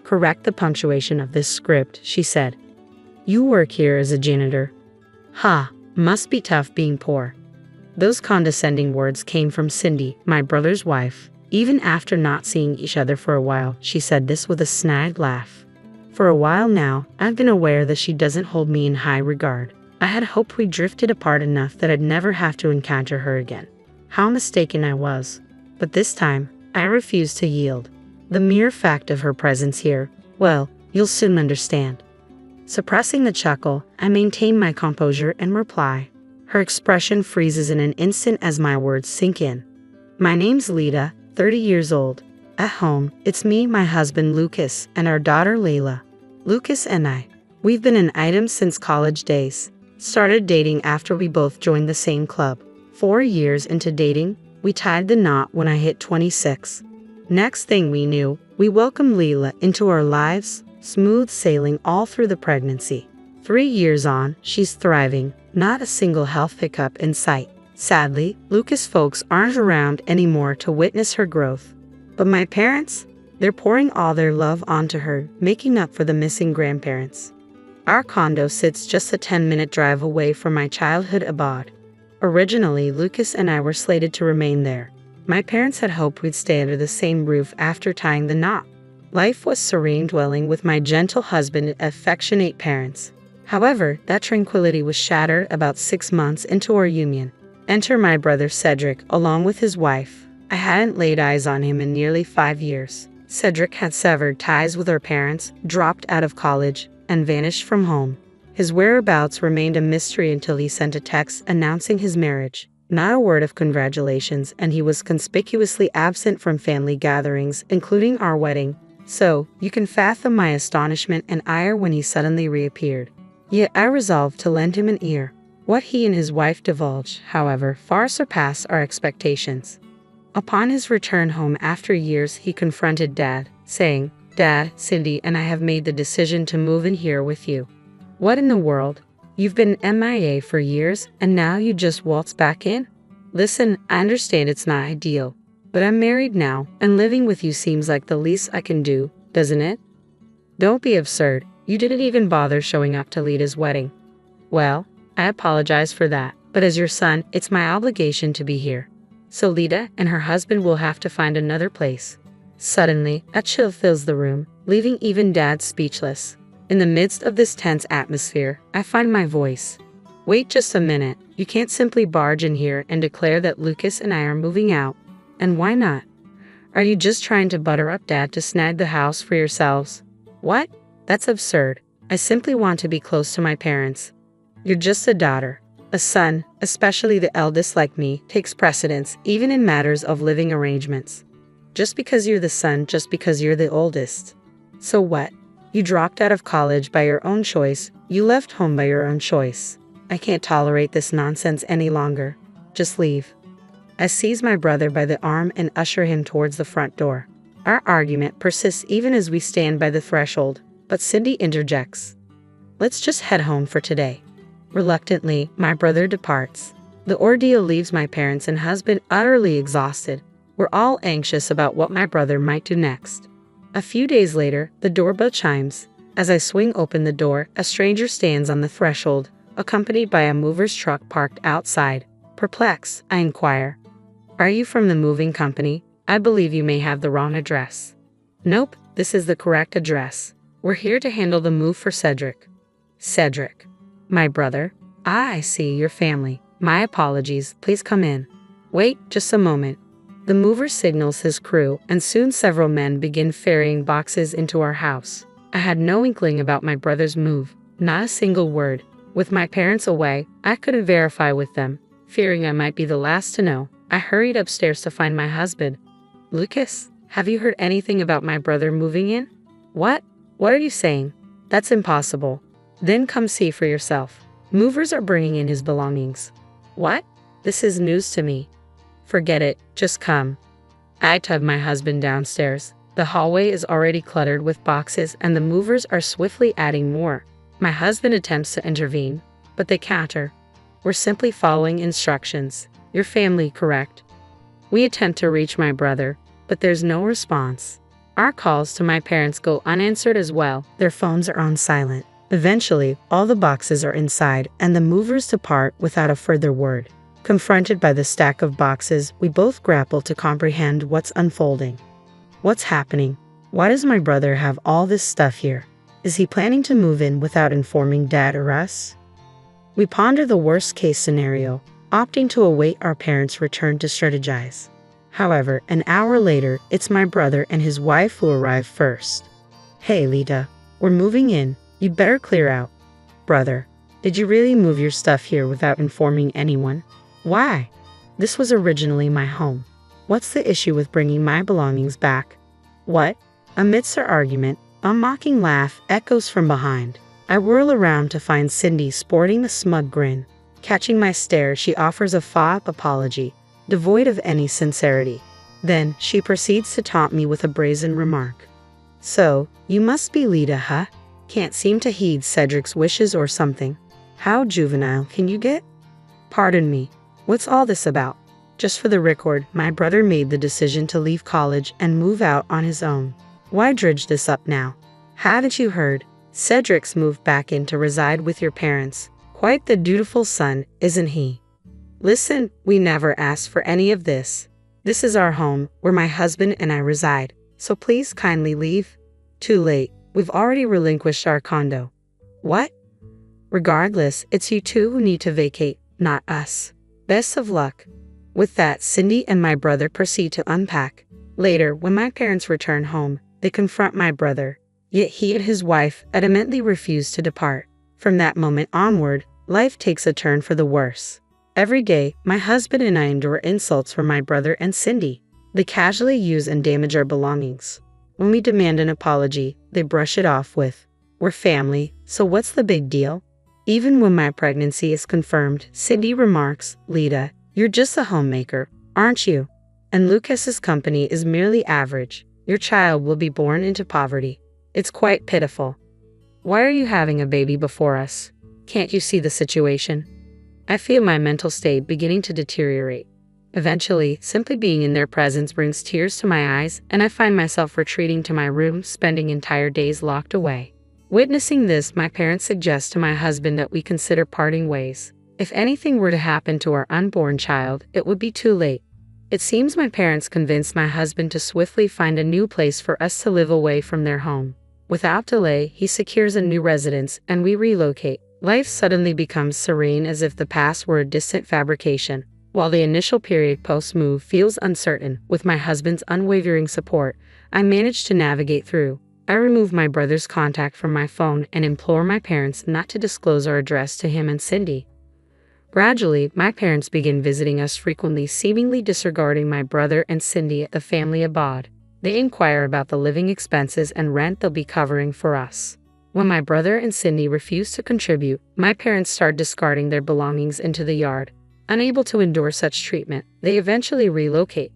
Correct the punctuation of this script, she said. You work here as a janitor. Ha, must be tough being poor. Those condescending words came from Cindy, my brother's wife. Even after not seeing each other for a while, she said this with a snide laugh. For a while now, I've been aware that she doesn't hold me in high regard. I had hoped we drifted apart enough that I'd never have to encounter her again. How mistaken I was. But this time, I refused to yield. The mere fact of her presence here, well, you'll soon understand. Suppressing the chuckle, I maintain my composure and reply. Her expression freezes in an instant as my words sink in. My name's Lita, 30 years old. At home, it's me, my husband Lucas, and our daughter Layla. Lucas and I, we've been an item since college days. Started dating after we both joined the same club. 4 years into dating, we tied the knot when I hit 26. Next thing we knew, we welcomed Layla into our lives, smooth sailing all through the pregnancy. 3 years on, she's thriving, not a single health hiccup in sight. Sadly, Lucas folks aren't around anymore to witness her growth. But my parents? They're pouring all their love onto her, making up for the missing grandparents. Our condo sits just a 10-minute drive away from my childhood abode. Originally, Lucas and I were slated to remain there. My parents had hoped we'd stay under the same roof after tying the knot. Life was serene dwelling with my gentle husband and affectionate parents. However, that tranquility was shattered about 6 months into our union. Enter my brother Cedric, along with his wife. I hadn't laid eyes on him in nearly 5 years. Cedric had severed ties with our parents, dropped out of college, and vanished from home. His whereabouts remained a mystery until he sent a text announcing his marriage. Not a word of congratulations, and he was conspicuously absent from family gatherings, including our wedding. So, you can fathom my astonishment and ire when he suddenly reappeared. Yet I resolved to lend him an ear. What he and his wife divulged, however, far surpassed our expectations. Upon his return home after years, he confronted Dad, saying, "Dad, Cindy and I have made the decision to move in here with you." What in the world? You've been MIA for years, and now you just waltz back in? Listen, I understand it's not ideal, but I'm married now, and living with you seems like the least I can do, doesn't it? Don't be absurd. You didn't even bother showing up to Lita's wedding. Well, I apologize for that, but as your son, it's my obligation to be here. So Lita and her husband will have to find another place. Suddenly, a chill fills the room, leaving even Dad speechless. In the midst of this tense atmosphere, I find my voice. Wait just a minute. You can't simply barge in here and declare that Lucas and I are moving out. And why not? Are you just trying to butter up Dad to snag the house for yourselves? What? That's absurd. I simply want to be close to my parents. You're just a daughter. A son, especially the eldest like me, takes precedence even in matters of living arrangements. Just because you're the son, just because you're the oldest. So what? You dropped out of college by your own choice. You left home by your own choice. I can't tolerate this nonsense any longer. Just leave. I seize my brother by the arm and usher him towards the front door. Our argument persists even as we stand by the threshold, but Cindy interjects. Let's just head home for today. Reluctantly, my brother departs. The ordeal leaves my parents and husband utterly exhausted. We're all anxious about what my brother might do next. A few days later, the doorbell chimes. As I swing open the door, a stranger stands on the threshold, accompanied by a mover's truck parked outside. Perplexed, I inquire, "Are you from the moving company? I believe you may have the wrong address." "Nope, this is the correct address. We're here to handle the move for Cedric." "Cedric? My brother? Ah, I see, your family. My apologies, please come in." "Wait, just a moment." The mover signals his crew, and soon several men begin ferrying boxes into our house. I had no inkling about my brother's move, not a single word. With my parents away, I couldn't verify with them. Fearing I might be the last to know, I hurried upstairs to find my husband. "Lucas, have you heard anything about my brother moving in?" "What? What are you saying? That's impossible." "Then come see for yourself. Movers are bringing in his belongings." "What? This is news to me." "Forget it, just come." I tug my husband downstairs. The hallway is already cluttered with boxes and the movers are swiftly adding more. My husband attempts to intervene, but they counter. "We're simply following instructions. Your family, correct?" We attempt to reach my brother, but there's no response. Our calls to my parents go unanswered as well. Their phones are on silent. Eventually, all the boxes are inside and the movers depart without a further word. Confronted by the stack of boxes, we both grapple to comprehend what's unfolding. What's happening? Why does my brother have all this stuff here? Is he planning to move in without informing Dad or us? We ponder the worst-case scenario, opting to await our parents' return to strategize. However, an hour later, it's my brother and his wife who arrive first. "Hey, Lita, we're moving in. You'd better clear out." "Brother, did you really move your stuff here without informing anyone?" "Why? This was originally my home. What's the issue with bringing my belongings back?" "What?" Amidst our argument, a mocking laugh echoes from behind. I whirl around to find Cindy sporting a smug grin. Catching my stare, she offers a faux apology, devoid of any sincerity. Then, she proceeds to taunt me with a brazen remark. "So, you must be Lita, huh? Can't seem to heed Cedric's wishes or something. How juvenile can you get?" "Pardon me, what's all this about?" Just for the record, my brother made the decision to leave college and move out on his own. Why dredge this up now? Haven't you heard? Cedric's moved back in to reside with your parents. Quite the dutiful son, isn't he? Listen, we never asked for any of this. This is our home, where my husband and I reside, so please kindly leave. Too late, we've already relinquished our condo. What? Regardless, it's you two who need to vacate, not us. Best of luck. With that, Cindy and my brother proceed to unpack. Later, when my parents return home, they confront my brother, yet he and his wife adamantly refuse to depart. From that moment onward, life takes a turn for the worse. Every day, my husband and I endure insults from my brother and Cindy. They casually use and damage our belongings. When we demand an apology, they brush it off with, "We're family, so what's the big deal?" Even when my pregnancy is confirmed, Cindy remarks, "Lita, you're just a homemaker, aren't you? And Lucas's company is merely average. Your child will be born into poverty. It's quite pitiful. Why are you having a baby before us? Can't you see the situation?" I feel my mental state beginning to deteriorate. Eventually, simply being in their presence brings tears to my eyes, and I find myself retreating to my room, spending entire days locked away. Witnessing this, my parents suggest to my husband that we consider parting ways. If anything were to happen to our unborn child, it would be too late. It seems my parents convinced my husband to swiftly find a new place for us to live away from their home. Without delay, he secures a new residence, and we relocate. Life suddenly becomes serene as if the past were a distant fabrication. While the initial period post-move feels uncertain, with my husband's unwavering support, I manage to navigate through. I remove my brother's contact from my phone and implore my parents not to disclose our address to him and Cindy. Gradually, my parents begin visiting us frequently, seemingly disregarding my brother and Cindy at the family abode. They inquire about the living expenses and rent they'll be covering for us. When my brother and Cindy refuse to contribute, my parents start discarding their belongings into the yard. Unable to endure such treatment, they eventually relocate.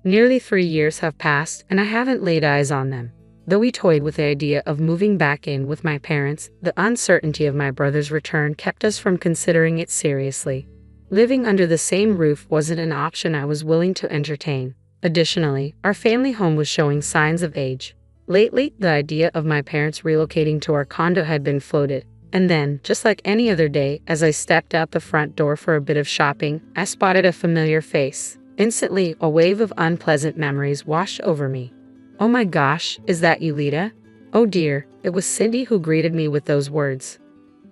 Nearly 3 years have passed, and I haven't laid eyes on them. Though we toyed with the idea of moving back in with my parents, the uncertainty of my brother's return kept us from considering it seriously. Living under the same roof wasn't an option I was willing to entertain. Additionally, our family home was showing signs of age. Lately, the idea of my parents relocating to our condo had been floated. And then, just like any other day, as I stepped out the front door for a bit of shopping, I spotted a familiar face. Instantly, a wave of unpleasant memories washed over me. "Oh my gosh, is that you, Lita?" Oh dear, it was Cindy who greeted me with those words.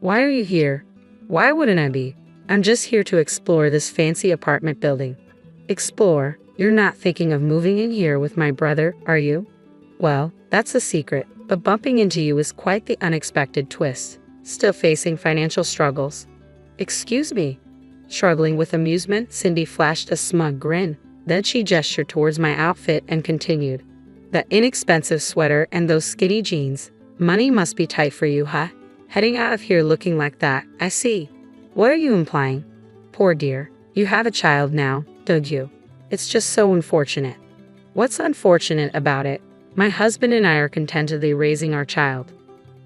"Why are you here?" "Why wouldn't I be? I'm just here to explore this fancy apartment building." "Explore? You're not thinking of moving in here with my brother, are you?" "Well, that's a secret, but bumping into you is quite the unexpected twist. Still facing financial struggles?" "Excuse me." Struggling with amusement, Cindy flashed a smug grin. Then she gestured towards my outfit and continued, "That inexpensive sweater and those skinny jeans. Money must be tight for you, huh? Heading out of here looking like that, I see. What are you implying?" "Poor dear, you have a child now, don't you? It's just so unfortunate." "What's unfortunate about it? My husband and I are contentedly raising our child."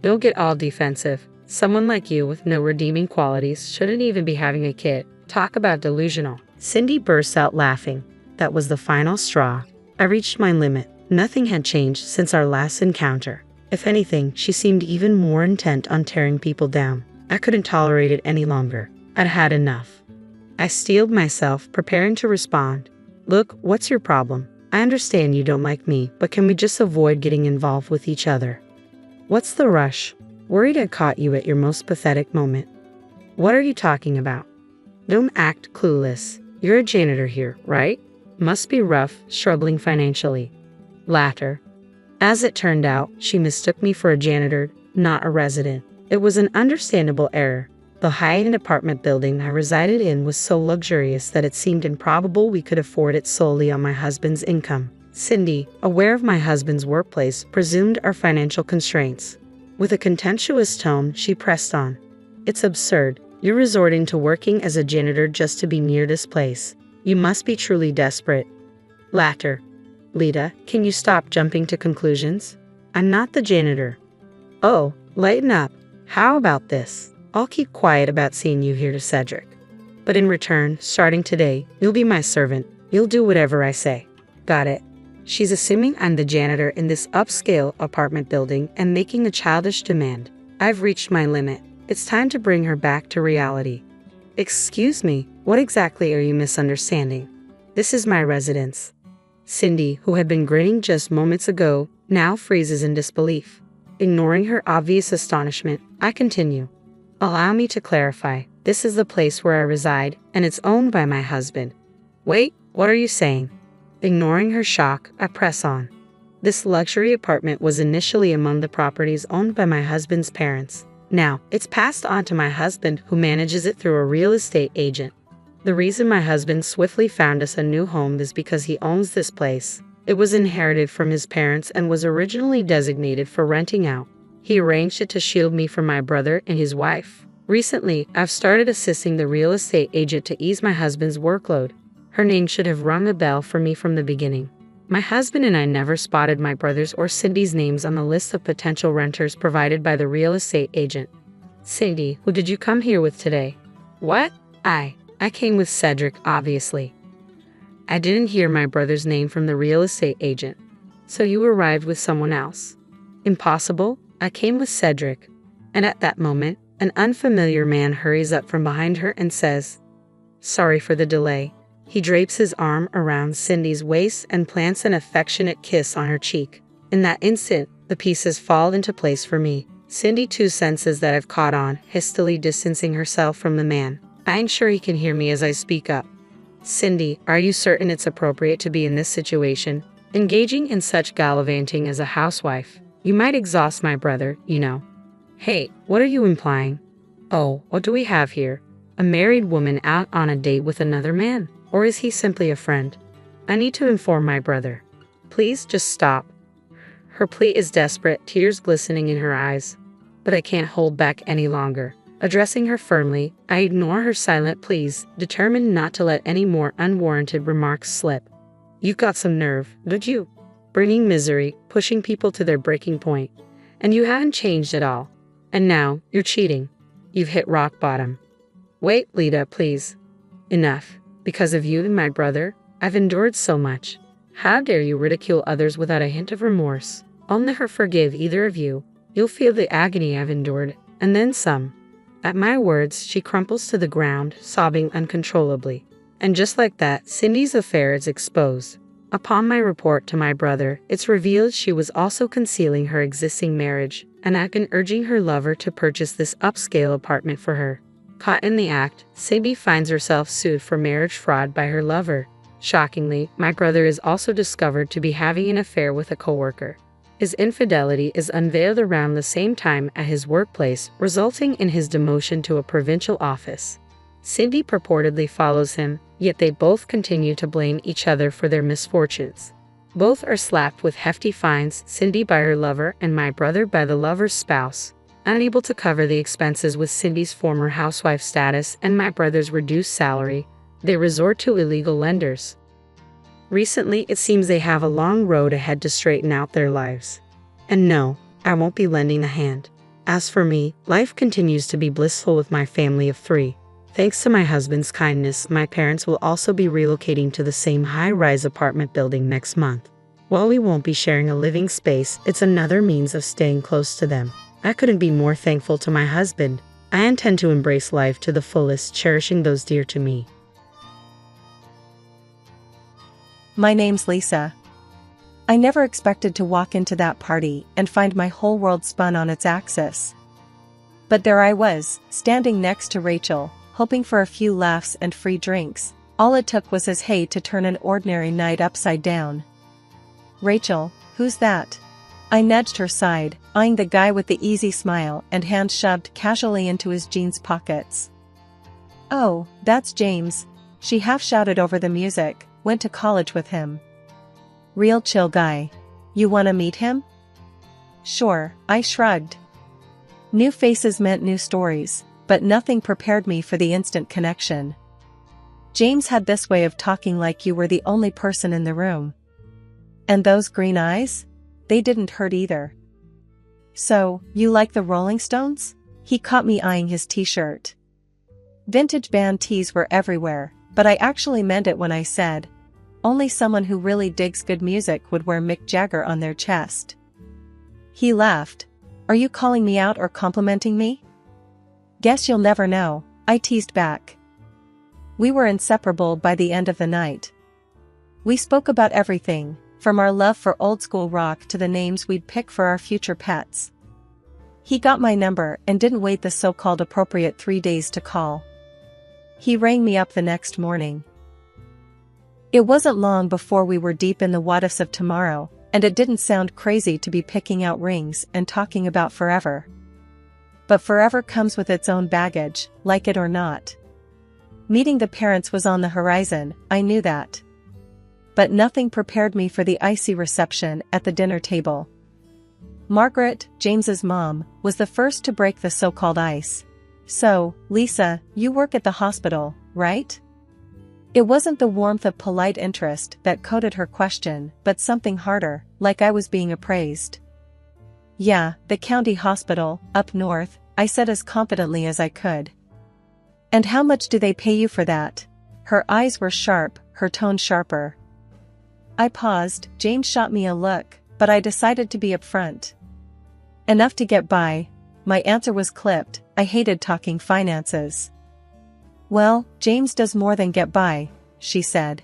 "Don't get all defensive. Someone like you with no redeeming qualities shouldn't even be having a kid. Talk about delusional." Cindy burst out laughing. That was the final straw. I reached my limit. Nothing had changed since our last encounter. If anything, she seemed even more intent on tearing people down. I couldn't tolerate it any longer. I'd had enough. I steeled myself, preparing to respond. Look, what's your problem? I understand you don't like me, but can we just avoid getting involved with each other? What's the rush? Worried I caught you at your most pathetic moment. What are you talking about? Don't act clueless. You're a janitor here, right? Must be rough, struggling financially. Laughter. As it turned out, she mistook me for a janitor, not a resident. It was an understandable error. The high-end apartment building I resided in was so luxurious that it seemed improbable we could afford it solely on my husband's income. Cindy, aware of my husband's workplace, presumed our financial constraints. With a contemptuous tone, she pressed on. It's absurd. You're resorting to working as a janitor just to be near this place. You must be truly desperate. Laughter. Lita, can you stop jumping to conclusions? I'm not the janitor. Oh, lighten up. How about this? I'll keep quiet about seeing you here to Cedric. But in return, starting today, you'll be my servant. You'll do whatever I say. Got it. She's assuming I'm the janitor in this upscale apartment building and making a childish demand. I've reached my limit. It's time to bring her back to reality. Excuse me, what exactly are you misunderstanding? This is my residence. Cindy, who had been grinning just moments ago, now freezes in disbelief. Ignoring her obvious astonishment, I continue. Allow me to clarify. This is the place where I reside, and it's owned by my husband. Wait, what are you saying? Ignoring her shock, I press on. This luxury apartment was initially among the properties owned by my husband's parents. Now, it's passed on to my husband, who manages it through a real estate agent. The reason my husband swiftly found us a new home is because he owns this place. It was inherited from his parents and was originally designated for renting out. He arranged it to shield me from my brother and his wife. Recently, I've started assisting the real estate agent to ease my husband's workload. Her name should have rung a bell for me from the beginning. My husband and I never spotted my brother's or Cindy's names on the list of potential renters provided by the real estate agent. Cindy, who did you come here with today? What? I came with Cedric, obviously. I didn't hear my brother's name from the real estate agent. So you arrived with someone else? Impossible. I came with Cedric. And at that moment, an unfamiliar man hurries up from behind her and says, "Sorry for the delay." He drapes his arm around Cindy's waist and plants an affectionate kiss on her cheek. In that instant, the pieces fall into place for me. Cindy too senses that I've caught on, hastily distancing herself from the man. I ensure he can hear me as I speak up. Cindy, are you certain it's appropriate to be in this situation? Engaging in such gallivanting as a housewife. You might exhaust my brother, you know. Hey, what are you implying? Oh, what do we have here? A married woman out on a date with another man? Or is he simply a friend? I need to inform my brother. Please just stop. Her plea is desperate, tears glistening in her eyes. But I can't hold back any longer. Addressing her firmly, I ignore her silent pleas, determined not to let any more unwarranted remarks slip. You've got some nerve, don't you? Bringing misery, pushing people to their breaking point. And you haven't changed at all. And now, you're cheating. You've hit rock bottom. Wait, Lita, please. Enough. Because of you and my brother, I've endured so much. How dare you ridicule others without a hint of remorse? I'll never forgive either of you. You'll feel the agony I've endured, and then some. At my words, she crumples to the ground, sobbing uncontrollably. And just like that, Cindy's affair is exposed. Upon my report to my brother, it's revealed she was also concealing her existing marriage, and I've been urging her lover to purchase this upscale apartment for her. Caught in the act, Cindy finds herself sued for marriage fraud by her lover. Shockingly, my brother is also discovered to be having an affair with a coworker. His infidelity is unveiled around the same time at his workplace, resulting in his demotion to a provincial office. Cindy purportedly follows him, yet they both continue to blame each other for their misfortunes. Both are slapped with hefty fines, Cindy by her lover and my brother by the lover's spouse. Unable to cover the expenses with Cindy's former housewife status and my brother's reduced salary, they resort to illegal lenders. Recently, it seems they have a long road ahead to straighten out their lives. And no, I won't be lending a hand. As for me, life continues to be blissful with my family of 3. Thanks to my husband's kindness, my parents will also be relocating to the same high-rise apartment building next month. While we won't be sharing a living space, it's another means of staying close to them. I couldn't be more thankful to my husband. I intend to embrace life to the fullest, cherishing those dear to me. My name's Lisa. I never expected to walk into that party and find my whole world spun on its axis. But there I was, standing next to Rachel, hoping for a few laughs and free drinks. All it took was his hey to turn an ordinary night upside down. "Rachel, who's that?" I nudged her side, eyeing the guy with the easy smile and hands shoved casually into his jeans pockets. "Oh, that's James," she half shouted over the music, "went to college with him. Real chill guy. You wanna meet him?" "Sure," I shrugged. New faces meant new stories, but nothing prepared me for the instant connection. James had this way of talking like you were the only person in the room. And those green eyes? They didn't hurt either. "So, you like the Rolling Stones?" He caught me eyeing his t-shirt. Vintage band tees were everywhere, but I actually meant it when I said, only someone who really digs good music would wear Mick Jagger on their chest. He laughed. "Are you calling me out or complimenting me?" "Guess you'll never know," I teased back. We were inseparable by the end of the night. We spoke about everything, from our love for old-school rock to the names we'd pick for our future pets. He got my number and didn't wait the so-called appropriate 3 days to call. He rang me up the next morning. It wasn't long before we were deep in the what-ifs of tomorrow, and it didn't sound crazy to be picking out rings and talking about forever. But forever comes with its own baggage, like it or not. Meeting the parents was on the horizon, I knew that. But nothing prepared me for the icy reception at the dinner table. Margaret, James's mom, was the first to break the so-called ice. "So, Lisa, you work at the hospital, right?" It wasn't the warmth of polite interest that coded her question, but something harder, like I was being appraised. "Yeah, the county hospital, up north," I said as confidently as I could. "And how much do they pay you for that?" Her eyes were sharp, her tone sharper. I paused. James shot me a look, but I decided to be upfront. "Enough to get by." My answer was clipped. I hated talking finances. "Well, James does more than get by," she said.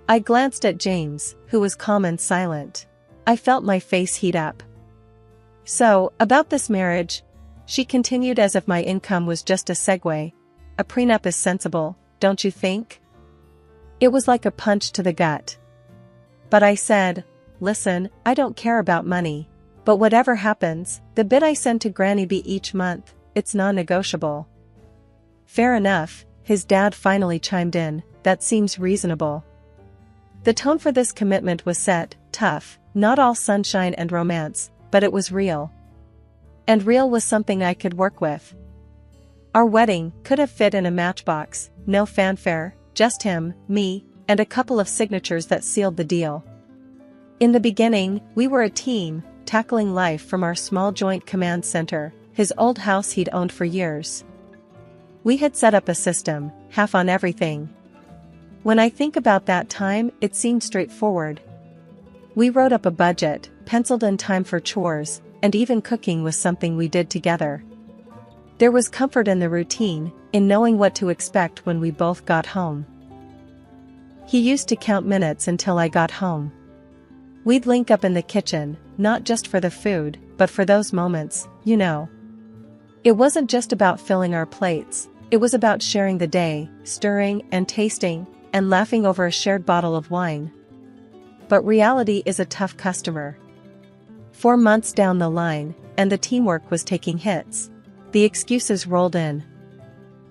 I glanced at James, who was calm and silent. I felt my face heat up. "So, about this marriage," she continued as if my income was just a segue. "A prenup is sensible, don't you think?" It was like a punch to the gut. But I said, "Listen, I don't care about money. But whatever happens, the bit I send to Granny B each month, it's non-negotiable." "Fair enough," his dad finally chimed in, "that seems reasonable." The tone for this commitment was set, tough, not all sunshine and romance, but it was real. And real was something I could work with. Our wedding could have fit in a matchbox, no fanfare, just him, me, and a couple of signatures that sealed the deal. In the beginning, we were a team, tackling life from our small joint command center, his old house he'd owned for years. We had set up a system, half on everything. When I think about that time, it seemed straightforward. We wrote up a budget, penciled in time for chores, and even cooking was something we did together. There was comfort in the routine, in knowing what to expect when we both got home. He used to count minutes until I got home. We'd link up in the kitchen, not just for the food, but for those moments, you know. It wasn't just about filling our plates, it was about sharing the day, stirring and tasting, and laughing over a shared bottle of wine. But reality is a tough customer. 4 months down the line, and the teamwork was taking hits. The excuses rolled in.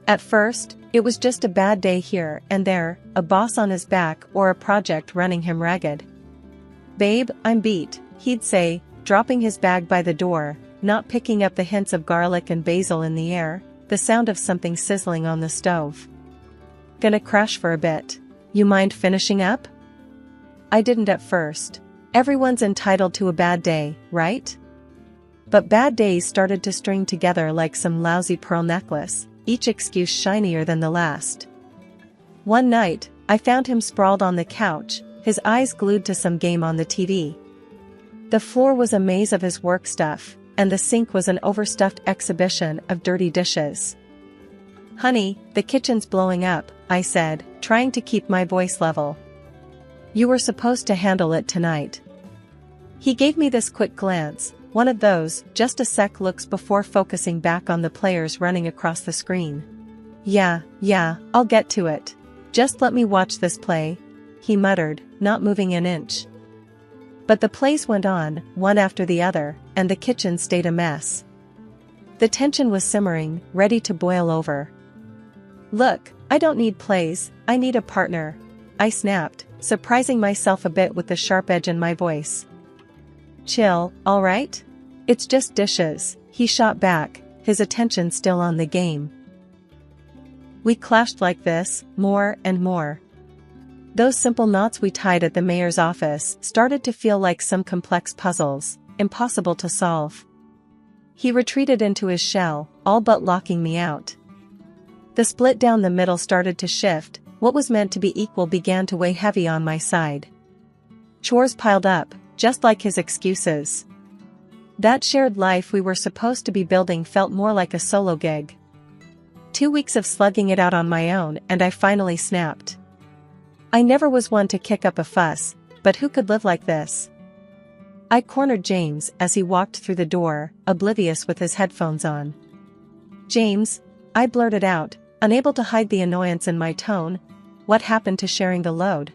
At first, it was just a bad day here and there, a boss on his back or a project running him ragged. "Babe, I'm beat," he'd say, dropping his bag by the door, not picking up the hints of garlic and basil in the air, the sound of something sizzling on the stove. "Gonna crash for a bit. You mind finishing up?" I didn't at first. Everyone's entitled to a bad day, right? But bad days started to string together like some lousy pearl necklace, each excuse shinier than the last. One night, I found him sprawled on the couch, his eyes glued to some game on the TV. The floor was a maze of his work stuff, and the sink was an overstuffed exhibition of dirty dishes. "Honey, the kitchen's blowing up," I said, trying to keep my voice level. "You were supposed to handle it tonight." He gave me this quick glance, one of those just a sec looks before focusing back on the players running across the screen. Yeah, I'll get to it. Just let me watch this play," he muttered, not moving an inch. But the plays went on, one after the other, and the kitchen stayed a mess. The tension was simmering, ready to boil over. "Look, I don't need plays, I need a partner," I snapped, surprising myself a bit with the sharp edge in my voice. "Chill, alright? It's just dishes," he shot back, his attention still on the game. We clashed like this, more and more. Those simple knots we tied at the mayor's office started to feel like some complex puzzles, impossible to solve. He retreated into his shell, all but locking me out. The split down the middle started to shift, what was meant to be equal began to weigh heavy on my side. Chores piled up, just like his excuses. That shared life we were supposed to be building felt more like a solo gig. 2 weeks of slugging it out on my own and I finally snapped. I never was one to kick up a fuss, but who could live like this? I cornered James as he walked through the door, oblivious with his headphones on. "James," I blurted out, unable to hide the annoyance in my tone, "what happened to sharing the load?"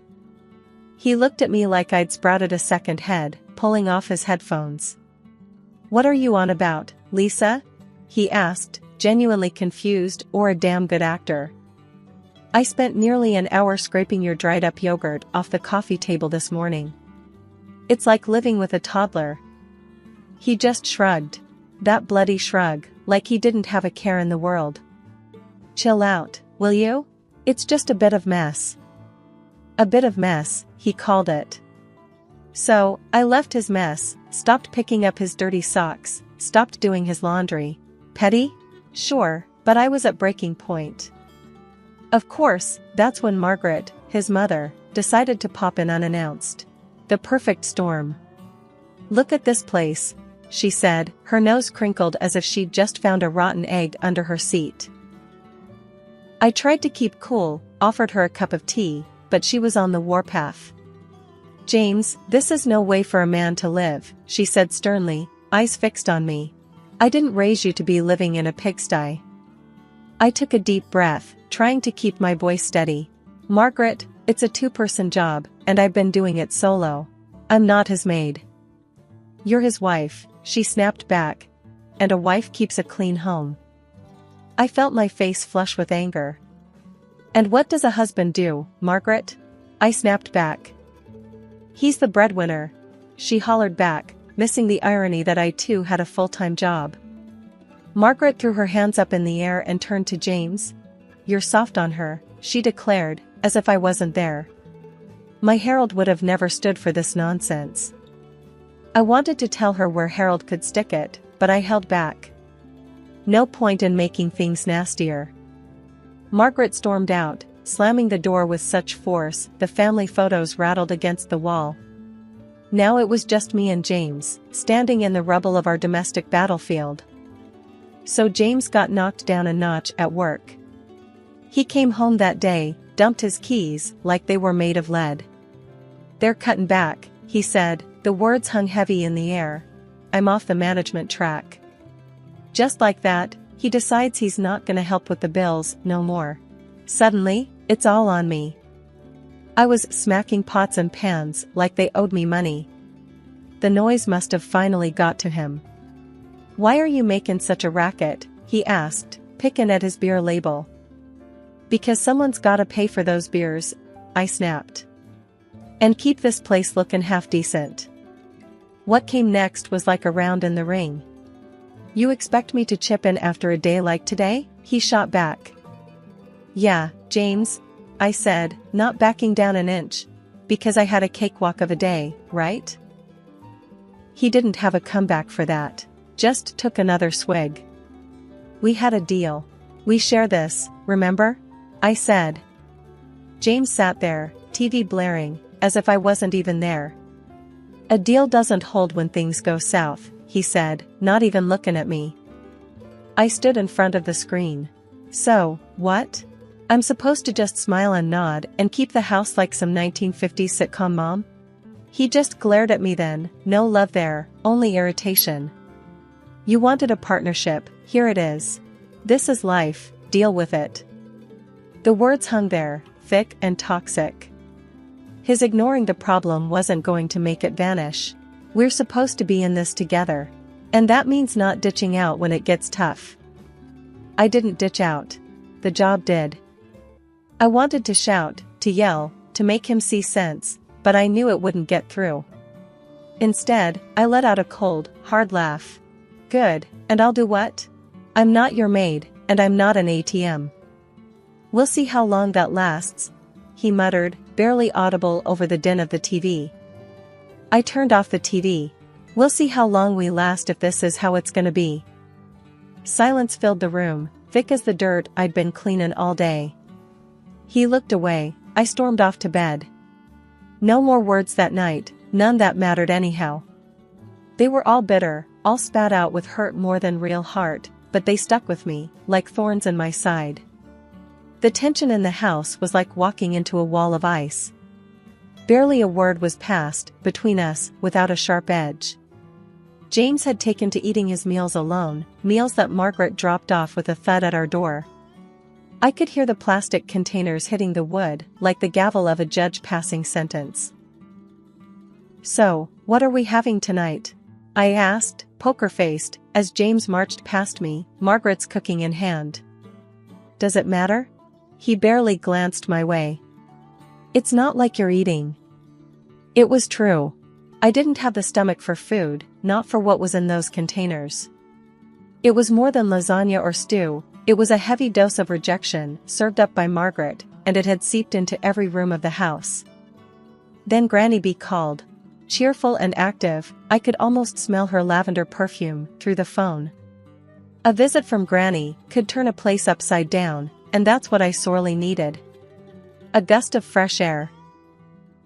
He looked at me like I'd sprouted a second head, pulling off his headphones. "What are you on about, Lisa?" he asked, genuinely confused or a damn good actor. "I spent nearly an hour scraping your dried up yogurt off the coffee table this morning. It's like living with a toddler." He just shrugged. That bloody shrug, like he didn't have a care in the world. "Chill out, will you? It's just a bit of mess." A bit of mess, he called it. So, I left his mess, stopped picking up his dirty socks, stopped doing his laundry. Petty? Sure, but I was at breaking point. Of course, that's when Margaret, his mother, decided to pop in unannounced. The perfect storm. "Look at this place," she said, her nose crinkled as if she'd just found a rotten egg under her seat. I tried to keep cool, offered her a cup of tea, but she was on the warpath. "James, this is no way for a man to live," she said sternly, eyes fixed on me. "I didn't raise you to be living in a pigsty." I took a deep breath, trying to keep my voice steady. "Margaret, it's a two-person job, and I've been doing it solo. I'm not his maid." "You're his wife," she snapped back. "And a wife keeps a clean home." I felt my face flush with anger. "And what does a husband do, Margaret?" I snapped back. "He's the breadwinner," she hollered back, missing the irony that I too had a full-time job. Margaret threw her hands up in the air and turned to James. "You're soft on her," she declared, as if I wasn't there. My Harold would have never stood for this nonsense. I wanted to tell her where Harold could stick it, but I held back. No point in making things nastier. Margaret stormed out, slamming the door with such force the family photos rattled against the wall. Now it was just me and James, standing in the rubble of our domestic battlefield. So James got knocked down a notch at work. He came home that day, dumped his keys like they were made of lead. "They're cutting back," he said, the words hung heavy in the air. "I'm off the management track." Just like that, he decides he's not gonna help with the bills no more. Suddenly, it's all on me. I was smacking pots and pans like they owed me money. The noise must have finally got to him. "Why are you making such a racket?" he asked, picking at his beer label. "Because someone's gotta pay for those beers," I snapped. "And keep this place looking half decent." What came next was like a round in the ring. "You expect me to chip in after a day like today?" he shot back. "Yeah, James," I said, not backing down an inch. "Because I had a cakewalk of a day, right?" He didn't have a comeback for that. Just took another swig. "We had a deal. We share this, remember?" I said. James sat there, TV blaring, as if I wasn't even there. A deal doesn't hold when things go south, he said, not even looking at me. I stood in front of the screen. So, what? I'm supposed to just smile and nod and keep the house like some 1950s sitcom mom? He just glared at me then, no love there, only irritation. You wanted a partnership, here it is. This is life, deal with it. The words hung there, thick and toxic. His ignoring the problem wasn't going to make it vanish. We're supposed to be in this together. And that means not ditching out when it gets tough. I didn't ditch out. The job did. I wanted to shout, to yell, to make him see sense, but I knew it wouldn't get through. Instead, I let out a cold, hard laugh. Good, and I'll do what? I'm not your maid, and I'm not an ATM. We'll see how long that lasts, he muttered, barely audible over the din of the TV. I turned off the TV. We'll see how long we last if this is how it's gonna be. Silence filled the room, thick as the dirt I'd been cleaning all day. He looked away. I stormed off to bed. No more words that night, none that mattered anyhow. They were all bitter, all spat out with hurt more than real heart, but they stuck with me, like thorns in my side. The tension in the house was like walking into a wall of ice. Barely a word was passed between us without a sharp edge. James had taken to eating his meals alone, meals that Margaret dropped off with a thud at our door. I could hear the plastic containers hitting the wood, like the gavel of a judge passing sentence. So, what are we having tonight? I asked, poker-faced, as James marched past me, Margaret's cooking in hand. Does it matter? He barely glanced my way. It's not like you're eating. It was true. I didn't have the stomach for food, not for what was in those containers. It was more than lasagna or stew, it was a heavy dose of rejection, served up by Margaret, and it had seeped into every room of the house. Then Granny B called. Cheerful and active, I could almost smell her lavender perfume through the phone. A visit from Granny could turn a place upside down, and that's what I sorely needed. A gust of fresh air.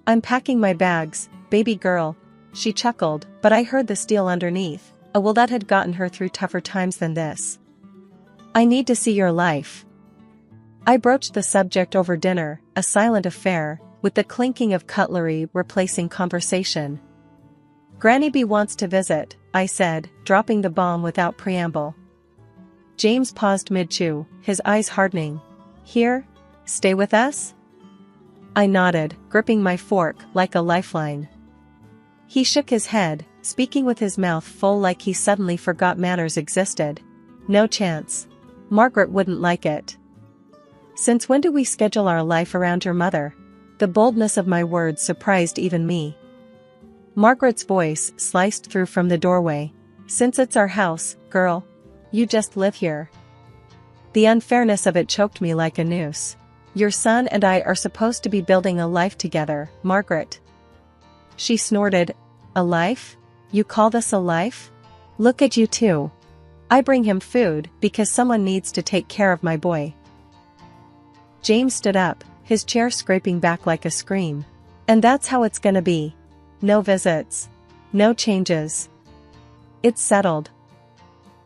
I'm packing my bags, baby girl, she chuckled, but I heard the steel underneath. A will that had gotten her through tougher times than this. I need to see your life. I broached the subject over dinner, a silent affair, with the clinking of cutlery replacing conversation. Granny B wants to visit, I said, dropping the bomb without preamble. James paused mid-chew, his eyes hardening. Here? Stay with us? I nodded, gripping my fork like a lifeline. He shook his head, speaking with his mouth full like he suddenly forgot manners existed. No chance. Margaret wouldn't like it. Since when do we schedule our life around your mother? The boldness of my words surprised even me. Margaret's voice sliced through from the doorway. Since it's our house, girl. You just live here. The unfairness of it choked me like a noose. Your son and I are supposed to be building a life together, Margaret. She snorted. A life? You call this a life? Look at you two. I bring him food because someone needs to take care of my boy. James stood up, his chair scraping back like a scream. And that's how it's gonna be. No visits. No changes. It's settled.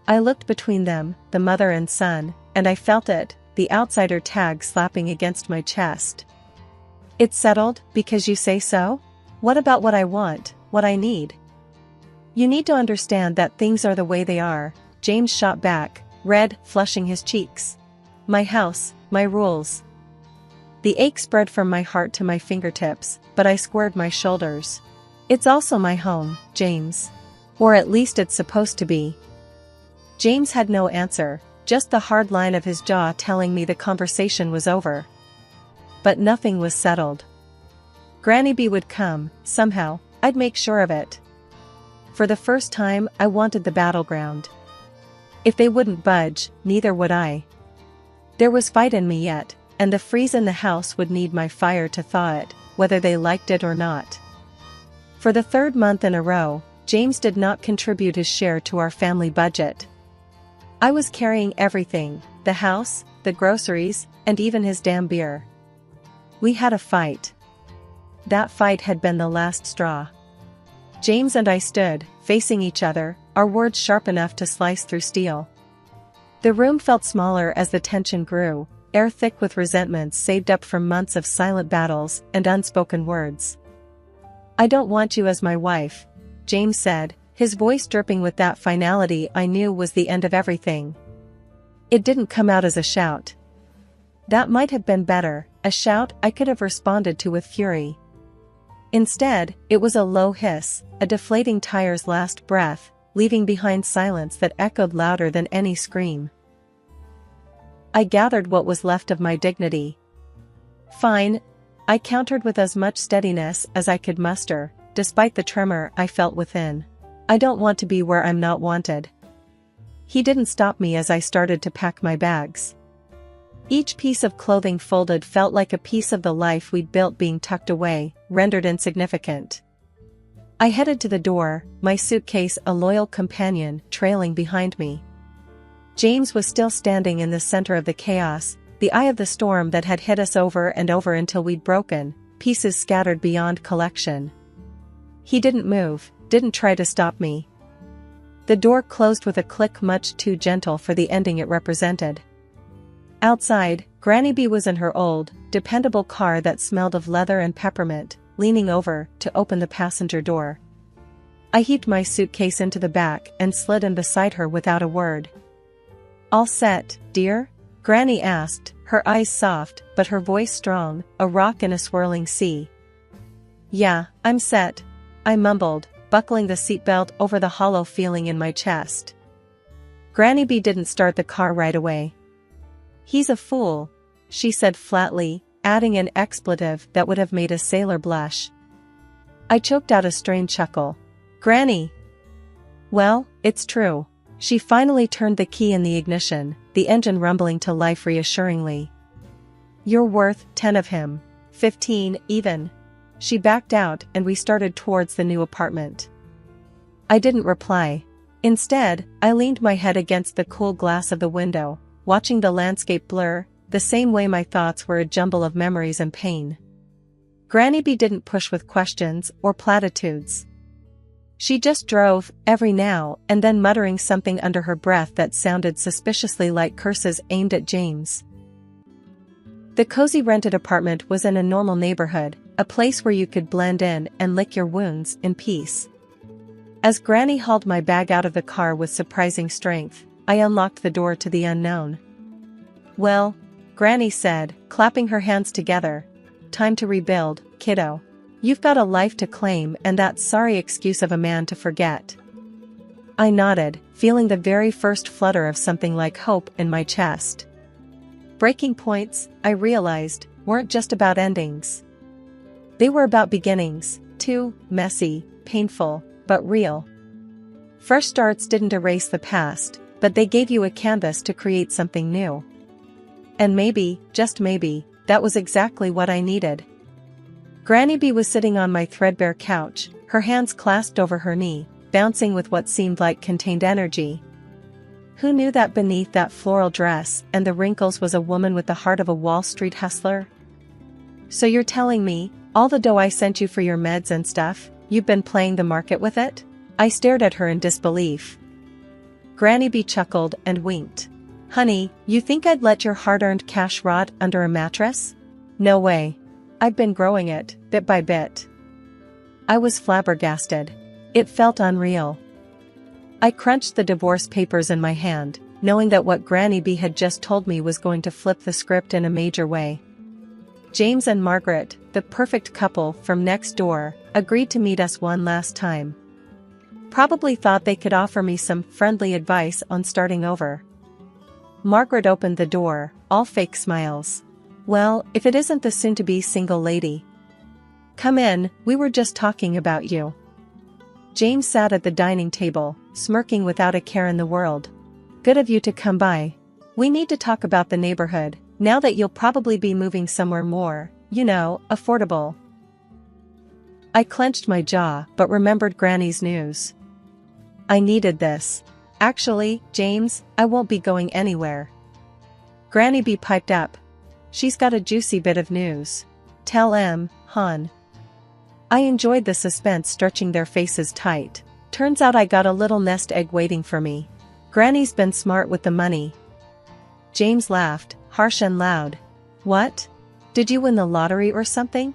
I looked between them, the mother and son, and I felt it, the outsider tag slapping against my chest. It's settled, because you say so? What about what I want, what I need? You need to understand that things are the way they are, James shot back, red, flushing his cheeks. My house, my rules. The ache spread from my heart to my fingertips, but I squared my shoulders. It's also my home, James. Or at least it's supposed to be. James had no answer, just the hard line of his jaw telling me the conversation was over. But nothing was settled. Granny B would come, somehow, I'd make sure of it. For the first time, I wanted the battleground. If they wouldn't budge, neither would I. There was fight in me yet, and the freeze in the house would need my fire to thaw it, whether they liked it or not. For the third month in a row, James did not contribute his share to our family budget. I was carrying everything, the house, the groceries, and even his damn beer. We had a fight. That fight had been the last straw. James and I stood, facing each other, our words sharp enough to slice through steel. The room felt smaller as the tension grew, air thick with resentments saved up from months of silent battles and unspoken words. "I don't want you as my wife," James said, his voice dripping with that finality I knew was the end of everything. It didn't come out as a shout. That might have been better, a shout I could have responded to with fury. Instead, it was a low hiss, a deflating tire's last breath, leaving behind silence that echoed louder than any scream. I gathered what was left of my dignity. "Fine," I countered with as much steadiness as I could muster, despite the tremor I felt within. "I don't want to be where I'm not wanted." He didn't stop me as I started to pack my bags. Each piece of clothing folded felt like a piece of the life we'd built being tucked away, rendered insignificant. I headed to the door, my suitcase a loyal companion trailing behind me. James was still standing in the center of the chaos, the eye of the storm that had hit us over and over until we'd broken, pieces scattered beyond collection. He didn't move, didn't try to stop me. The door closed with a click much too gentle for the ending it represented. Outside, Granny B was in her old, dependable car that smelled of leather and peppermint, leaning over to open the passenger door. I heaped my suitcase into the back and slid in beside her without a word. "All set, dear?" Granny asked, her eyes soft but her voice strong, a rock in a swirling sea. "Yeah, I'm set," I mumbled, buckling the seatbelt over the hollow feeling in my chest. Granny B didn't start the car right away. "He's a fool," she said flatly, adding an expletive that would have made a sailor blush. I choked out a strained chuckle. "Granny!" "Well, it's true." She finally turned the key in the ignition, the engine rumbling to life reassuringly. "You're worth 10 of him. 15, even." She backed out and we started towards the new apartment. I didn't reply. Instead, I leaned my head against the cool glass of the window, watching the landscape blur, the same way my thoughts were a jumble of memories and pain. Granny B didn't push with questions or platitudes. She just drove, every now and then muttering something under her breath that sounded suspiciously like curses aimed at James. The cozy rented apartment was in a normal neighborhood, a place where you could blend in and lick your wounds in peace. As Granny hauled my bag out of the car with surprising strength, I unlocked the door to the unknown. "Well," Granny said, clapping her hands together, "time to rebuild, kiddo. You've got a life to claim and that sorry excuse of a man to forget." I nodded, feeling the very first flutter of something like hope in my chest. Breaking points, I realized, weren't just about endings. They were about beginnings, too, messy, painful, but real. Fresh starts didn't erase the past, but they gave you a canvas to create something new. And maybe, just maybe, that was exactly what I needed. Granny B was sitting on my threadbare couch, her hands clasped over her knee, bouncing with what seemed like contained energy. Who knew that beneath that floral dress and the wrinkles was a woman with the heart of a Wall Street hustler? "So you're telling me, all the dough I sent you for your meds and stuff, you've been playing the market with it?" I stared at her in disbelief. Granny B chuckled and winked. "Honey, you think I'd let your hard-earned cash rot under a mattress? No way. I've been growing it, bit by bit." I was flabbergasted. It felt unreal. I crunched the divorce papers in my hand, knowing that what Granny B had just told me was going to flip the script in a major way. James and Margaret, the perfect couple from next door, agreed to meet us one last time. Probably thought they could offer me some friendly advice on starting over. Margaret opened the door, all fake smiles. "Well, if it isn't the soon-to-be single lady. Come in, we were just talking about you." James sat at the dining table, smirking without a care in the world. "Good of you to come by. We need to talk about the neighborhood, now that you'll probably be moving somewhere more, affordable." I clenched my jaw but remembered Granny's news. I needed this. "Actually, James, I won't be going anywhere." Granny B piped up. "She's got a juicy bit of news. Tell hon." I enjoyed the suspense stretching their faces tight. Turns out I got a little nest egg waiting for me. Granny's been smart with the money. James laughed, harsh and loud. What? Did you win the lottery or something?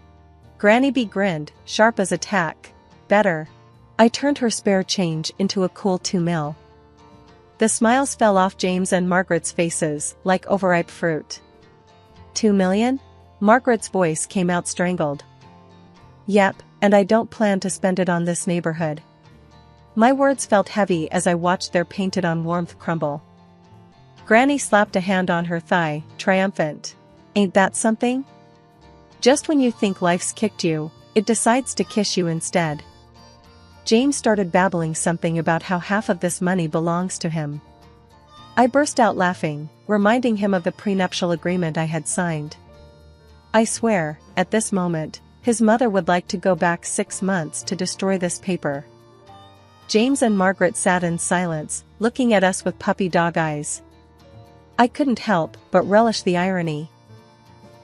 Granny B grinned, sharp as a tack. Better. I turned her spare change into a cool 2 mil. The smiles fell off James and Margaret's faces like overripe fruit. 2 million? Margaret's voice came out strangled. Yep, and I don't plan to spend it on this neighborhood. My words felt heavy as I watched their painted-on warmth crumble. Granny slapped a hand on her thigh, triumphant. Ain't that something? Just when you think life's kicked you, it decides to kiss you instead. James started babbling something about how half of this money belongs to him. I burst out laughing, reminding him of the prenuptial agreement I had signed. I swear, at this moment, his mother would like to go back 6 months to destroy this paper. James and Margaret sat in silence, looking at us with puppy dog eyes. I couldn't help but relish the irony.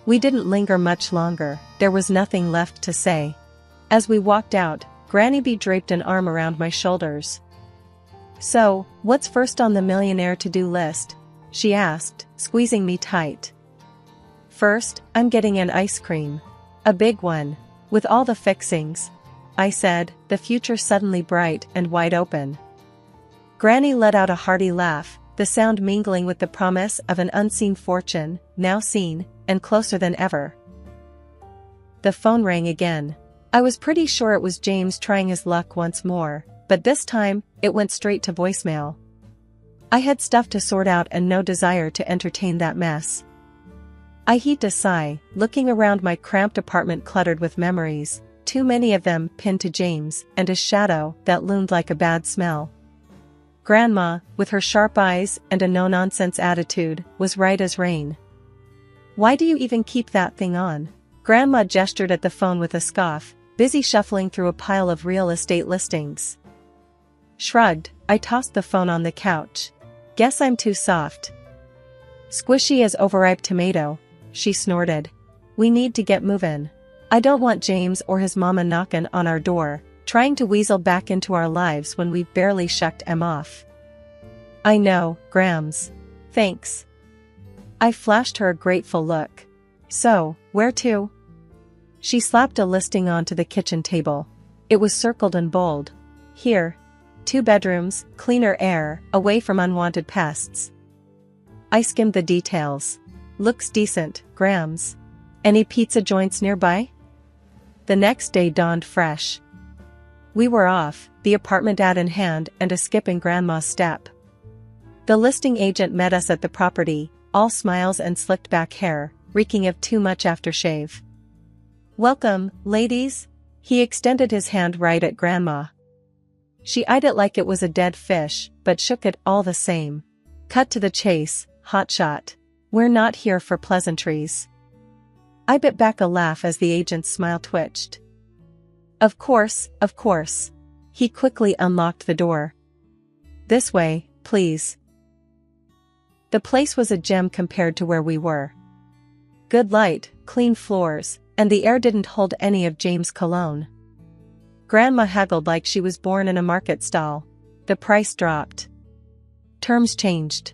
We didn't linger much longer, there was nothing left to say. As we walked out, Granny B draped an arm around my shoulders. So, what's first on the millionaire to-do list? She asked, squeezing me tight. First, I'm getting an ice cream. A big one. With all the fixings. I said, the future suddenly bright and wide open. Granny let out a hearty laugh, the sound mingling with the promise of an unseen fortune, now seen, and closer than ever. The phone rang again. I was pretty sure it was James trying his luck once more, but this time, it went straight to voicemail. I had stuff to sort out and no desire to entertain that mess. I heaved a sigh, looking around my cramped apartment cluttered with memories, too many of them pinned to James, and a shadow that loomed like a bad smell. Grandma, with her sharp eyes and a no-nonsense attitude, was right as rain. Why do you even keep that thing on? Grandma gestured at the phone with a scoff, busy shuffling through a pile of real estate listings. Shrugged, I tossed the phone on the couch. Guess I'm too soft. Squishy as overripe tomato, she snorted. We need to get moving. I don't want James or his mama knocking on our door, trying to weasel back into our lives when we've barely shucked 'em off. I know, Grams. Thanks. I flashed her a grateful look. So, where to? She slapped a listing onto the kitchen table. It was circled in bold. Here. 2 bedrooms, cleaner air, away from unwanted pests. I skimmed the details. Looks decent, Grams. Any pizza joints nearby? The next day dawned fresh. We were off, the apartment ad in hand and a skip in Grandma's step. The listing agent met us at the property, all smiles and slicked back hair, reeking of too much aftershave. Welcome, ladies. He extended his hand right at Grandma. She eyed it like it was a dead fish, but shook it all the same. Cut to the chase, hotshot. We're not here for pleasantries. I bit back a laugh as the agent's smile twitched. Of course, of course. He quickly unlocked the door. This way, please. The place was a gem compared to where we were. Good light, clean floors, and the air didn't hold any of James' cologne. Grandma haggled like she was born in a market stall. The price dropped. Terms changed.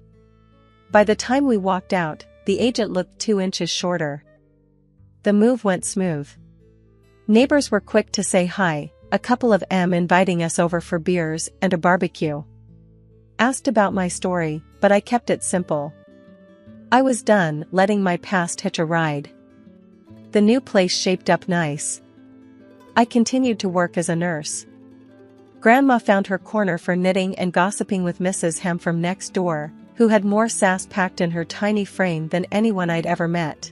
By the time we walked out, the agent looked 2 inches shorter. The move went smooth. Neighbors were quick to say hi, a couple of them inviting us over for beers and a barbecue. Asked about my story, but I kept it simple. I was done letting my past hitch a ride. The new place shaped up nice. I continued to work as a nurse. Grandma found her corner for knitting and gossiping with Mrs. Hem from next door, who had more sass packed in her tiny frame than anyone I'd ever met.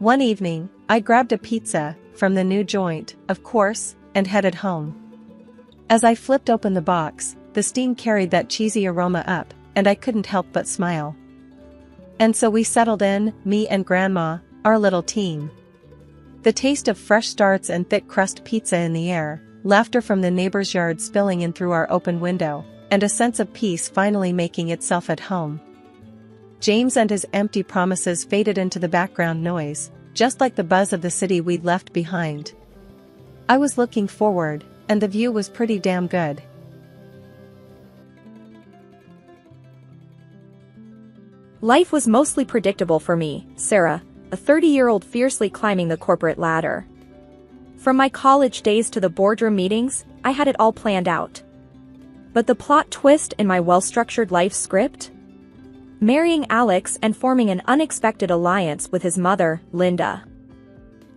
One evening, I grabbed a pizza, from the new joint, of course, and headed home. As I flipped open the box, the steam carried that cheesy aroma up, and I couldn't help but smile. And so we settled in, me and Grandma, our little team. The taste of fresh starts and thick crust pizza in the air, laughter from the neighbor's yard spilling in through our open window, and a sense of peace finally making itself at home. James and his empty promises faded into the background noise, just like the buzz of the city we'd left behind. I was looking forward, and the view was pretty damn good. Life was mostly predictable for me, Sarah, a 30-year-old fiercely climbing the corporate ladder. From my college days to the boardroom meetings, I had it all planned out. But the plot twist in my well-structured life script? Marrying Alex and forming an unexpected alliance with his mother, Linda.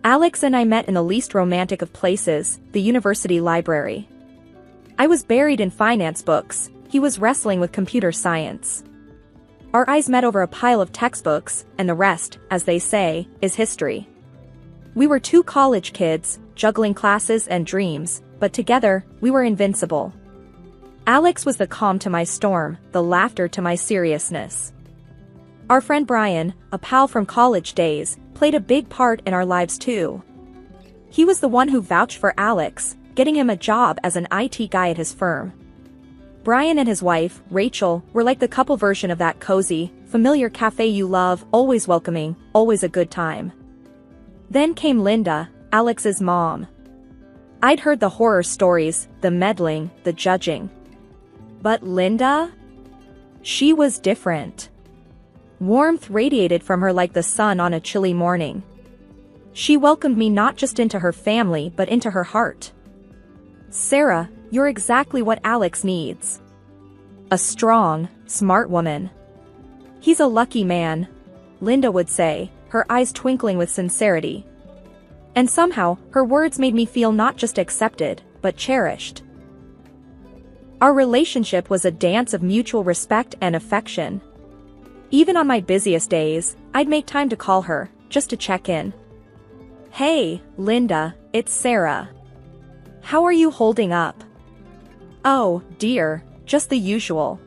Alex and I met in the least romantic of places, the university library. I was buried in finance books, he was wrestling with computer science. Our eyes met over a pile of textbooks, and the rest, as they say, is history. We were two college kids, juggling classes and dreams, but together, we were invincible. Alex was the calm to my storm, the laughter to my seriousness. Our friend Brian, a pal from college days, played a big part in our lives too. He was the one who vouched for Alex, getting him a job as an IT guy at his firm. Brian and his wife, Rachel, were like the couple version of that cozy, familiar cafe you love, always welcoming, always a good time. Then came Linda, Alex's mom. I'd heard the horror stories, the meddling, the judging. But Linda? She was different. Warmth radiated from her like the sun on a chilly morning. She welcomed me not just into her family but into her heart. Sarah, you're exactly what Alex needs. A strong, smart woman. He's a lucky man, Linda would say, her eyes twinkling with sincerity. And somehow, her words made me feel not just accepted, but cherished. Our relationship was a dance of mutual respect and affection. Even on my busiest days, I'd make time to call her, just to check in. Hey, Linda, it's Sarah. How are you holding up? Oh, dear, just the usual.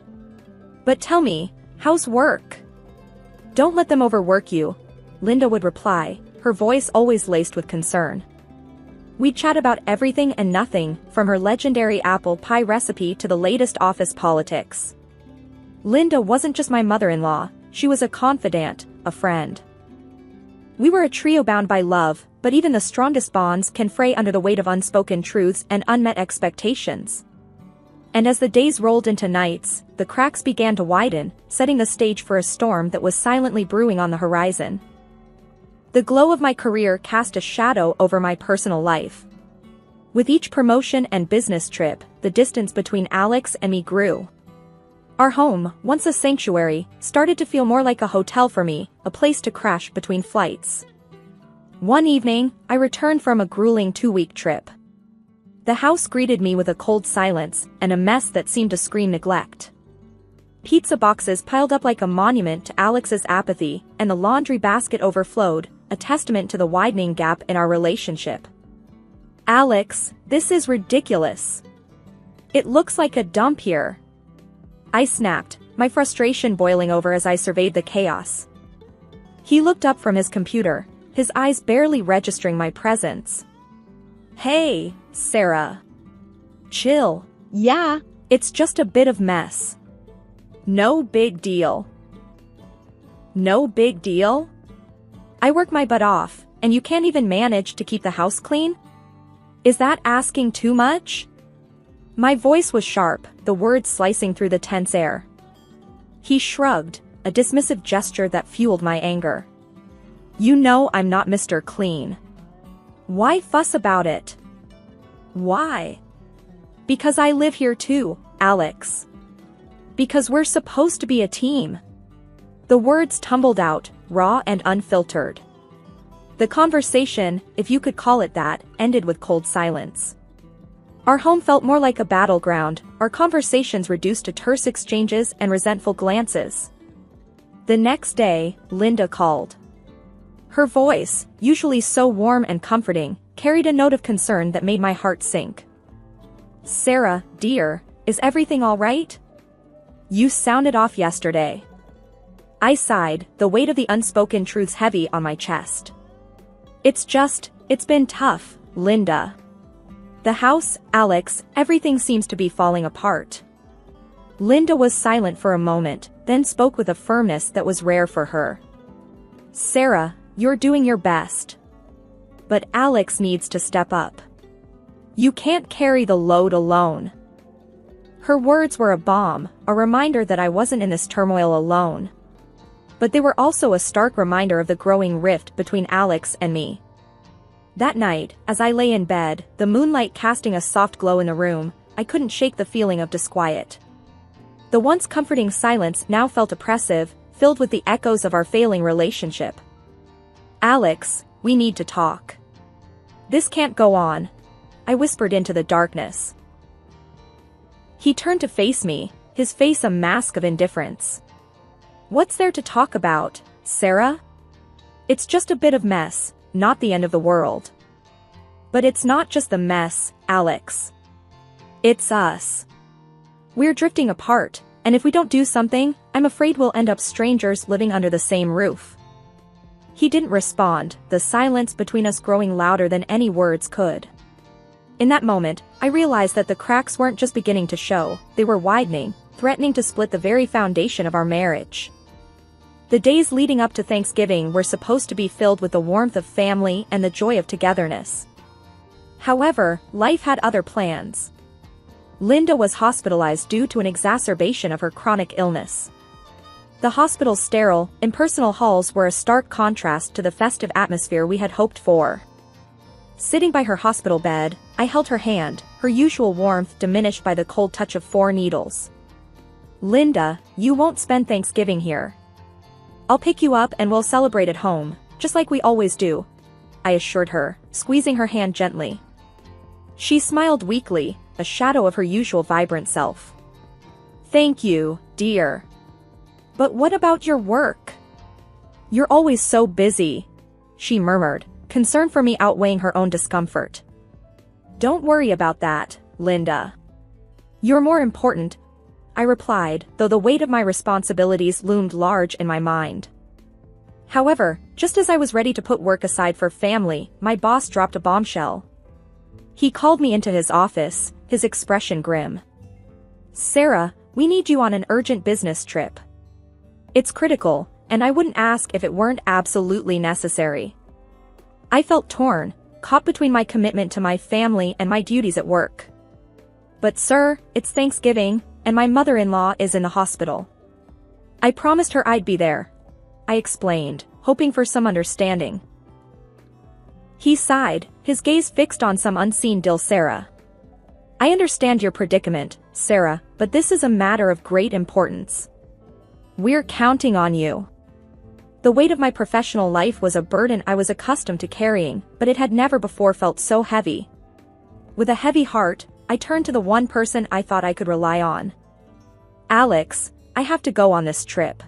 But tell me, how's work? Don't let them overwork you, Linda would reply, her voice always laced with concern. We'd chat about everything and nothing, from her legendary apple pie recipe to the latest office politics. Linda wasn't just my mother-in-law, she was a confidant, a friend. We were a trio bound by love, but even the strongest bonds can fray under the weight of unspoken truths and unmet expectations. And as the days rolled into nights, the cracks began to widen, setting the stage for a storm that was silently brewing on the horizon. The glow of my career cast a shadow over my personal life. With each promotion and business trip, the distance between Alex and me grew. Our home, once a sanctuary, started to feel more like a hotel for me, a place to crash between flights. One evening, I returned from a grueling 2-week trip. The house greeted me with a cold silence, and a mess that seemed to scream neglect. Pizza boxes piled up like a monument to Alex's apathy, and the laundry basket overflowed, a testament to the widening gap in our relationship. Alex, this is ridiculous. It looks like a dump here. I snapped, my frustration boiling over as I surveyed the chaos. He looked up from his computer, his eyes barely registering my presence. Hey, Sarah. Chill. Yeah, it's just a bit of mess. No big deal. No big deal? I work my butt off, and you can't even manage to keep the house clean? Is that asking too much? My voice was sharp, the words slicing through the tense air. He shrugged, a dismissive gesture that fueled my anger. You know I'm not Mr. Clean. Why fuss about it? Why? Because I live here too, Alex. Because we're supposed to be a team. The words tumbled out, raw and unfiltered. The conversation, if you could call it that, ended with cold silence. Our home felt more like a battleground, our conversations reduced to terse exchanges and resentful glances. The next day, Linda called. Her voice, usually so warm and comforting, carried a note of concern that made my heart sink. Sarah, dear, is everything all right? You sounded off yesterday. I sighed, the weight of the unspoken truths heavy on my chest. It's been tough, Linda. The house, Alex, everything seems to be falling apart. Linda was silent for a moment, then spoke with a firmness that was rare for her. Sarah, you're doing your best. But Alex needs to step up. You can't carry the load alone. Her words were a bomb, a reminder that I wasn't in this turmoil alone. But they were also a stark reminder of the growing rift between Alex and me. That night, as I lay in bed, the moonlight casting a soft glow in the room, I couldn't shake the feeling of disquiet. The once comforting silence now felt oppressive, filled with the echoes of our failing relationship. Alex, we need to talk. This can't go on, I whispered into the darkness. He turned to face me, his face a mask of indifference. What's there to talk about, Sarah? It's just a bit of mess, not the end of the world. But it's not just the mess, Alex. It's us. We're drifting apart, and if we don't do something, I'm afraid we'll end up strangers living under the same roof. He didn't respond, the silence between us growing louder than any words could. In that moment, I realized that the cracks weren't just beginning to show, they were widening, threatening to split the very foundation of our marriage. The days leading up to Thanksgiving were supposed to be filled with the warmth of family and the joy of togetherness. However, life had other plans. Linda was hospitalized due to an exacerbation of her chronic illness. The hospital's sterile, impersonal halls were a stark contrast to the festive atmosphere we had hoped for. Sitting by her hospital bed, I held her hand, her usual warmth diminished by the cold touch of 4 needles. Linda, you won't spend Thanksgiving here. I'll pick you up and we'll celebrate at home, just like we always do, I assured her, squeezing her hand gently. She smiled weakly, a shadow of her usual vibrant self. Thank you, dear. But what about your work? You're always so busy, she murmured, concern for me outweighing her own discomfort. Don't worry about that, Linda. You're more important, I replied, though the weight of my responsibilities loomed large in my mind. However, just as I was ready to put work aside for family, my boss dropped a bombshell. He called me into his office, his expression grim. Sarah, we need you on an urgent business trip. It's critical, and I wouldn't ask if it weren't absolutely necessary. I felt torn, caught between my commitment to my family and my duties at work. But sir, it's Thanksgiving, and my mother-in-law is in the hospital. I promised her I'd be there, I explained, hoping for some understanding. He sighed, his gaze fixed on some unseen dill. Sarah. I understand your predicament, Sarah, but this is a matter of great importance. We're counting on you. The weight of my professional life was a burden I was accustomed to carrying, but it had never before felt so heavy. With a heavy heart, I turned to the one person I thought I could rely on. Alex, I have to go on this trip.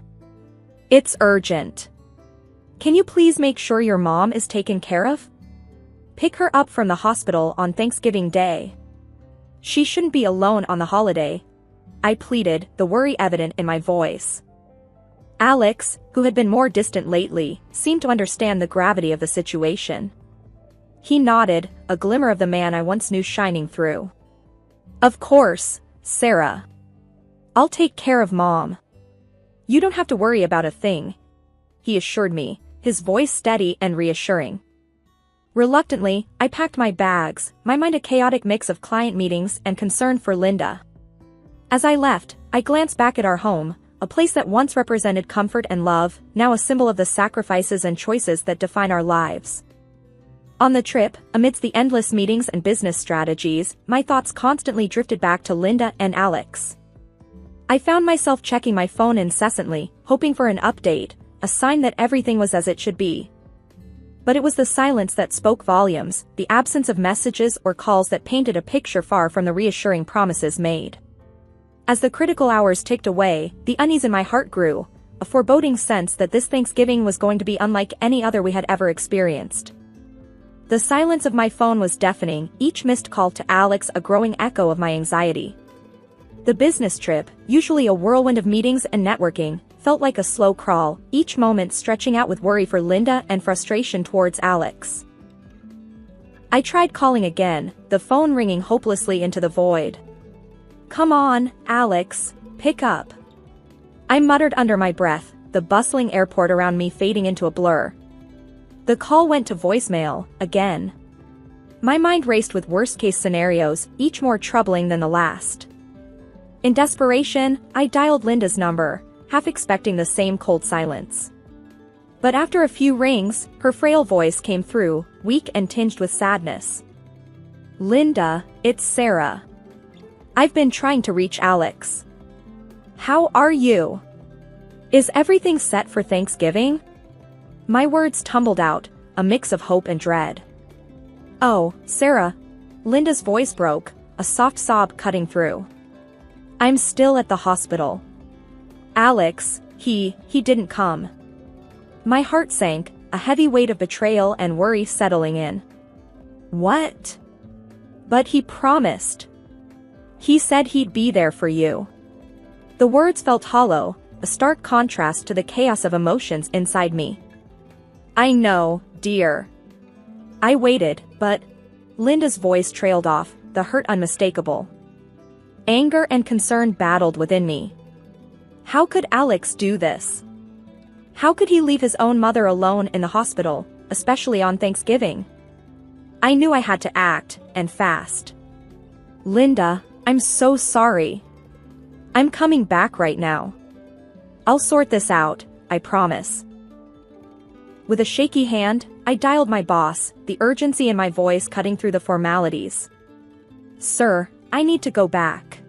It's urgent. Can you please make sure your mom is taken care of? Pick her up from the hospital on Thanksgiving Day. She shouldn't be alone on the holiday, I pleaded, the worry evident in my voice. Alex, who had been more distant lately, seemed to understand the gravity of the situation. He nodded, a glimmer of the man I once knew shining through. Of course, Sarah. I'll take care of Mom. You don't have to worry about a thing, he assured me, his voice steady and reassuring. Reluctantly, I packed my bags, my mind a chaotic mix of client meetings and concern for Linda. As I left, I glanced back at our home, a place that once represented comfort and love, now a symbol of the sacrifices and choices that define our lives. On the trip, amidst the endless meetings and business strategies, my thoughts constantly drifted back to Linda and Alex. I found myself checking my phone incessantly, hoping for an update, a sign that everything was as it should be. But it was the silence that spoke volumes, the absence of messages or calls that painted a picture far from the reassuring promises made. As the critical hours ticked away, the unease in my heart grew, a foreboding sense that this Thanksgiving was going to be unlike any other we had ever experienced. The silence of my phone was deafening, each missed call to Alex a growing echo of my anxiety. The business trip, usually a whirlwind of meetings and networking, felt like a slow crawl, each moment stretching out with worry for Linda and frustration towards Alex. I tried calling again, the phone ringing hopelessly into the void. Come on, Alex, pick up. I muttered under my breath, the bustling airport around me fading into a blur. The call went to voicemail, again. My mind raced with worst-case scenarios, each more troubling than the last. In desperation, I dialed Linda's number, half expecting the same cold silence. But after a few rings, her frail voice came through, weak and tinged with sadness. "Linda, it's Sarah. I've been trying to reach Alex. How are you? Is everything set for Thanksgiving?" My words tumbled out, a mix of hope and dread. "Oh, Sarah." Linda's voice broke, a soft sob cutting through. "I'm still at the hospital. Alex, he didn't come." My heart sank, a heavy weight of betrayal and worry settling in. "What?" "But he promised. He said he'd be there for you." The words felt hollow, a stark contrast to the chaos of emotions inside me. "I know, dear." I waited, but Linda's voice trailed off, the hurt unmistakable. Anger and concern battled within me. How could Alex do this? How could he leave his own mother alone in the hospital, especially on Thanksgiving? I knew I had to act, and fast. "Linda, I'm so sorry. I'm coming back right now. I'll sort this out, I promise." With a shaky hand, I dialed my boss, the urgency in my voice cutting through the formalities. "Sir, I need to go back.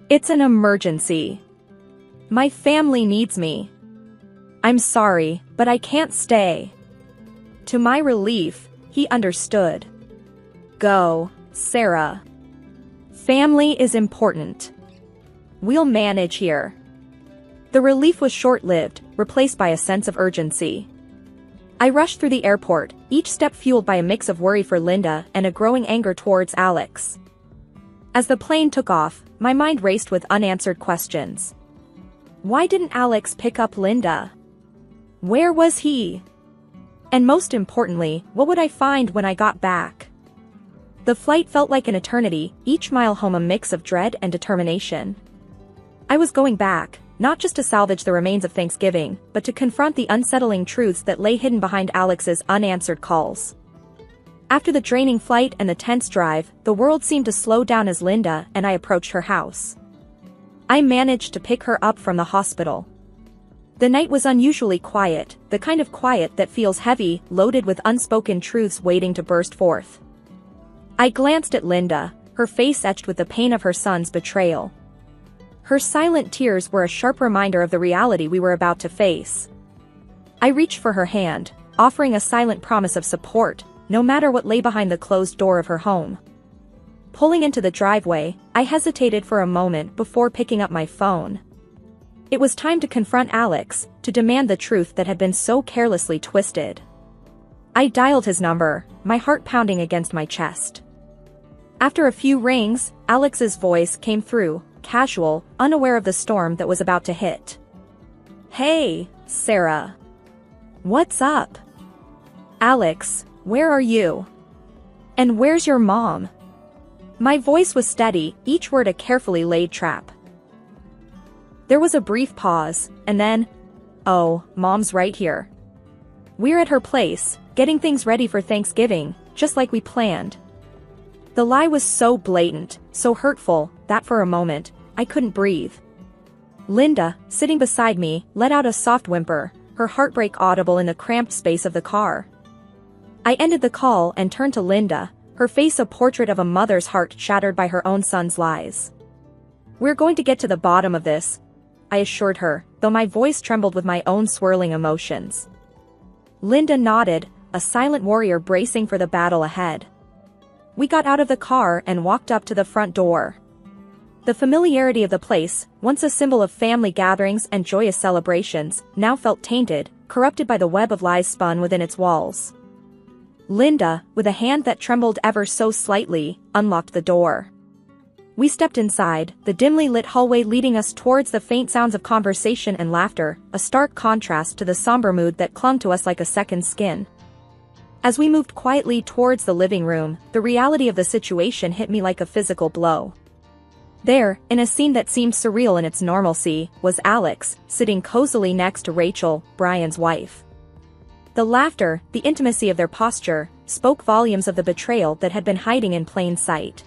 It's an emergency. My family needs me. I'm sorry, but I can't stay." To my relief, he understood. "Go, Sarah. Family is important. We'll manage here." The relief was short-lived, replaced by a sense of urgency. I rushed through the airport, each step fueled by a mix of worry for Linda and a growing anger towards Alex. As the plane took off, my mind raced with unanswered questions. Why didn't Alex pick up Linda? Where was he? And most importantly, what would I find when I got back? The flight felt like an eternity, each mile home a mix of dread and determination. I was going back, not just to salvage the remains of Thanksgiving, but to confront the unsettling truths that lay hidden behind Alex's unanswered calls. After the draining flight and the tense drive, the world seemed to slow down as Linda and I approached her house. I managed to pick her up from the hospital. The night was unusually quiet, the kind of quiet that feels heavy, loaded with unspoken truths waiting to burst forth. I glanced at Linda, her face etched with the pain of her son's betrayal. Her silent tears were a sharp reminder of the reality we were about to face. I reached for her hand, offering a silent promise of support, no matter what lay behind the closed door of her home. Pulling into the driveway, I hesitated for a moment before picking up my phone. It was time to confront Alex, to demand the truth that had been so carelessly twisted. I dialed his number, my heart pounding against my chest. After a few rings, Alex's voice came through, casual, unaware of the storm that was about to hit. "Hey, Sarah. What's up? Alex, where are you? And where's your mom?" My voice was steady, each word a carefully laid trap. There was a brief pause, and then, "Oh, Mom's right here. We're at her place, getting things ready for Thanksgiving, just like we planned." The lie was so blatant, so hurtful, that for a moment, I couldn't breathe. Linda, sitting beside me, let out a soft whimper, her heartbreak audible in the cramped space of the car. I ended the call and turned to Linda, her face a portrait of a mother's heart shattered by her own son's lies. "We're going to get to the bottom of this," I assured her, though my voice trembled with my own swirling emotions. Linda nodded, a silent warrior bracing for the battle ahead. We got out of the car and walked up to the front door. The familiarity of the place, once a symbol of family gatherings and joyous celebrations, now felt tainted, corrupted by the web of lies spun within its walls. Linda, with a hand that trembled ever so slightly, unlocked the door. We stepped inside, the dimly lit hallway leading us towards the faint sounds of conversation and laughter, a stark contrast to the somber mood that clung to us like a second skin. As we moved quietly towards the living room, the reality of the situation hit me like a physical blow. There, in a scene that seemed surreal in its normalcy, was Alex, sitting cozily next to Rachel, Brian's wife. The laughter, the intimacy of their posture, spoke volumes of the betrayal that had been hiding in plain sight.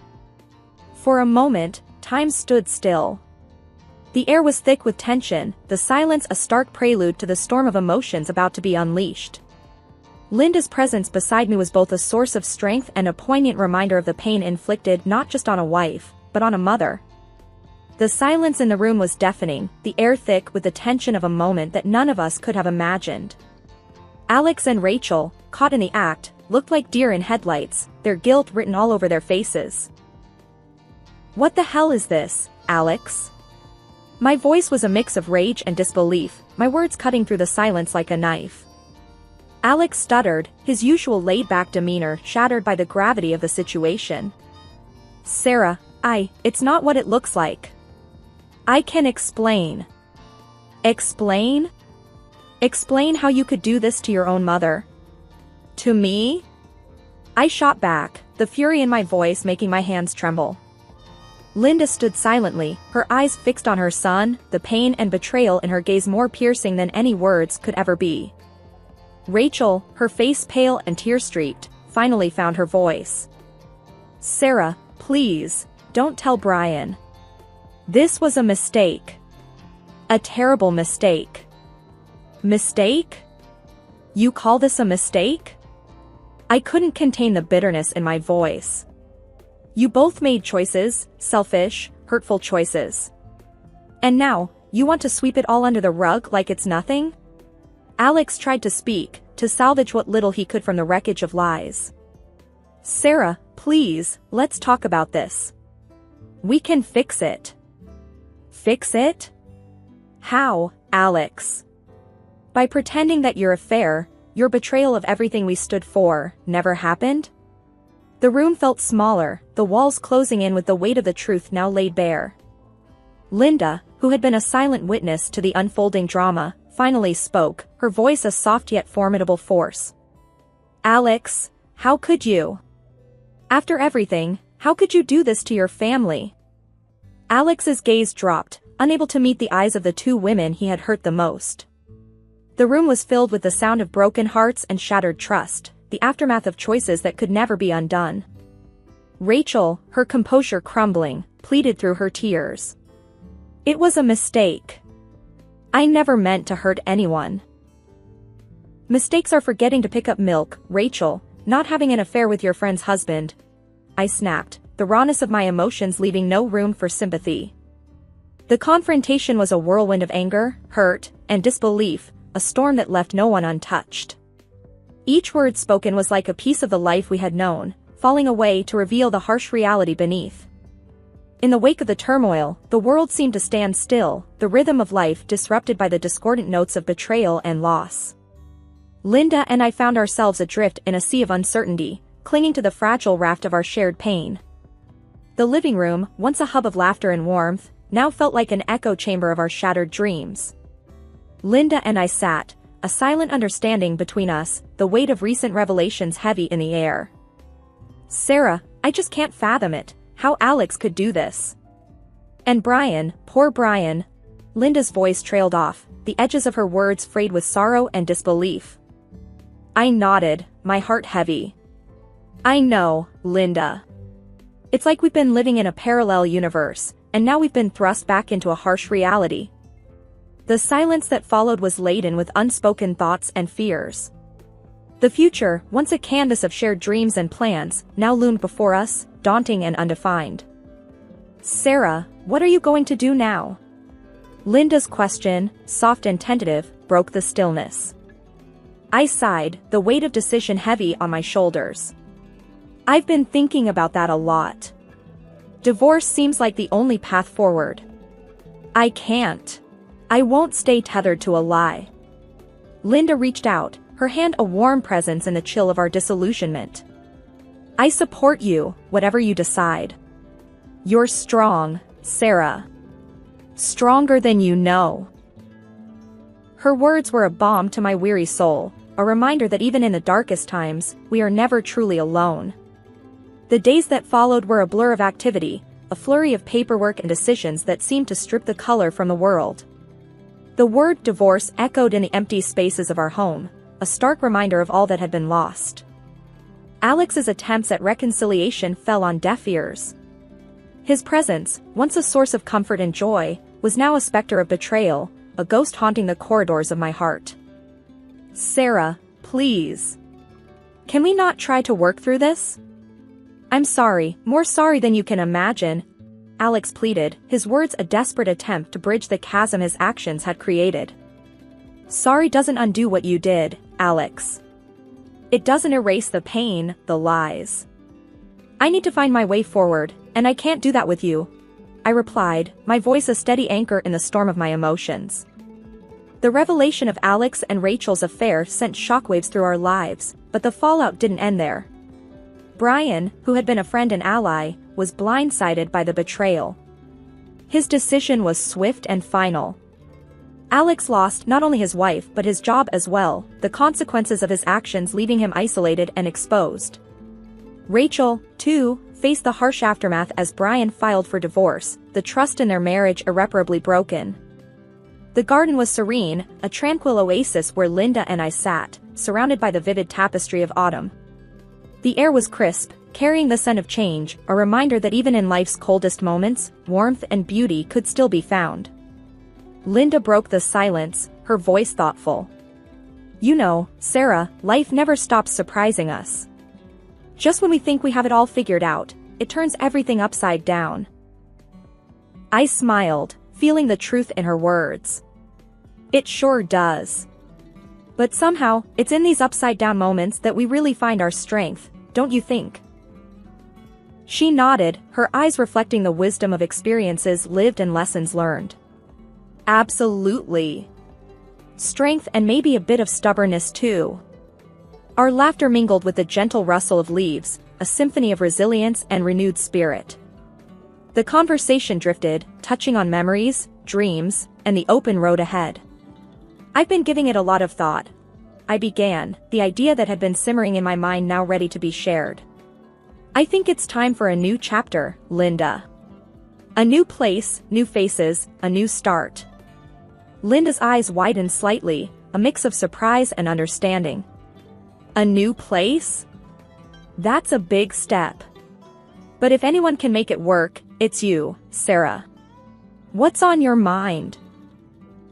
For a moment, time stood still. The air was thick with tension, the silence a stark prelude to the storm of emotions about to be unleashed. Linda's presence beside me was both a source of strength and a poignant reminder of the pain inflicted not just on a wife, but on a mother. The silence in the room was deafening, the air thick with the tension of a moment that none of us could have imagined. Alex and Rachel, caught in the act, looked like deer in headlights, their guilt written all over their faces. "What the hell is this, Alex?" My voice was a mix of rage and disbelief, my words cutting through the silence like a knife. Alex stuttered, his usual laid-back demeanor shattered by the gravity of the situation. "Sarah, it's not what it looks like. I can explain." "Explain? Explain how you could do this to your own mother? To me?" I shot back, the fury in my voice making my hands tremble. Linda stood silently, her eyes fixed on her son, the pain and betrayal in her gaze more piercing than any words could ever be. Rachel, her face pale and tear-streaked, finally found her voice. "Sarah, please, don't tell Brian. This was a mistake. A terrible mistake." "Mistake? You call this a mistake?" I couldn't contain the bitterness in my voice. "You both made choices, selfish, hurtful choices. And now, you want to sweep it all under the rug like it's nothing?" Alex tried to speak, to salvage what little he could from the wreckage of lies. "Sarah, please, let's talk about this. We can fix it." "Fix it? How, Alex?" "By pretending that your affair, your betrayal of everything we stood for, never happened?" The room felt smaller, the walls closing in with the weight of the truth now laid bare. Linda, who had been a silent witness to the unfolding drama, finally spoke, her voice a soft yet formidable force. "Alex, how could you? After everything, how could you do this to your family?" Alex's gaze dropped, unable to meet the eyes of the two women he had hurt the most. The room was filled with the sound of broken hearts and shattered trust, the aftermath of choices that could never be undone. Rachel, her composure crumbling, pleaded through her tears. "It was a mistake. I never meant to hurt anyone." "Mistakes are forgetting to pick up milk, Rachel, not having an affair with your friend's husband," I snapped, the rawness of my emotions leaving no room for sympathy. The confrontation was a whirlwind of anger, hurt, and disbelief, a storm that left no one untouched. Each word spoken was like a piece of the life we had known, falling away to reveal the harsh reality beneath. In the wake of the turmoil, the world seemed to stand still, the rhythm of life disrupted by the discordant notes of betrayal and loss. Linda and I found ourselves adrift in a sea of uncertainty, clinging to the fragile raft of our shared pain. The living room, once a hub of laughter and warmth, now felt like an echo chamber of our shattered dreams. Linda and I sat, a silent understanding between us, the weight of recent revelations heavy in the air. "Sarah, I just can't fathom it, how Alex could do this. And Brian, poor Brian." Linda's voice trailed off, the edges of her words frayed with sorrow and disbelief. I nodded, my heart heavy. "I know, Linda. It's like we've been living in a parallel universe, and now we've been thrust back into a harsh reality." The silence that followed was laden with unspoken thoughts and fears. The future, once a canvas of shared dreams and plans, now loomed before us, daunting and undefined. "Sarah, what are you going to do now?" Linda's question, soft and tentative, broke the stillness. I sighed, the weight of decision heavy on my shoulders. "I've been thinking about that a lot. Divorce seems like the only path forward. I can't. I won't stay tethered to a lie." Linda reached out, her hand a warm presence in the chill of our disillusionment. "I support you, whatever you decide. You're strong, Sarah. Stronger than you know." Her words were a balm to my weary soul, a reminder that even in the darkest times, we are never truly alone. The days that followed were a blur of activity, a flurry of paperwork and decisions that seemed to strip the color from the world. The word divorce echoed in the empty spaces of our home, a stark reminder of all that had been lost. Alex's attempts at reconciliation fell on deaf ears. His presence, once a source of comfort and joy, was now a specter of betrayal, a ghost haunting the corridors of my heart. Sarah, please. Can we not try to work through this? I'm sorry, more sorry than you can imagine, Alex pleaded, his words a desperate attempt to bridge the chasm his actions had created. Sorry doesn't undo what you did, Alex. It doesn't erase the pain, the lies. I need to find my way forward, and I can't do that with you, I replied, my voice a steady anchor in the storm of my emotions. The revelation of Alex and Rachel's affair sent shockwaves through our lives, but the fallout didn't end there. Brian, who had been a friend and ally, was blindsided by the betrayal. His decision was swift and final. Alex lost not only his wife but his job as well, the consequences of his actions leaving him isolated and exposed. Rachel, too, faced the harsh aftermath as Brian filed for divorce, the trust in their marriage irreparably broken. The garden was serene, a tranquil oasis where Linda and I sat, surrounded by the vivid tapestry of autumn. The air was crisp, carrying the scent of change, a reminder that even in life's coldest moments, warmth and beauty could still be found. Linda broke the silence, her voice thoughtful. You know, Sarah, life never stops surprising us. Just when we think we have it all figured out, it turns everything upside down. I smiled, feeling the truth in her words. It sure does. But somehow, it's in these upside-down moments that we really find our strength, don't you think? She nodded, her eyes reflecting the wisdom of experiences lived and lessons learned. Absolutely. Strength and maybe a bit of stubbornness too. Our laughter mingled with the gentle rustle of leaves, a symphony of resilience and renewed spirit. The conversation drifted, touching on memories, dreams, and the open road ahead. I've been giving it a lot of thought. I began, the idea that had been simmering in my mind now ready to be shared. I think it's time for a new chapter, Linda. A new place, new faces, a new start. Linda's eyes widened slightly, a mix of surprise and understanding. A new place? That's a big step. But if anyone can make it work, it's you, Sarah. What's on your mind?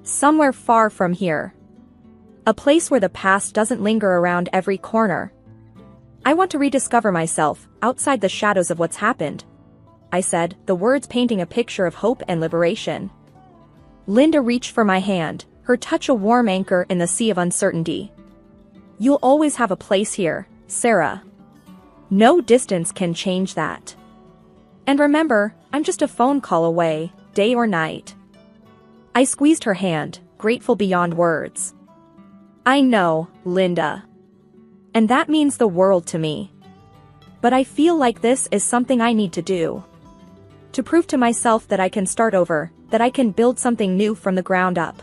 Somewhere far from here. A place where the past doesn't linger around every corner. I want to rediscover myself, outside the shadows of what's happened, I said, the words painting a picture of hope and liberation. Linda reached for my hand, her touch a warm anchor in the sea of uncertainty. You'll always have a place here, Sarah. No distance can change that. And remember, I'm just a phone call away, day or night. I squeezed her hand, grateful beyond words. I know, Linda. And that means the world to me. But I feel like this is something I need to do. To prove to myself that I can start over, that I can build something new from the ground up.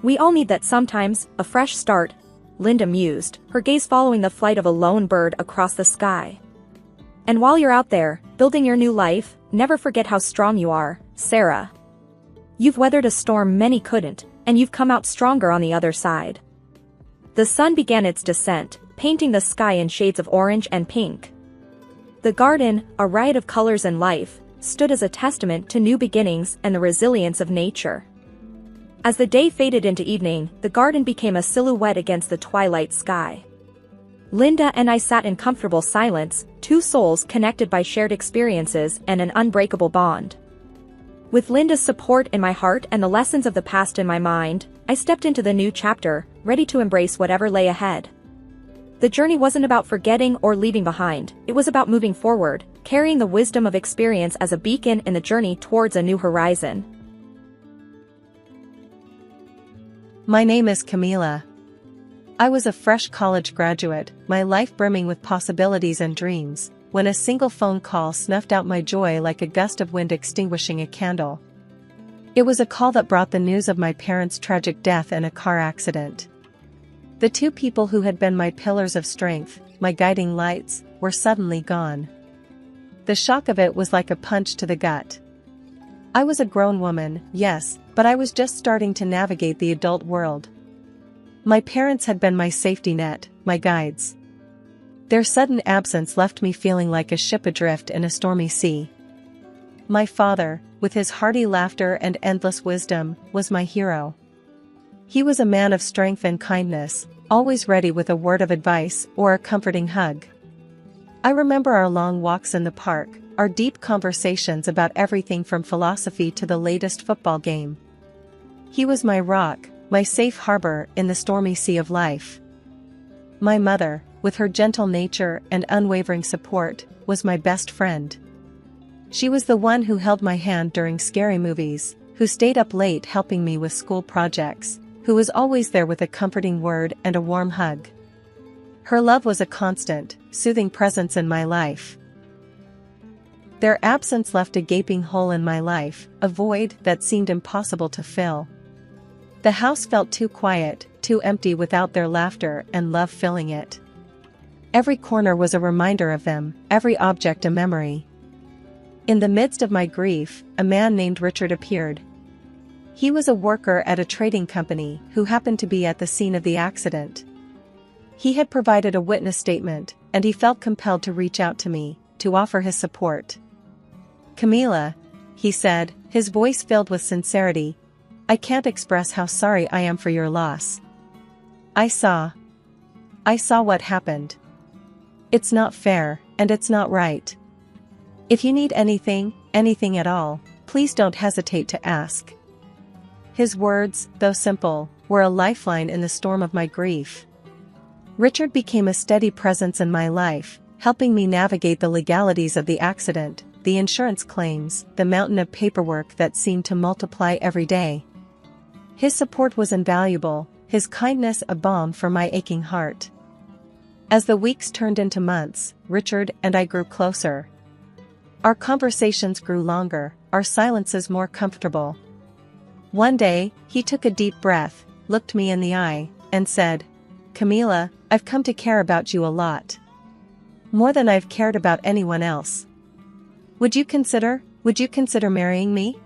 We all need that sometimes, a fresh start, Linda mused, her gaze following the flight of a lone bird across the sky. And while you're out there, building your new life, never forget how strong you are, Sarah. You've weathered a storm many couldn't, and you've come out stronger on the other side. The sun began its descent, painting the sky in shades of orange and pink. The garden, a riot of colors and life, stood as a testament to new beginnings and the resilience of nature. As the day faded into evening, the garden became a silhouette against the twilight sky. Linda and I sat in comfortable silence, two souls connected by shared experiences and an unbreakable bond. With Linda's support in my heart and the lessons of the past in my mind, I stepped into the new chapter, ready to embrace whatever lay ahead. The journey wasn't about forgetting or leaving behind, it was about moving forward, carrying the wisdom of experience as a beacon in the journey towards a new horizon. My name is Camila. I was a fresh college graduate, my life brimming with possibilities and dreams, when a single phone call snuffed out my joy like a gust of wind extinguishing a candle. It was a call that brought the news of my parents' tragic death in a car accident. The two people who had been my pillars of strength, my guiding lights, were suddenly gone. The shock of it was like a punch to the gut. I was a grown woman, yes, but I was just starting to navigate the adult world. My parents had been my safety net, my guides. Their sudden absence left me feeling like a ship adrift in a stormy sea. My father, with his hearty laughter and endless wisdom, was my hero. He was a man of strength and kindness, always ready with a word of advice or a comforting hug. I remember our long walks in the park, our deep conversations about everything from philosophy to the latest football game. He was my rock, my safe harbor in the stormy sea of life. My mother, with her gentle nature and unwavering support, was my best friend. She was the one who held my hand during scary movies, who stayed up late helping me with school projects, who was always there with a comforting word and a warm hug. Her love was a constant, soothing presence in my life. Their absence left a gaping hole in my life, a void that seemed impossible to fill. The house felt too quiet, too empty without their laughter and love filling it. Every corner was a reminder of them, every object a memory. In the midst of my grief, a man named Richard appeared. He was a worker at a trading company who happened to be at the scene of the accident. He had provided a witness statement, and he felt compelled to reach out to me, to offer his support. "Camila," he said, his voice filled with sincerity, "I can't express how sorry I am for your loss. I saw what happened. It's not fair, and it's not right. If you need anything at all, please don't hesitate to ask." His words, though simple, were a lifeline in the storm of my grief. Richard became a steady presence in my life, helping me navigate the legalities of the accident, the insurance claims, the mountain of paperwork that seemed to multiply every day. His support was invaluable, his kindness a balm for my aching heart. As the weeks turned into months, Richard and I grew closer. Our conversations grew longer, our silences more comfortable. One day, he took a deep breath, looked me in the eye, and said, "Camila, I've come to care about you a lot. More than I've cared about anyone else. Would you consider marrying me?"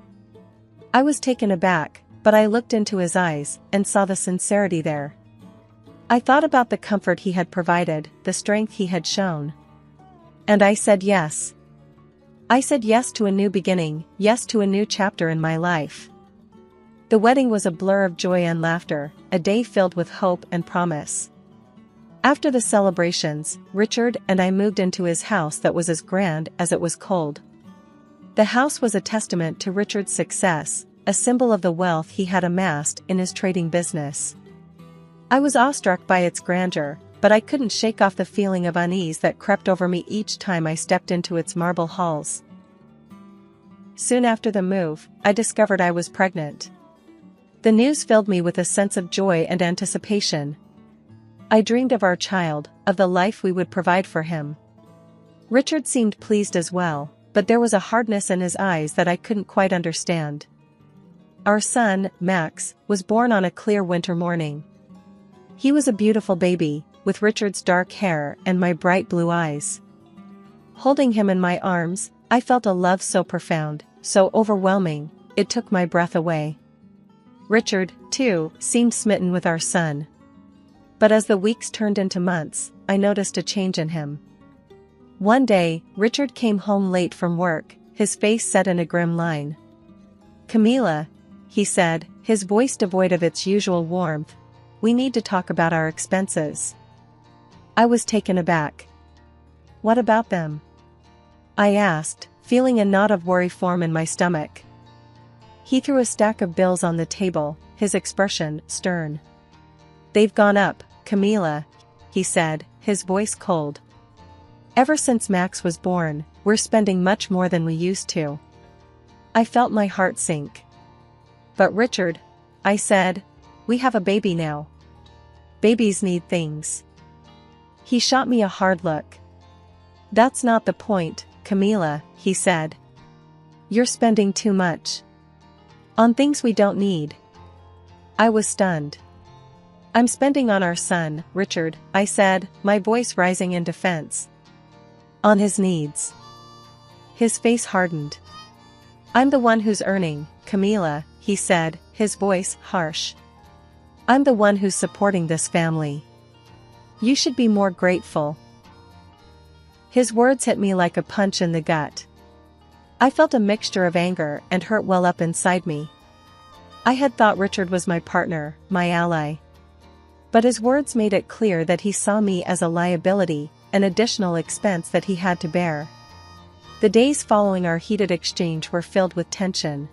I was taken aback, but I looked into his eyes and saw the sincerity there. I thought about the comfort he had provided, the strength he had shown. And I said yes. I said yes to a new beginning, yes to a new chapter in my life. The wedding was a blur of joy and laughter, a day filled with hope and promise. After the celebrations, Richard and I moved into his house that was as grand as it was cold. The house was a testament to Richard's success, a symbol of the wealth he had amassed in his trading business. I was awestruck by its grandeur, but I couldn't shake off the feeling of unease that crept over me each time I stepped into its marble halls. Soon after the move, I discovered I was pregnant. The news filled me with a sense of joy and anticipation. I dreamed of our child, of the life we would provide for him. Richard seemed pleased as well, but there was a hardness in his eyes that I couldn't quite understand. Our son, Max, was born on a clear winter morning. He was a beautiful baby, with Richard's dark hair and my bright blue eyes. Holding him in my arms, I felt a love so profound, so overwhelming, it took my breath away. Richard, too, seemed smitten with our son. But as the weeks turned into months, I noticed a change in him. One day, Richard came home late from work, his face set in a grim line. "Camila," he said, his voice devoid of its usual warmth, "we need to talk about our expenses." I was taken aback. "What about them?" I asked, feeling a knot of worry form in my stomach. He threw a stack of bills on the table, his expression stern. "They've gone up, Camila," he said, his voice cold. "Ever since Max was born, we're spending much more than we used to." I felt my heart sink. "But Richard," I said, "we have a baby now. Babies need things." He shot me a hard look. "That's not the point, Camila," he said. "You're spending too much. On things we don't need." I was stunned. "I'm spending on our son, Richard," I said, my voice rising in defense. "On his needs." His face hardened. "I'm the one who's earning, Camila," he said, his voice harsh. "I'm the one who's supporting this family. You should be more grateful." His words hit me like a punch in the gut. I felt a mixture of anger and hurt well up inside me. I had thought Richard was my partner, my ally. But his words made it clear that he saw me as a liability, an additional expense that he had to bear. The days following our heated exchange were filled with tension.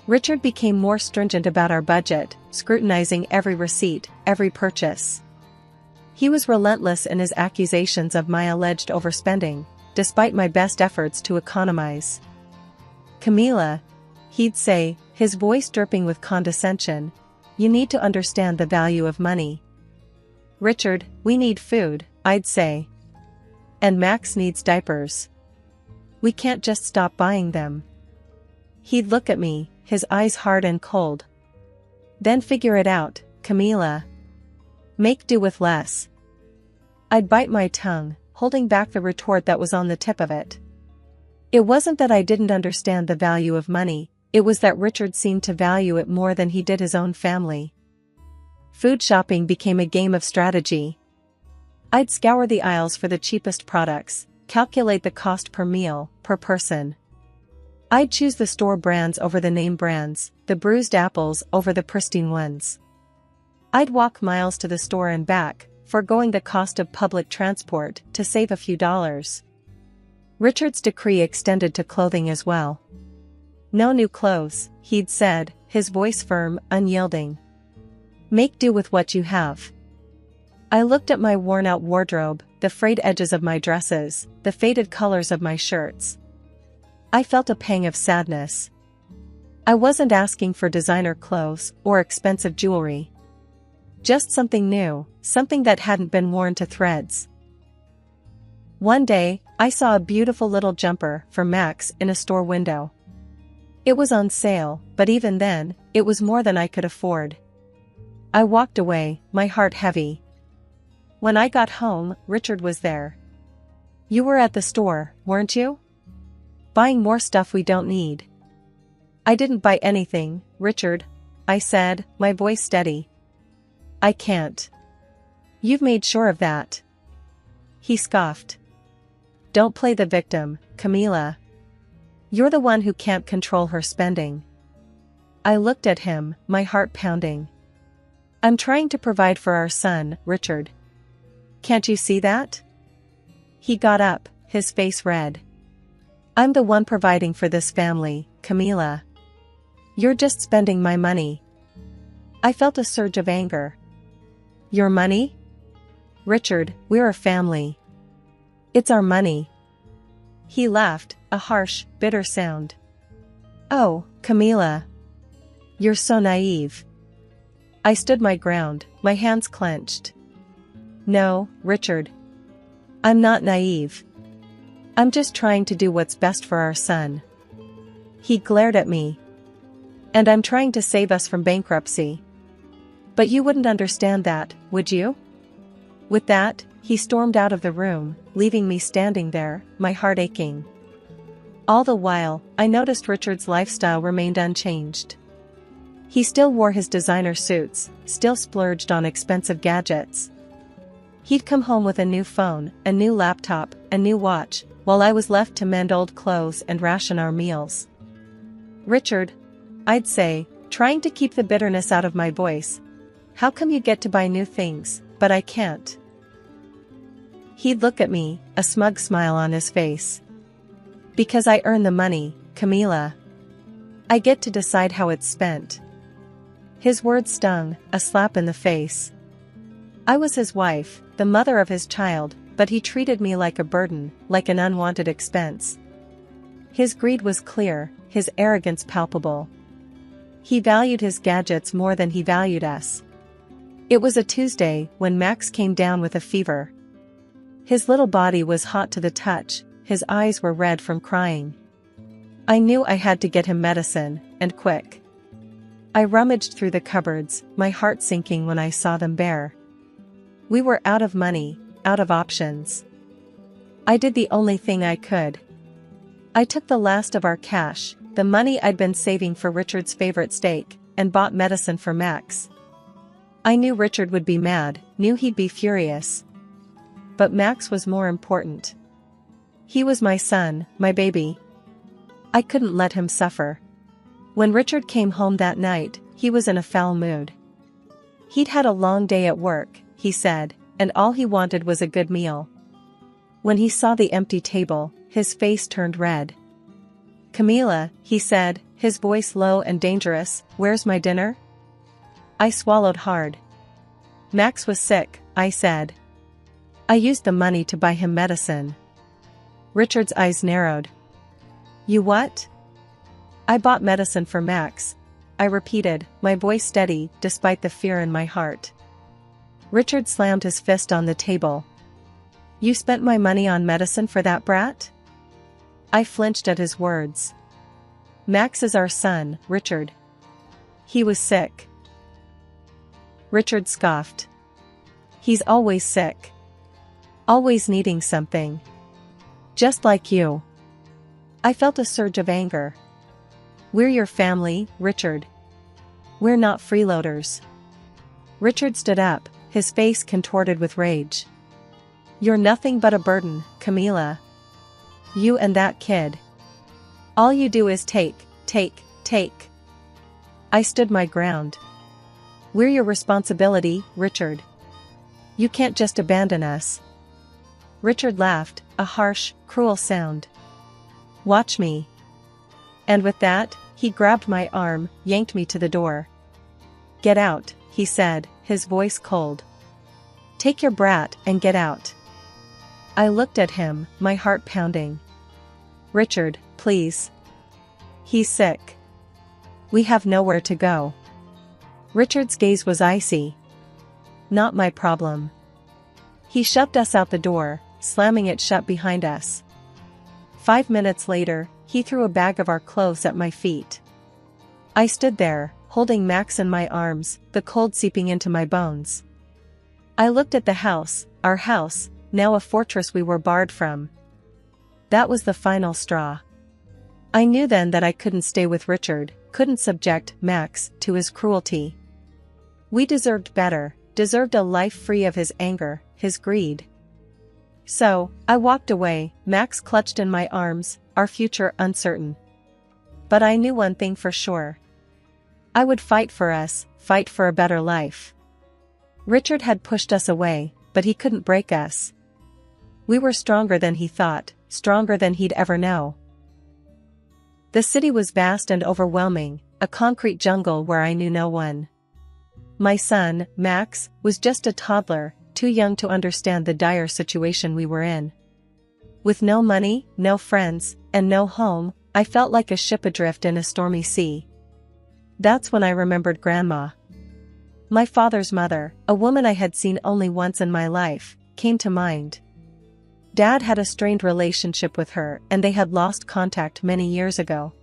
Richard became more stringent about our budget, scrutinizing every receipt, every purchase. He was relentless in his accusations of my alleged overspending, despite my best efforts to economize. "Camila," he'd say, his voice dripping with condescension, "you need to understand the value of money." "Richard, we need food," I'd say. "And Max needs diapers. We can't just stop buying them." He'd look at me, his eyes hard and cold. "Then figure it out, Camila. Make do with less." I'd bite my tongue, holding back the retort that was on the tip of it. It wasn't that I didn't understand the value of money, it was that Richard seemed to value it more than he did his own family. Food shopping became a game of strategy. I'd scour the aisles for the cheapest products, calculate the cost per meal, per person. I'd choose the store brands over the name brands, the bruised apples over the pristine ones. I'd walk miles to the store and back, foregoing the cost of public transport to save a few dollars. Richard's decree extended to clothing as well. "No new clothes," he'd said, his voice firm, unyielding. "Make do with what you have." I looked at my worn-out wardrobe, the frayed edges of my dresses, the faded colors of my shirts. I felt a pang of sadness. I wasn't asking for designer clothes or expensive jewelry. Just something new, something that hadn't been worn to threads. One day, I saw a beautiful little jumper for Max in a store window. It was on sale, but even then, it was more than I could afford. I walked away, my heart heavy. When I got home, Richard was there. "You were at the store, weren't you? Buying more stuff we don't need." "I didn't buy anything, Richard," I said, my voice steady. "I can't." "You've made sure of that." He scoffed. "Don't play the victim, Camila. You're the one who can't control her spending." I looked at him, my heart pounding. "I'm trying to provide for our son, Richard. Can't you see that?" He got up, his face red. "I'm the one providing for this family, Camila. You're just spending my money." I felt a surge of anger. "Your money? Richard, we're a family. It's our money." He laughed, a harsh, bitter sound. "Oh, Camila. You're so naive." I stood my ground, my hands clenched. "No, Richard. I'm not naive. I'm just trying to do what's best for our son." He glared at me. "And I'm trying to save us from bankruptcy. But you wouldn't understand that, would you?" With that, he stormed out of the room, leaving me standing there, my heart aching. All the while, I noticed Richard's lifestyle remained unchanged. He still wore his designer suits, still splurged on expensive gadgets. He'd come home with a new phone, a new laptop, a new watch, while I was left to mend old clothes and ration our meals. "Richard," I'd say, trying to keep the bitterness out of my voice, "how come you get to buy new things, but I can't?" He'd look at me, a smug smile on his face. "Because I earn the money, Camila. I get to decide how it's spent." His words stung, a slap in the face. I was his wife, the mother of his child, but he treated me like a burden, like an unwanted expense. His greed was clear, his arrogance palpable. He valued his gadgets more than he valued us. It was a Tuesday when Max came down with a fever. His little body was hot to the touch, his eyes were red from crying. I knew I had to get him medicine, and quick. I rummaged through the cupboards, my heart sinking when I saw them bare. We were out of money, out of options. I did the only thing I could. I took the last of our cash, the money I'd been saving for Richard's favorite steak, and bought medicine for Max. I knew Richard would be mad, knew he'd be furious. But Max was more important. He was my son, my baby. I couldn't let him suffer. When Richard came home that night, he was in a foul mood. He'd had a long day at work, he said, and all he wanted was a good meal. When he saw the empty table, his face turned red. "Camila," he said, his voice low and dangerous, "where's my dinner?" I swallowed hard. "Max was sick," I said. "I used the money to buy him medicine." Richard's eyes narrowed. "You what?" "I bought medicine for Max," I repeated, my voice steady despite the fear in my heart. Richard slammed his fist on the table. "You spent my money on medicine for that brat?" I flinched at his words. "Max is our son, Richard. He was sick." Richard scoffed. "He's always sick. Always needing something. Just like you." I felt a surge of anger. "We're your family, Richard. We're not freeloaders." Richard stood up, his face contorted with rage. "You're nothing but a burden, Camila. You and that kid. All you do is take. I stood my ground. "We're your responsibility, Richard. You can't just abandon us." Richard laughed, a harsh, cruel sound. "Watch me." And with that, he grabbed my arm, yanked me to the door. "Get out," he said, his voice cold. "Take your brat and get out." I looked at him, my heart pounding. "Richard, please. He's sick. We have nowhere to go." Richard's gaze was icy. "Not my problem." He shoved us out the door, slamming it shut behind us. 5 minutes later, he threw a bag of our clothes at my feet. I stood there, holding Max in my arms, the cold seeping into my bones. I looked at the house, our house, now a fortress we were barred from. That was the final straw. I knew then that I couldn't stay with Richard, couldn't subject Max to his cruelty. We deserved better, deserved a life free of his anger, his greed. So, I walked away, Max clutched in my arms, our future uncertain. But I knew one thing for sure. I would fight for us, fight for a better life. Richard had pushed us away, but he couldn't break us. We were stronger than he thought, stronger than he'd ever know. The city was vast and overwhelming, a concrete jungle where I knew no one. My son, Max, was just a toddler, too young to understand the dire situation we were in. With no money, no friends, and no home, I felt like a ship adrift in a stormy sea. That's when I remembered Grandma. My father's mother, a woman I had seen only once in my life, came to mind. Dad had a strained relationship with her and they had lost contact many years ago.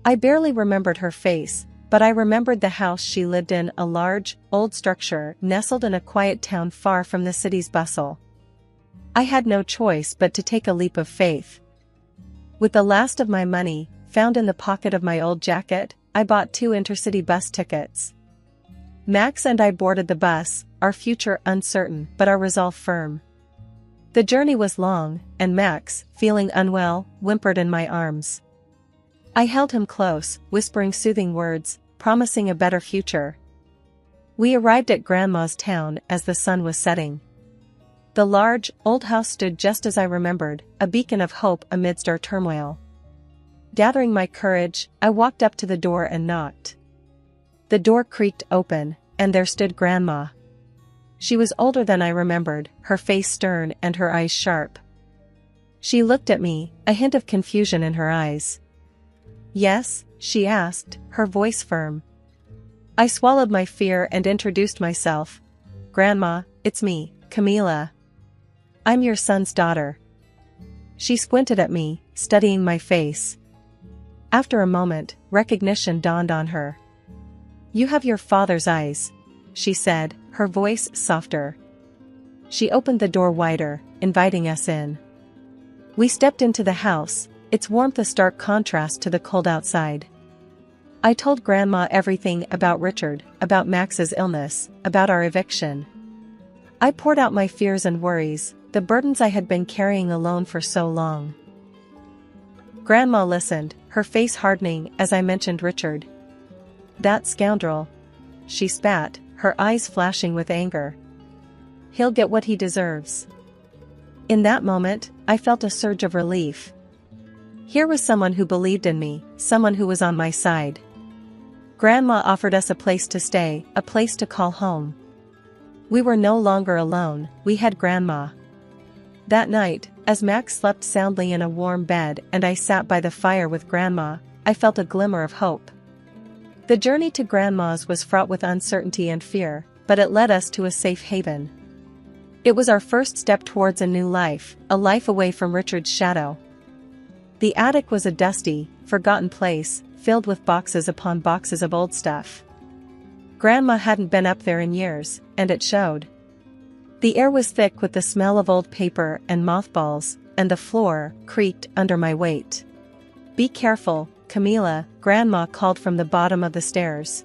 I barely remembered her face, but I remembered the house she lived in, a large, old structure nestled in a quiet town far from the city's bustle. I had no choice but to take a leap of faith. With the last of my money, found in the pocket of my old jacket, I bought 2 intercity bus tickets. Max and I boarded the bus, our future uncertain but our resolve firm. The journey was long, and Max, feeling unwell, whimpered in my arms. I held him close, whispering soothing words, promising a better future. We arrived at Grandma's town as the sun was setting. The large, old house stood just as I remembered, a beacon of hope amidst our turmoil. Gathering my courage, I walked up to the door and knocked. The door creaked open, and there stood Grandma. She was older than I remembered, her face stern and her eyes sharp. She looked at me, a hint of confusion in her eyes. "Yes?" she asked, her voice firm. I swallowed my fear and introduced myself. "Grandma, it's me, Camila. I'm your son's daughter." She squinted at me, studying my face. After a moment, recognition dawned on her. "You have your father's eyes," she said, her voice softer. She opened the door wider, inviting us in. We stepped into the house, its warmth a stark contrast to the cold outside. I told Grandma everything about Richard, about Max's illness, about our eviction. I poured out my fears and worries, the burdens I had been carrying alone for so long. Grandma listened, her face hardening as I mentioned Richard. "That scoundrel," she spat, her eyes flashing with anger. "He'll get what he deserves." In that moment, I felt a surge of relief. Here was someone who believed in me, someone who was on my side. Grandma offered us a place to stay, a place to call home. We were no longer alone, we had Grandma. That night, as Max slept soundly in a warm bed and I sat by the fire with Grandma, I felt a glimmer of hope. The journey to Grandma's was fraught with uncertainty and fear, but it led us to a safe haven. It was our first step towards a new life, a life away from Richard's shadow. The attic was a dusty, forgotten place, filled with boxes upon boxes of old stuff. Grandma hadn't been up there in years, and it showed. The air was thick with the smell of old paper and mothballs, and the floor creaked under my weight. "Be careful, Camila," Grandma called from the bottom of the stairs.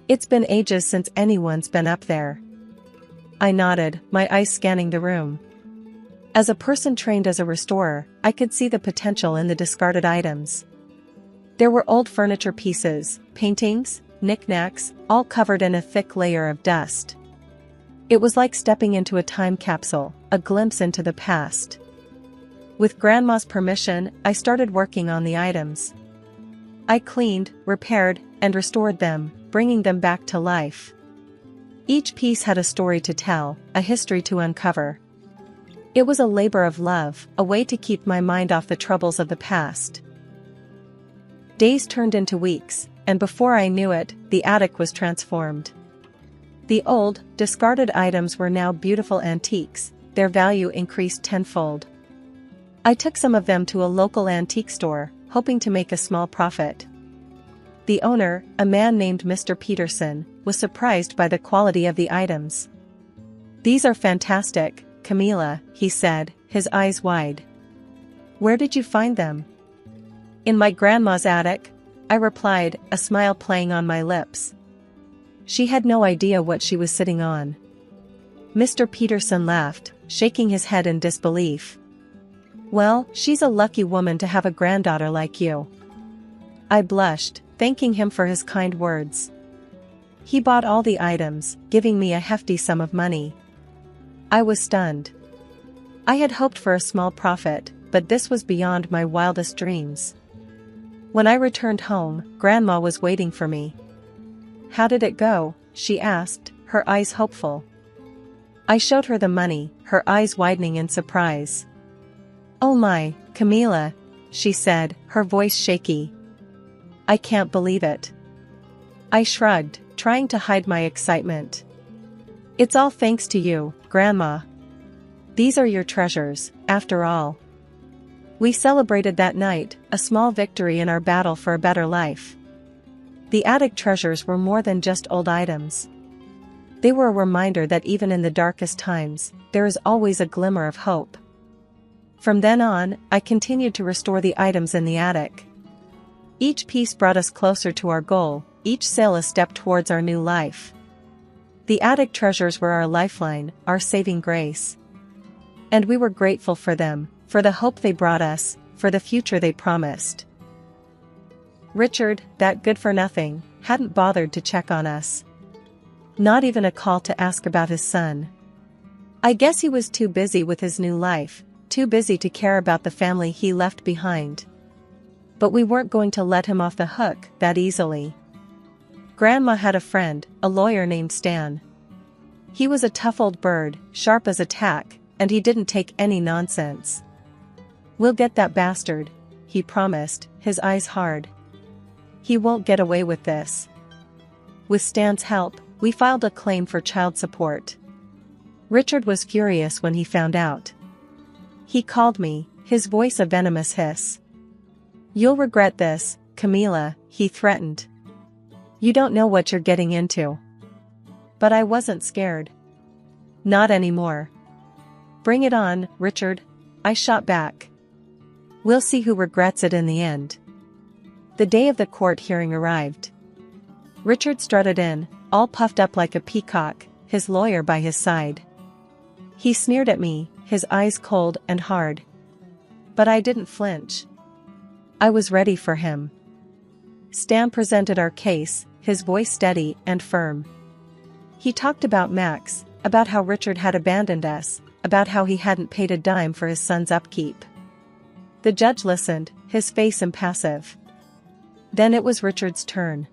"It's been ages since anyone's been up there." I nodded, my eyes scanning the room. As a person trained as a restorer, I could see the potential in the discarded items. There were old furniture pieces, paintings, knickknacks, all covered in a thick layer of dust. It was like stepping into a time capsule, a glimpse into the past. With Grandma's permission, I started working on the items. I cleaned, repaired, and restored them, bringing them back to life. Each piece had a story to tell, a history to uncover. It was a labor of love, a way to keep my mind off the troubles of the past. Days turned into weeks, and before I knew it, the attic was transformed. The old, discarded items were now beautiful antiques, their value increased tenfold. I took some of them to a local antique store, hoping to make a small profit. The owner, a man named Mr. Peterson, was surprised by the quality of the items. "These are fantastic, Camila," he said, his eyes wide. "Where did you find them?" "In my grandma's attic," I replied, a smile playing on my lips. She had no idea what she was sitting on. Mr. Peterson laughed, shaking his head in disbelief. "Well, she's a lucky woman to have a granddaughter like you." I blushed, thanking him for his kind words. He bought all the items, giving me a hefty sum of money. I was stunned. I had hoped for a small profit, but this was beyond my wildest dreams. When I returned home, Grandma was waiting for me. "How did it go?" she asked, her eyes hopeful. I showed her the money, her eyes widening in surprise. "Oh my, Camila," she said, her voice shaky. "I can't believe it." I shrugged, trying to hide my excitement. "It's all thanks to you, Grandma. These are your treasures, after all." We celebrated that night, a small victory in our battle for a better life. The attic treasures were more than just old items. They were a reminder that even in the darkest times, there is always a glimmer of hope. From then on, I continued to restore the items in the attic. Each piece brought us closer to our goal, each SIL a step towards our new life. The attic treasures were our lifeline, our saving grace. And we were grateful for them, for the hope they brought us, for the future they promised. Richard, that good-for-nothing, hadn't bothered to check on us. Not even a call to ask about his son. I guess he was too busy with his new life, too busy to care about the family he left behind. But we weren't going to let him off the hook that easily. Grandma had a friend, a lawyer named Stan. He was a tough old bird, sharp as a tack, and he didn't take any nonsense. "We'll get that bastard," he promised, his eyes hard. "He won't get away with this." With Stan's help, we filed a claim for child support. Richard was furious when he found out. He called me, his voice a venomous hiss. "You'll regret this, Camila," he threatened. "You don't know what you're getting into." But I wasn't scared. Not anymore. "Bring it on, Richard," I shot back. "We'll see who regrets it in the end." The day of the court hearing arrived. Richard strutted in, all puffed up like a peacock, his lawyer by his side. He sneered at me, his eyes cold and hard. But I didn't flinch. I was ready for him. Stan presented our case, his voice steady and firm. He talked about Max, about how Richard had abandoned us, about how he hadn't paid a dime for his son's upkeep. The judge listened, his face impassive. Then it was Richard's turn.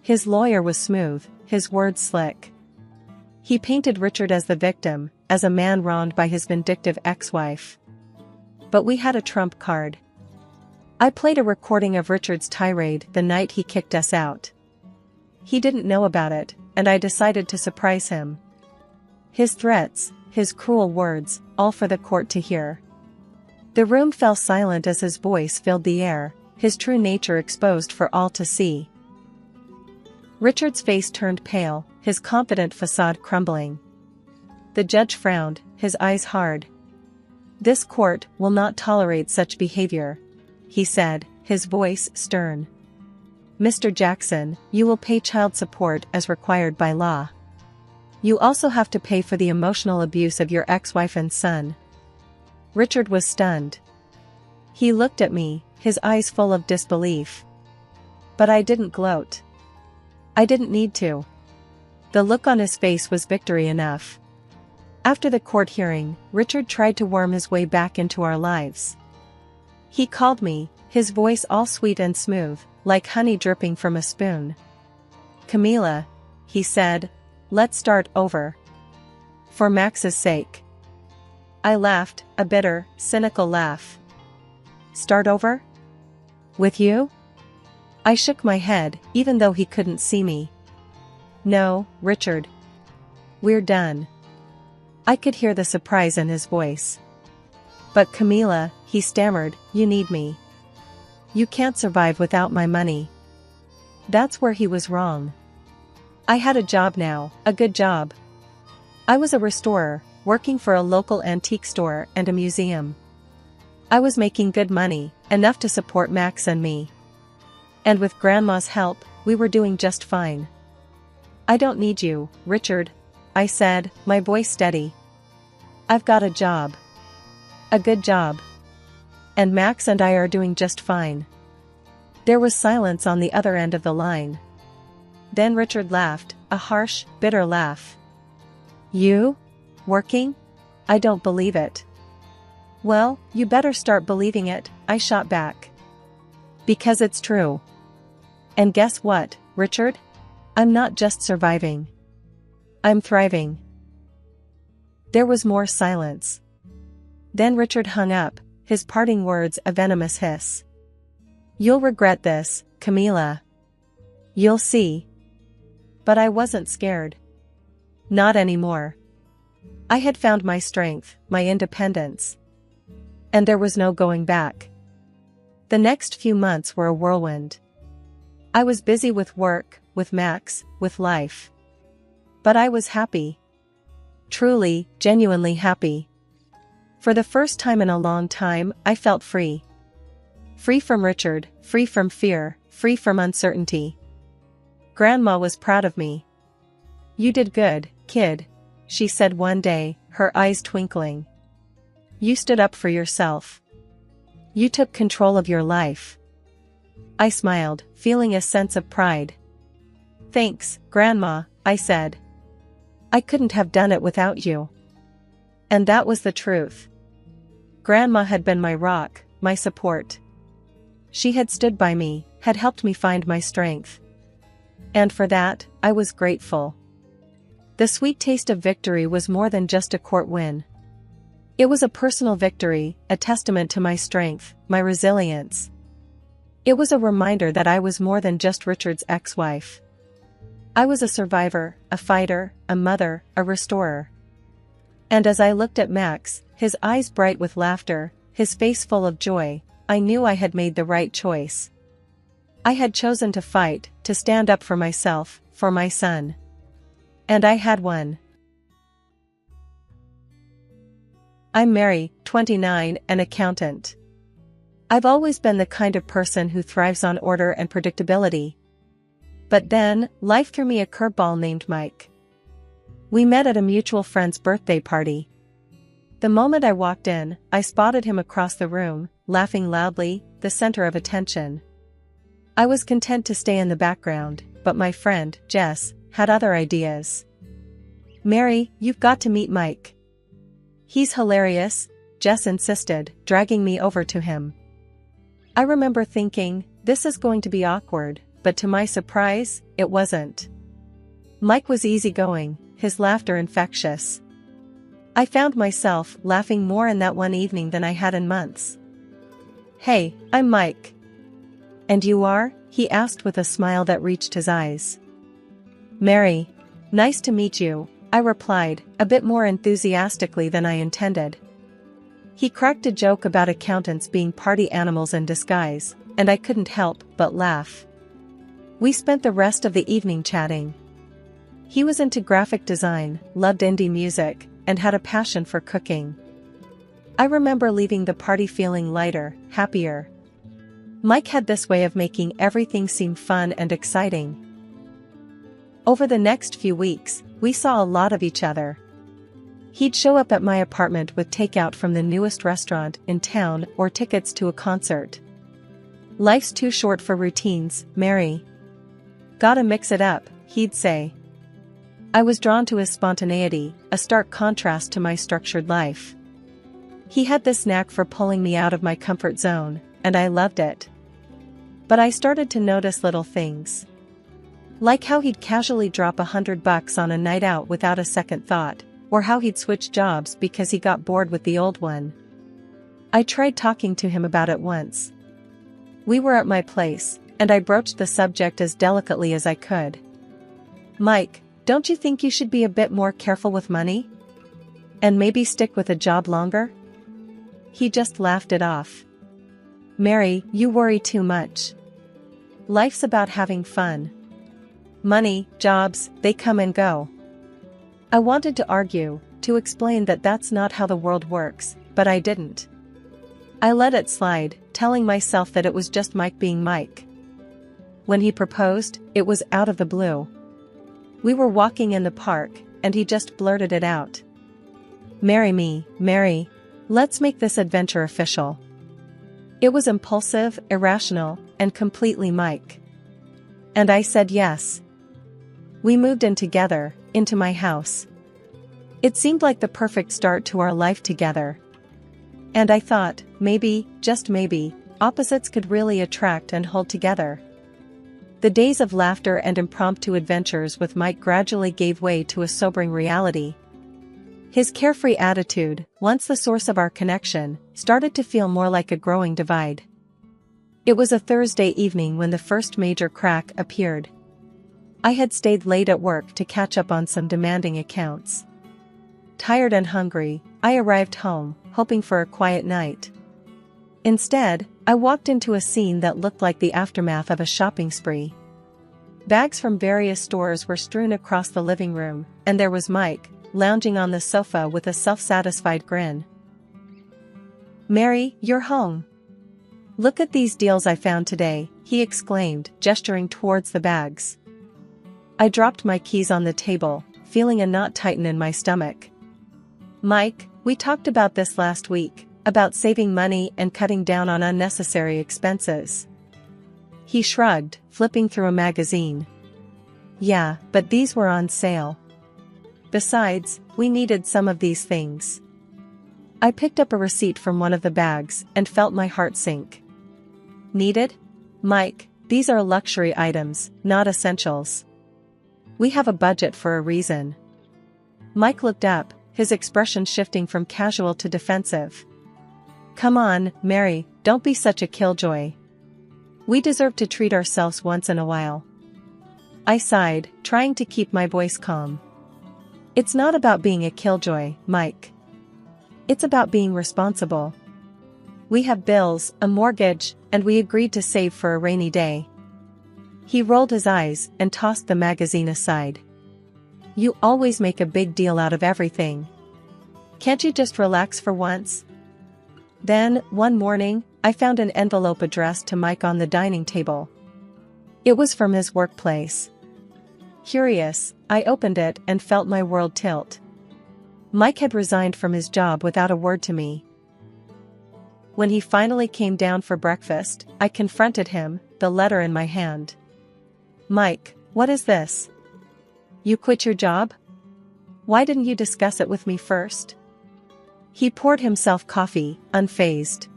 His lawyer was smooth, his words slick. He painted Richard as the victim, as a man wronged by his vindictive ex-wife. But we had a trump card. I played a recording of Richard's tirade the night he kicked us out. He didn't know about it, and I decided to surprise him. His threats, his cruel words, all for the court to hear. The room fell silent as his voice filled the air, his true nature exposed for all to see. Richard's face turned pale, his confident facade crumbling. The judge frowned, his eyes hard. "This court will not tolerate such behavior," he said, his voice stern. "Mr. Jackson, you will pay child support as required by law. You also have to pay for the emotional abuse of your ex-wife and son." Richard was stunned. He looked at me, his eyes full of disbelief. But I didn't gloat. I didn't need to. The look on his face was victory enough. After the court hearing, Richard tried to worm his way back into our lives. He called me, his voice all sweet and smooth, like honey dripping from a spoon. "Camila," he said, "let's start over. For Max's sake." I laughed, a bitter, cynical laugh. "Start over? With you?" I shook my head, even though he couldn't see me. "No, Richard. We're done." I could hear the surprise in his voice. "But Camila," he stammered, "you need me. You can't survive without my money." That's where he was wrong. I had a job now, a good job. I was a restorer, working for a local antique store and a museum. I was making good money, enough to support Max and me. And with Grandma's help, we were doing just fine. "I don't need you, Richard," I said, my voice steady. "I've got a job. A good job. And Max and I are doing just fine." There was silence on the other end of the line. Then Richard laughed, a harsh, bitter laugh. "You? Working? I don't believe it." "Well, you better start believing it," I shot back. "Because it's true. And guess what, Richard? I'm not just surviving. I'm thriving." There was more silence. Then Richard hung up, his parting words a venomous hiss. "You'll regret this, Camila. You'll see." But I wasn't scared. Not anymore. I had found my strength, my independence. And there was no going back. The next few months were a whirlwind. I was busy with work, with Max, with life. But I was happy. Truly, genuinely happy. For the first time in a long time, I felt free. Free from Richard, free from fear, free from uncertainty. Grandma was proud of me. "You did good, kid," she said one day, her eyes twinkling. "You stood up for yourself. You took control of your life." I smiled, feeling a sense of pride. "Thanks, Grandma," I said. "I couldn't have done it without you." And that was the truth. Grandma had been my rock, my support. She had stood by me, had helped me find my strength. And for that, I was grateful. The sweet taste of victory was more than just a court win. It was a personal victory, a testament to my strength, my resilience. It was a reminder that I was more than just Richard's ex-wife. I was a survivor, a fighter, a mother, a restorer. And as I looked at Max, his eyes bright with laughter, his face full of joy, I knew I had made the right choice. I had chosen to fight, to stand up for myself, for my son. And I had won. I'm Mary, 29, an accountant. I've always been the kind of person who thrives on order and predictability. But then, life threw me a curveball named Mike. We met at a mutual friend's birthday party. The moment I walked in, I spotted him across the room, laughing loudly, the center of attention. I was content to stay in the background, but my friend, Jess, had other ideas. "Mary, you've got to meet Mike. He's hilarious," Jess insisted, dragging me over to him. I remember thinking, this is going to be awkward, but to my surprise, it wasn't. Mike was easygoing, his laughter infectious. I found myself laughing more in that one evening than I had in months. "Hey, I'm Mike." "And you are?" he asked with a smile that reached his eyes. "Mary. Nice to meet you," I replied, a bit more enthusiastically than I intended. He cracked a joke about accountants being party animals in disguise, and I couldn't help but laugh. We spent the rest of the evening chatting. He was into graphic design, loved indie music, and had a passion for cooking. I remember leaving the party feeling lighter, happier. Mike had this way of making everything seem fun and exciting. Over the next few weeks, we saw a lot of each other. He'd show up at my apartment with takeout from the newest restaurant in town or tickets to a concert. "Life's too short for routines, Mary. Gotta mix it up," he'd say. I was drawn to his spontaneity, a stark contrast to my structured life. He had this knack for pulling me out of my comfort zone, and I loved it. But I started to notice little things. Like how he'd casually drop $100 on a night out without a second thought, or how he'd switch jobs because he got bored with the old one. I tried talking to him about it once. We were at my place, and I broached the subject as delicately as I could. "Mike, don't you think you should be a bit more careful with money? And maybe stick with a job longer?" He just laughed it off. "Mary, you worry too much. Life's about having fun. Money, jobs, they come and go." I wanted to argue, to explain that that's not how the world works, but I didn't. I let it slide, telling myself that it was just Mike being Mike. When he proposed, it was out of the blue. We were walking in the park, and he just blurted it out. "Marry me, Mary. Let's make this adventure official." It was impulsive, irrational, and completely Mike. And I said yes. We moved in together, into my house. It seemed like the perfect start to our life together. And I thought, maybe, just maybe, opposites could really attract and hold together. The days of laughter and impromptu adventures with Mike gradually gave way to a sobering reality. His carefree attitude, once the source of our connection, started to feel more like a growing divide. It was a Thursday evening when the first major crack appeared. I had stayed late at work to catch up on some demanding accounts. Tired and hungry, I arrived home, hoping for a quiet night. Instead, I walked into a scene that looked like the aftermath of a shopping spree. Bags from various stores were strewn across the living room, and there was Mike, lounging on the sofa with a self-satisfied grin. "Mary, you're home. Look at these deals I found today," he exclaimed, gesturing towards the bags. I dropped my keys on the table, feeling a knot tighten in my stomach. "Mike, we talked about this last week, about saving money and cutting down on unnecessary expenses." He shrugged, flipping through a magazine. "Yeah, but these were on sale. Besides, we needed some of these things." I picked up a receipt from one of the bags and felt my heart sink. "Needed? Mike, these are luxury items, not essentials. We have a budget for a reason." Mike looked up, his expression shifting from casual to defensive. "Come on, Mary, don't be such a killjoy. We deserve to treat ourselves once in a while." I sighed, trying to keep my voice calm. "It's not about being a killjoy, Mike. It's about being responsible. We have bills, a mortgage, and we agreed to save for a rainy day." He rolled his eyes and tossed the magazine aside. "You always make a big deal out of everything. Can't you just relax for once?" Then, one morning, I found an envelope addressed to Mike on the dining table. It was from his workplace. Curious, I opened it and felt my world tilt. Mike had resigned from his job without a word to me. When he finally came down for breakfast, I confronted him, the letter in my hand. "Mike, what is this? You quit your job? Why didn't you discuss it with me first?" He poured himself coffee, unfazed.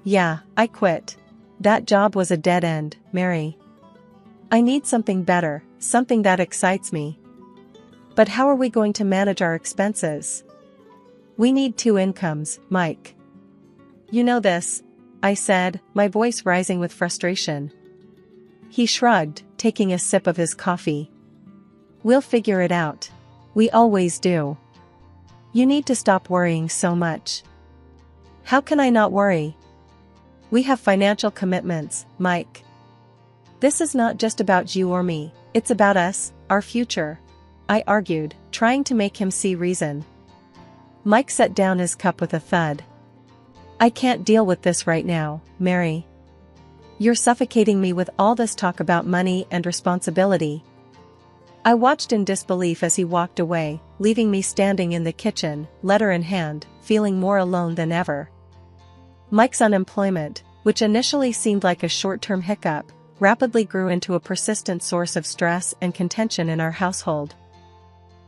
"Yeah, I quit. That job was a dead end, Mary. I need something better, something that excites me. But how are we going to manage our expenses? We need 2 incomes, Mike." "You know this," I said, my voice rising with frustration. He shrugged, taking a sip of his coffee. "We'll figure it out. We always do. You need to stop worrying so much." "How can I not worry? We have financial commitments, Mike. This is not just about you or me, it's about us, our future," I argued, trying to make him see reason. Mike set down his cup with a thud. "I can't deal with this right now, Mary. You're suffocating me with all this talk about money and responsibility." I watched in disbelief as he walked away, leaving me standing in the kitchen, letter in hand, feeling more alone than ever. Mike's unemployment, which initially seemed like a short-term hiccup, rapidly grew into a persistent source of stress and contention in our household.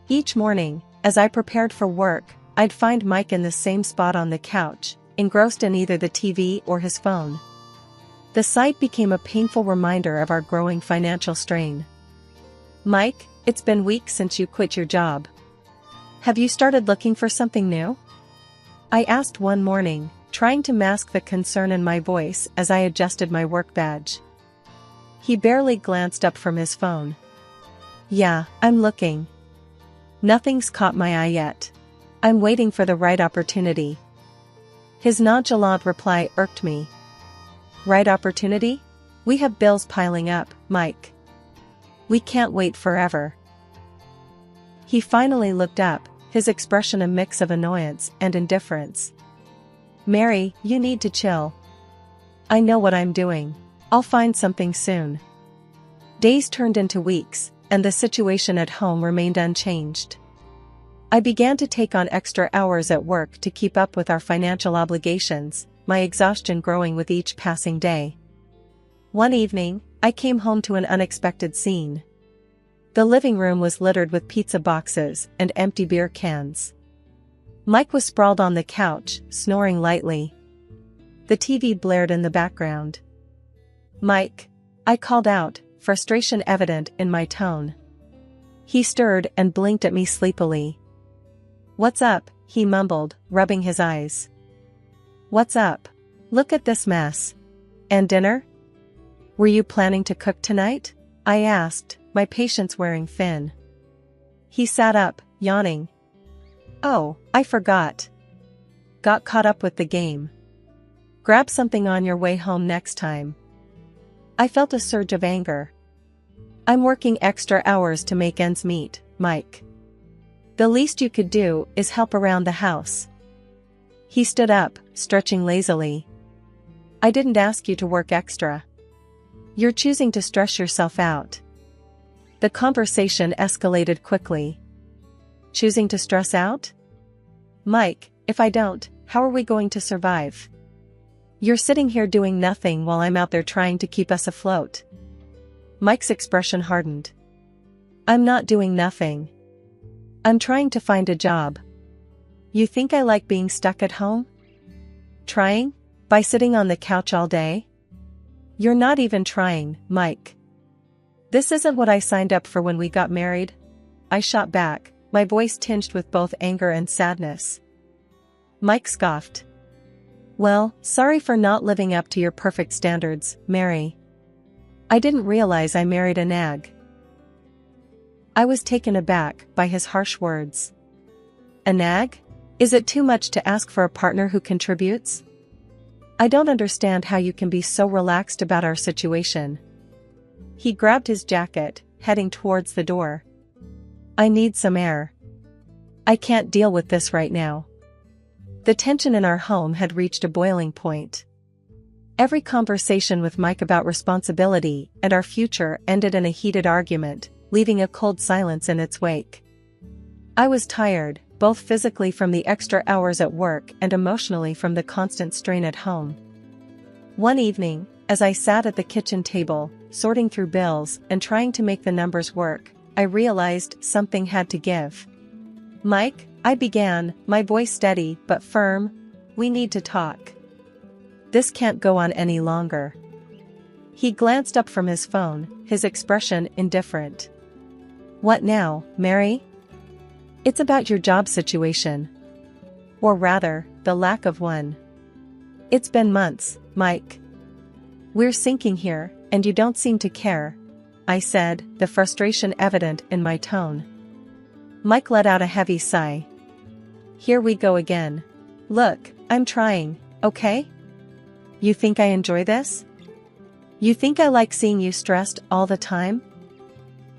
Each morning, as I prepared for work, I'd find Mike in the same spot on the couch, engrossed in either the TV or his phone. The sight became a painful reminder of our growing financial strain. "Mike, it's been weeks since you quit your job. Have you started looking for something new?" I asked one morning, trying to mask the concern in my voice as I adjusted my work badge. He barely glanced up from his phone. "Yeah, I'm looking. Nothing's caught my eye yet. I'm waiting for the right opportunity." His nonchalant reply irked me. "Right opportunity? We have bills piling up, Mike. We can't wait forever." He finally looked up, his expression a mix of annoyance and indifference. "Mary, you need to chill. I know what I'm doing. I'll find something soon." Days turned into weeks, and the situation at home remained unchanged. I began to take on extra hours at work to keep up with our financial obligations, my exhaustion growing with each passing day. One evening, I came home to an unexpected scene. The living room was littered with pizza boxes and empty beer cans. Mike was sprawled on the couch, snoring lightly. The TV blared in the background. "Mike," I called out, frustration evident in my tone. He stirred and blinked at me sleepily. "What's up?" he mumbled, rubbing his eyes. "What's up? Look at this mess. And dinner? Were you planning to cook tonight?" I asked, my patience wearing thin. He sat up, yawning. "Oh, I forgot. Got caught up with the game. Grab something on your way home next time." I felt a surge of anger. "I'm working extra hours to make ends meet, Mike. The least you could do is help around the house." He stood up, stretching lazily. "I didn't ask you to work extra. You're choosing to stress yourself out." The conversation escalated quickly. "Choosing to stress out? Mike, if I don't, how are we going to survive? You're sitting here doing nothing while I'm out there trying to keep us afloat." Mike's expression hardened. "I'm not doing nothing. I'm trying to find a job. You think I like being stuck at home? Trying? By sitting on the couch all day? You're not even trying, Mike. This isn't what I signed up for when we got married." I shot back, my voice tinged with both anger and sadness. Mike scoffed. "Well, sorry for not living up to your perfect standards, Mary. I didn't realize I married a nag." I was taken aback by his harsh words. "A nag? Is it too much to ask for a partner who contributes? I don't understand how you can be so relaxed about our situation." He grabbed his jacket, heading towards the door. "I need some air. I can't deal with this right now." The tension in our home had reached a boiling point. Every conversation with Mike about responsibility and our future ended in a heated argument, leaving a cold silence in its wake. I was tired, both physically from the extra hours at work and emotionally from the constant strain at home. One evening, as I sat at the kitchen table, sorting through bills and trying to make the numbers work, I realized something had to give. "Mike," I began, my voice steady but firm, "we need to talk. This can't go on any longer." He glanced up from his phone, his expression indifferent. "What now, Mary?" "It's about your job situation. Or rather, the lack of one. It's been months, Mike. We're sinking here, and you don't seem to care," I said, the frustration evident in my tone. Mike let out a heavy sigh. "Here we go again. Look, I'm trying, okay? You think I enjoy this? You think I like seeing you stressed all the time?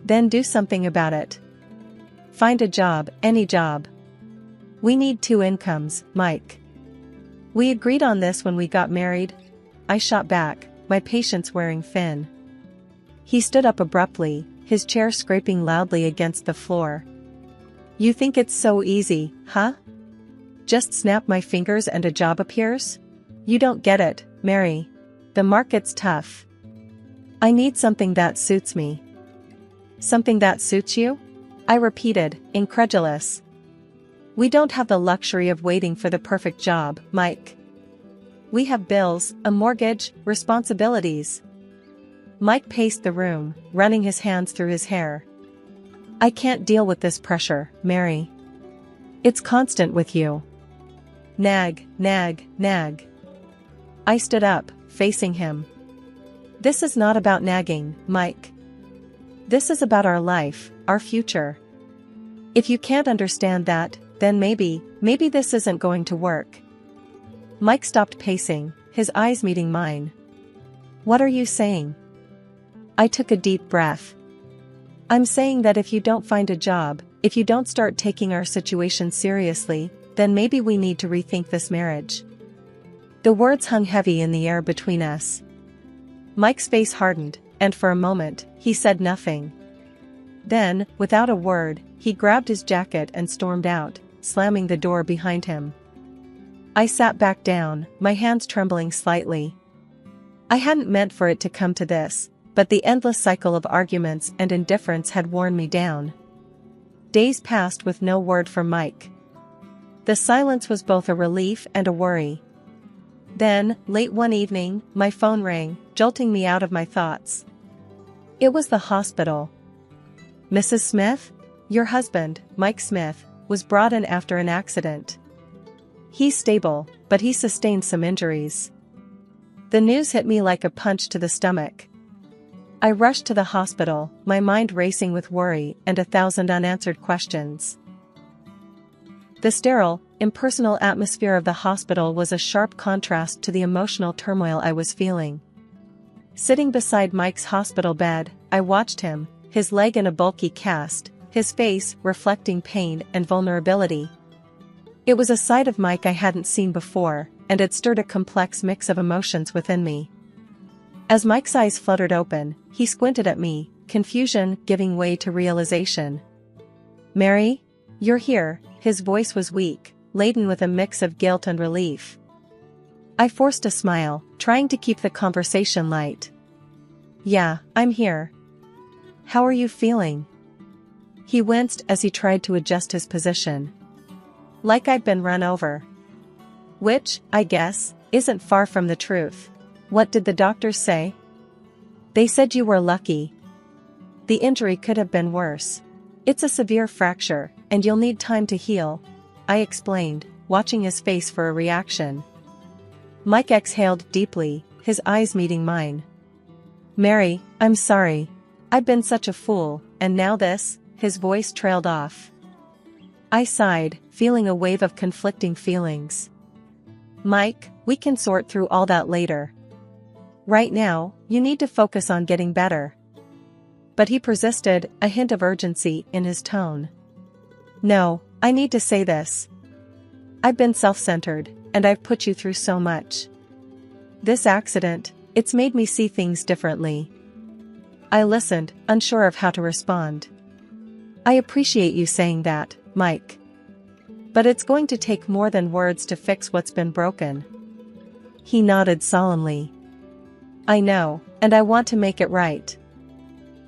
Then do something about it. Find a job, any job. We need 2 incomes, Mike. We agreed on this when we got married." I shot back, my patience wearing thin. He stood up abruptly, his chair scraping loudly against the floor. "You think it's so easy, huh? Just snap my fingers and a job appears? You don't get it, Mary. The market's tough. I need something that suits me." "Something that suits you?" I repeated, incredulous. "We don't have the luxury of waiting for the perfect job, Mike. We have bills, a mortgage, responsibilities." Mike paced the room, running his hands through his hair. "I can't deal with this pressure, Mary. It's constant with you. Nag, nag, nag." I stood up, facing him. "This is not about nagging, Mike. This is about our life, our future. If you can't understand that, then maybe this isn't going to work." Mike stopped pacing, his eyes meeting mine. "What are you saying?" I took a deep breath. "I'm saying that if you don't find a job, if you don't start taking our situation seriously, then maybe we need to rethink this marriage." The words hung heavy in the air between us. Mike's face hardened, and for a moment, he said nothing. Then, without a word, he grabbed his jacket and stormed out, slamming the door behind him. I sat back down, my hands trembling slightly. I hadn't meant for it to come to this, but the endless cycle of arguments and indifference had worn me down. Days passed with no word from Mike. The silence was both a relief and a worry. Then, late one evening, my phone rang, jolting me out of my thoughts. It was the hospital. "Mrs. Smith? Your husband, Mike Smith, was brought in after an accident. He's stable, but he sustained some injuries." The news hit me like a punch to the stomach. I rushed to the hospital, my mind racing with worry and 1,000 unanswered questions. The sterile, impersonal atmosphere of the hospital was a sharp contrast to the emotional turmoil I was feeling. Sitting beside Mike's hospital bed, I watched him, his leg in a bulky cast, his face reflecting pain and vulnerability. It was a side of Mike I hadn't seen before, and it stirred a complex mix of emotions within me. As Mike's eyes fluttered open, he squinted at me, confusion giving way to realization. "Mary? You're here." His voice was weak, laden with a mix of guilt and relief. I forced a smile, trying to keep the conversation light. "Yeah, I'm here. How are you feeling?" He winced as he tried to adjust his position. "Like I'd been run over." Which, I guess, isn't far from the truth. "What did the doctors say?" "They said you were lucky. The injury could have been worse. It's a severe fracture, and you'll need time to heal," I explained, watching his face for a reaction. Mike exhaled deeply, his eyes meeting mine. "Mary, I'm sorry. I've been such a fool, and now this," his voice trailed off. I sighed, feeling a wave of conflicting feelings. "Mike, we can sort through all that later. Right now, you need to focus on getting better." But he persisted, a hint of urgency in his tone. "No, I need to say this. I've been self-centered, and I've put you through so much. This accident, it's made me see things differently." I listened, unsure of how to respond. "I appreciate you saying that, Mike. But it's going to take more than words to fix what's been broken. He nodded solemnly. I know, and I want to make it right.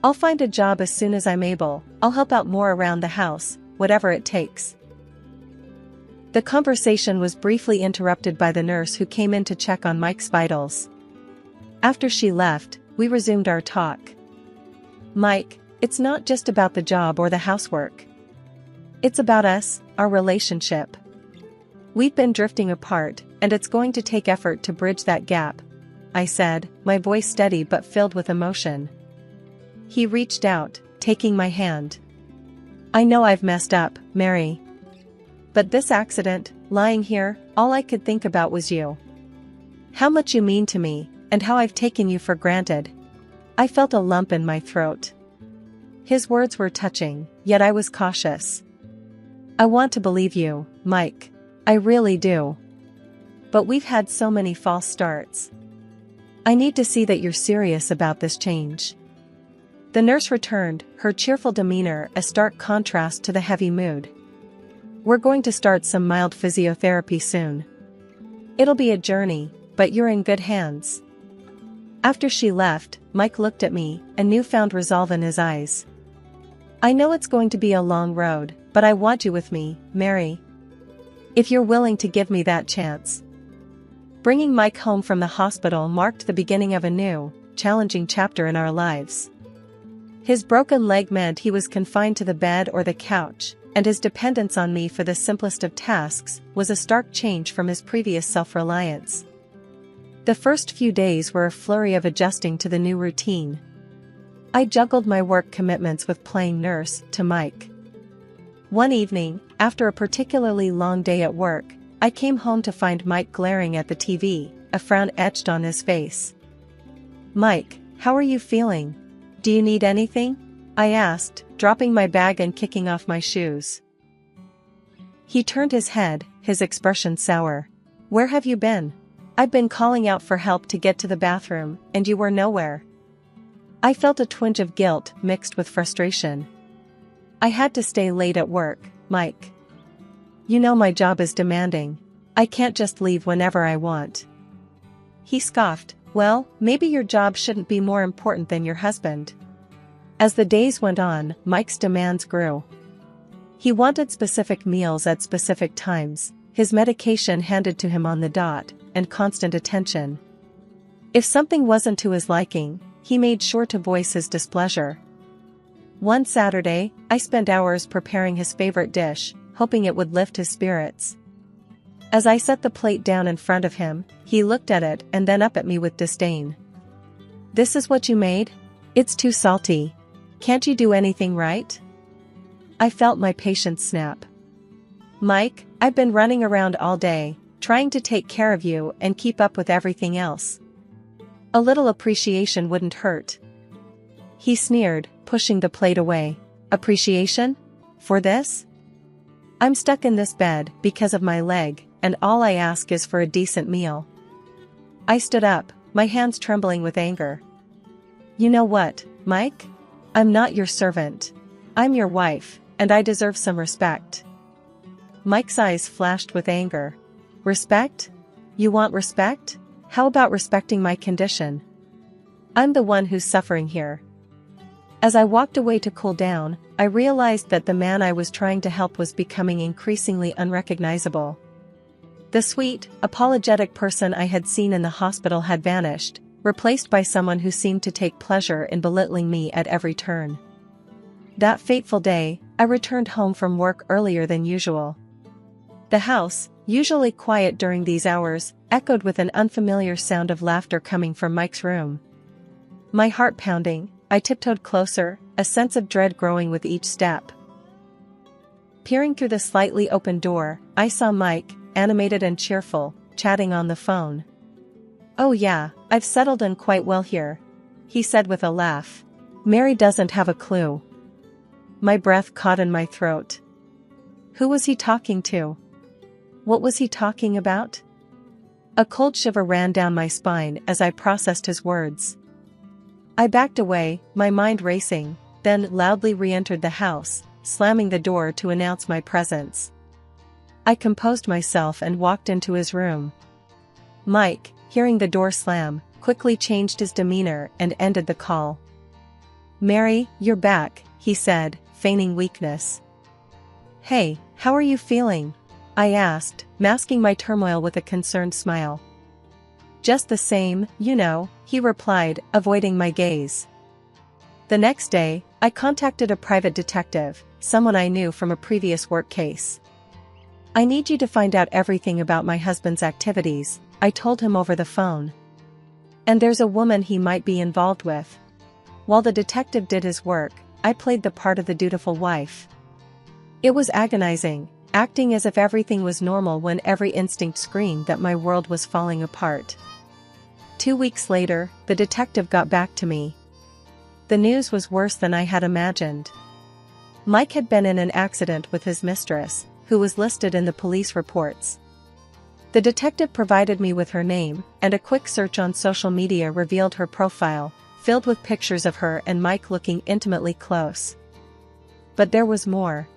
I'll find a job as soon as I'm able. I'll help out more around the house, whatever it takes. The conversation was briefly interrupted by the nurse who came in to check on Mike's vitals. After she left, we resumed our talk. Mike, it's not just about the job or the housework. It's about us, our relationship. We've been drifting apart, and it's going to take effort to bridge that gap, I said, my voice steady but filled with emotion. He reached out, taking my hand. I know I've messed up, Mary. But this accident, lying here, all I could think about was you. How much you mean to me, and how I've taken you for granted. I felt a lump in my throat. His words were touching, yet I was cautious. I want to believe you, Mike. I really do. But we've had so many false starts. I need to see that you're serious about this change. The nurse returned, her cheerful demeanor a stark contrast to the heavy mood. We're going to start some mild physiotherapy soon. It'll be a journey, but you're in good hands. After she left, Mike looked at me, a newfound resolve in his eyes. I know it's going to be a long road, but I want you with me, Mary. If you're willing to give me that chance. Bringing Mike home from the hospital marked the beginning of a new, challenging chapter in our lives. His broken leg meant he was confined to the bed or the couch, and his dependence on me for the simplest of tasks was a stark change from his previous self-reliance. The first few days were a flurry of adjusting to the new routine. I juggled my work commitments with playing nurse to Mike. One evening, after a particularly long day at work, I came home to find Mike glaring at the TV, a frown etched on his face. Mike, how are you feeling? Do you need anything? I asked, dropping my bag and kicking off my shoes. He turned his head, his expression sour. Where have you been? I've been calling out for help to get to the bathroom, and you were nowhere. I felt a twinge of guilt mixed with frustration. I had to stay late at work, Mike. You know my job is demanding. I can't just leave whenever I want. He scoffed. Well, maybe your job shouldn't be more important than your husband. As the days went on, Mike's demands grew. He wanted specific meals at specific times, his medication handed to him on the dot, and constant attention. If something wasn't to his liking, he made sure to voice his displeasure. One Saturday, I spent hours preparing his favorite dish, hoping it would lift his spirits. As I set the plate down in front of him, he looked at it and then up at me with disdain. This is what you made? It's too salty. Can't you do anything right? I felt my patience snap. Mike, I've been running around all day, trying to take care of you and keep up with everything else. A little appreciation wouldn't hurt. He sneered, pushing the plate away. Appreciation? For this? I'm stuck in this bed because of my leg, and all I ask is for a decent meal. I stood up, my hands trembling with anger. You know what, Mike? I'm not your servant. I'm your wife, and I deserve some respect. Mike's eyes flashed with anger. Respect? You want respect? How about respecting my condition? I'm the one who's suffering here. As I walked away to cool down, I realized that the man I was trying to help was becoming increasingly unrecognizable. The sweet, apologetic person I had seen in the hospital had vanished, replaced by someone who seemed to take pleasure in belittling me at every turn. That fateful day, I returned home from work earlier than usual. The house, usually quiet during these hours, echoed with an unfamiliar sound of laughter coming from Mike's room. My heart pounding, I tiptoed closer, a sense of dread growing with each step. Peering through the slightly open door, I saw Mike, animated and cheerful, chatting on the phone. Oh yeah, I've settled in quite well here, he said with a laugh. Mary doesn't have a clue. My breath caught in my throat. Who was he talking to? What was he talking about? A cold shiver ran down my spine as I processed his words. I backed away, my mind racing, then loudly re-entered the house, slamming the door to announce my presence. I composed myself and walked into his room. Mike, hearing the door slam, quickly changed his demeanor and ended the call. "Mary, you're back," he said, feigning weakness. "Hey, how are you feeling?" I asked, masking my turmoil with a concerned smile. "Just the same, you know," he replied, avoiding my gaze. The next day, I contacted a private detective, someone I knew from a previous work case. "I need you to find out everything about my husband's activities," I told him over the phone. "And there's a woman he might be involved with." While the detective did his work, I played the part of the dutiful wife. It was agonizing, acting as if everything was normal when every instinct screamed that my world was falling apart. 2 weeks later, the detective got back to me. The news was worse than I had imagined. Mike had been in an accident with his mistress, who was listed in the police reports. The detective provided me with her name, and a quick search on social media revealed her profile, filled with pictures of her and Mike looking intimately close. But there was more.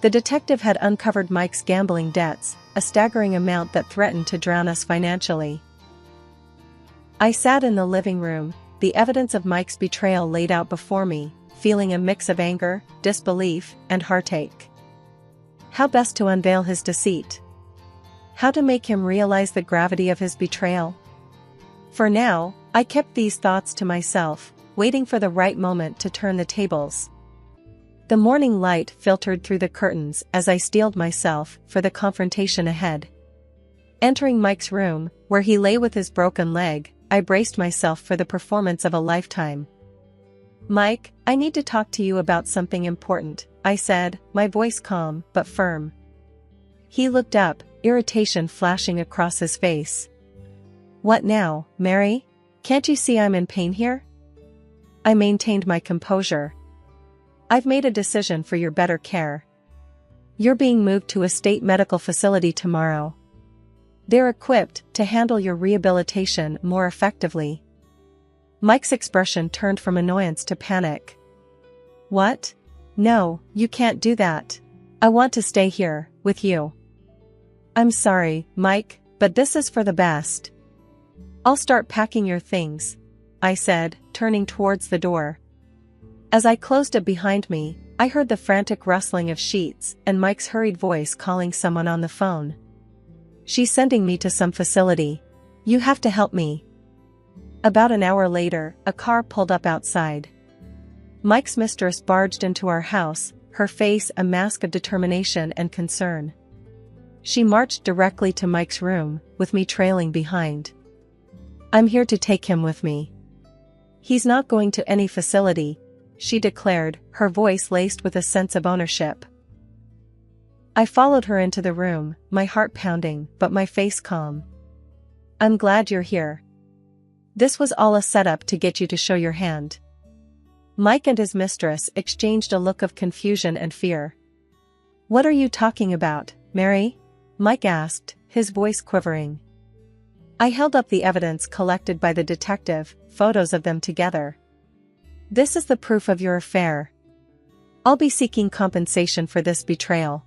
The detective had uncovered Mike's gambling debts, a staggering amount that threatened to drown us financially. I sat in the living room, the evidence of Mike's betrayal laid out before me, feeling a mix of anger, disbelief, and heartache. How best to unveil his deceit? How to make him realize the gravity of his betrayal? For now, I kept these thoughts to myself, waiting for the right moment to turn the tables. The morning light filtered through the curtains as I steeled myself for the confrontation ahead. Entering Mike's room, where he lay with his broken leg, I braced myself for the performance of a lifetime. "Mike, I need to talk to you about something important," I said, my voice calm but firm. He looked up, irritation flashing across his face. "What now, Mary? Can't you see I'm in pain here?" I maintained my composure. "I've made a decision for your better care. You're being moved to a state medical facility tomorrow. They're equipped to handle your rehabilitation more effectively." Mike's expression turned from annoyance to panic. "What? No, you can't do that. I want to stay here, with you." "I'm sorry, Mike, but this is for the best." "I'll start packing your things," I said, turning towards the door. As I closed it behind me, I heard the frantic rustling of sheets and Mike's hurried voice calling someone on the phone. "She's sending me to some facility. You have to help me." About an hour later, a car pulled up outside. Mike's mistress barged into our house, her face a mask of determination and concern. She marched directly to Mike's room, with me trailing behind. "I'm here to take him with me. He's not going to any facility," she declared, her voice laced with a sense of ownership. I followed her into the room, my heart pounding but my face calm. "I'm glad you're here. This was all a setup to get you to show your hand." Mike and his mistress exchanged a look of confusion and fear. "What are you talking about, Mary?" Mike asked, his voice quivering. I held up the evidence collected by the detective, photos of them together. "This is the proof of your affair. I'll be seeking compensation for this betrayal."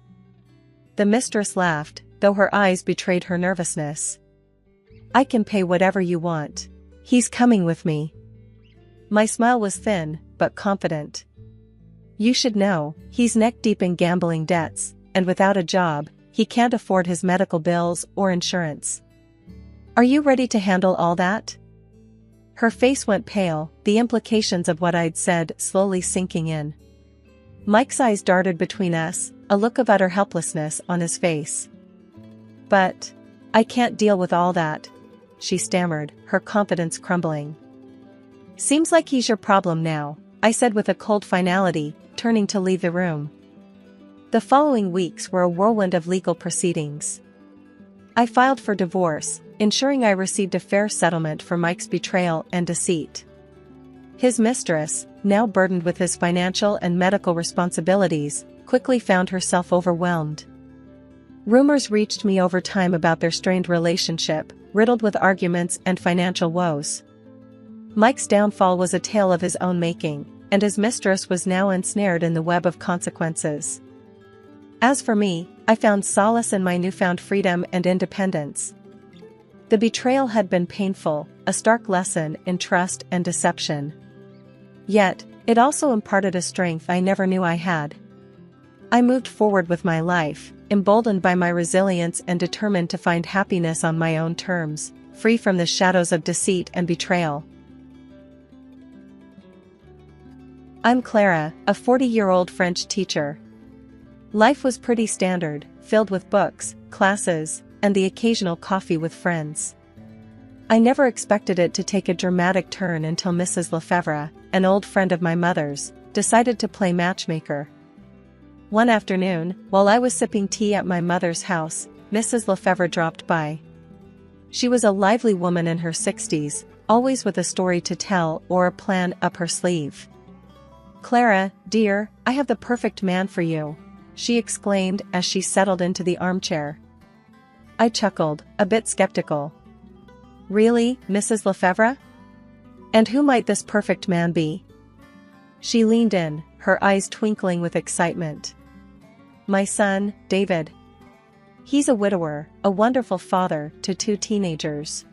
The mistress laughed, though her eyes betrayed her nervousness. "I can pay whatever you want. He's coming with me." My smile was thin, but confident. "You should know, he's neck-deep in gambling debts, and without a job, he can't afford his medical bills or insurance. Are you ready to handle all that?" Her face went pale, the implications of what I'd said slowly sinking in. Mike's eyes darted between us, a look of utter helplessness on his face. "But I can't deal with all that," she stammered, her confidence crumbling. "Seems like he's your problem now," I said with a cold finality, turning to leave the room. The following weeks were a whirlwind of legal proceedings. I filed for divorce, ensuring I received a fair settlement for Mike's betrayal and deceit. His mistress, now burdened with his financial and medical responsibilities, quickly found herself overwhelmed. Rumors reached me over time about their strained relationship, riddled with arguments and financial woes. Mike's downfall was a tale of his own making, and his mistress was now ensnared in the web of consequences. As for me, I found solace in my newfound freedom and independence. The betrayal had been painful, a stark lesson in trust and deception. Yet, it also imparted a strength I never knew I had. I moved forward with my life, emboldened by my resilience and determined to find happiness on my own terms, free from the shadows of deceit and betrayal. I'm Clara, a 40-year-old French teacher. Life was pretty standard, filled with books, classes, and the occasional coffee with friends. I never expected it to take a dramatic turn until Mrs. Lefebvre, an old friend of my mother's, decided to play matchmaker. One afternoon, while I was sipping tea at my mother's house, Mrs. Lefebvre dropped by. She was a lively woman in her 60s, always with a story to tell or a plan up her sleeve. "Clara, dear, I have the perfect man for you," she exclaimed as she settled into the armchair. I chuckled, a bit skeptical. "Really, Mrs. Lefebvre? And who might this perfect man be?" She leaned in, her eyes twinkling with excitement. "My son, David. He's a widower, a wonderful father to 2 teenagers.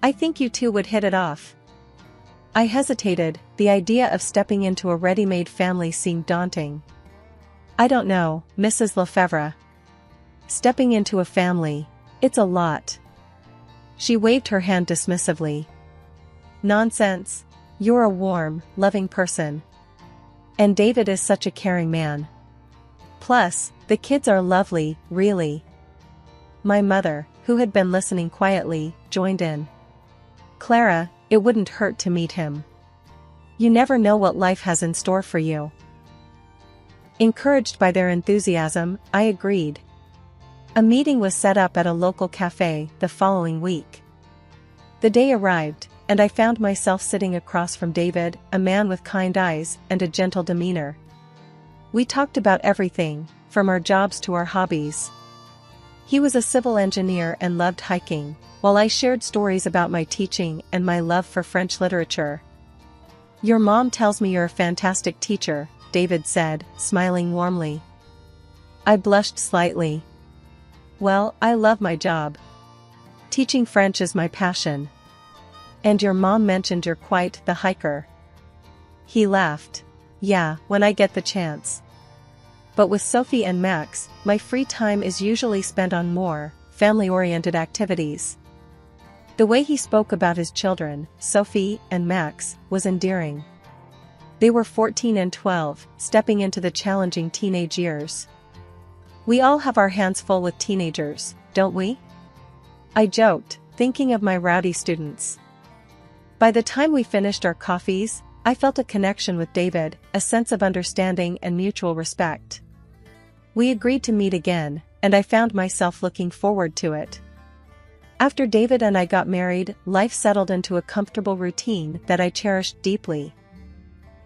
I think you two would hit it off." I hesitated, the idea of stepping into a ready-made family seemed daunting. "I don't know, Mrs. Lefebvre. Stepping into a family, it's a lot." She waved her hand dismissively. "Nonsense. You're a warm, loving person. And David is such a caring man. Plus, the kids are lovely, really." My mother, who had been listening quietly, joined in. "Clara, it wouldn't hurt to meet him. You never know what life has in store for you." Encouraged by their enthusiasm, I agreed. A meeting was set up at a local cafe the following week. The day arrived, and I found myself sitting across from David, a man with kind eyes and a gentle demeanor. We talked about everything, from our jobs to our hobbies. He was a civil engineer and loved hiking, while I shared stories about my teaching and my love for French literature. "Your mom tells me you're a fantastic teacher," David said, smiling warmly. I blushed slightly. "Well, I love my job. Teaching French is my passion." "And your mom mentioned you're quite the hiker." He laughed. "Yeah, when I get the chance. But with Sophie and Max, my free time is usually spent on more family-oriented activities." The way he spoke about his children, Sophie and Max, was endearing. They were 14 and 12, stepping into the challenging teenage years. "We all have our hands full with teenagers, don't we?" I joked, thinking of my rowdy students. By the time we finished our coffees, I felt a connection with David, a sense of understanding and mutual respect. We agreed to meet again, and I found myself looking forward to it. After David and I got married, life settled into a comfortable routine that I cherished deeply.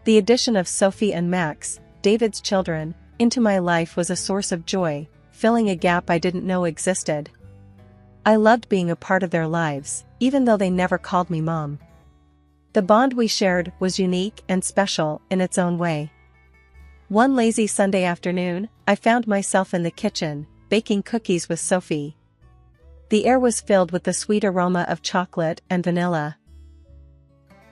The addition of Sophie and Max, David's children, into my life was a source of joy, filling a gap I didn't know existed. I loved being a part of their lives, even though they never called me mom. The bond we shared was unique and special in its own way. One lazy Sunday afternoon, I found myself in the kitchen, baking cookies with Sophie. The air was filled with the sweet aroma of chocolate and vanilla.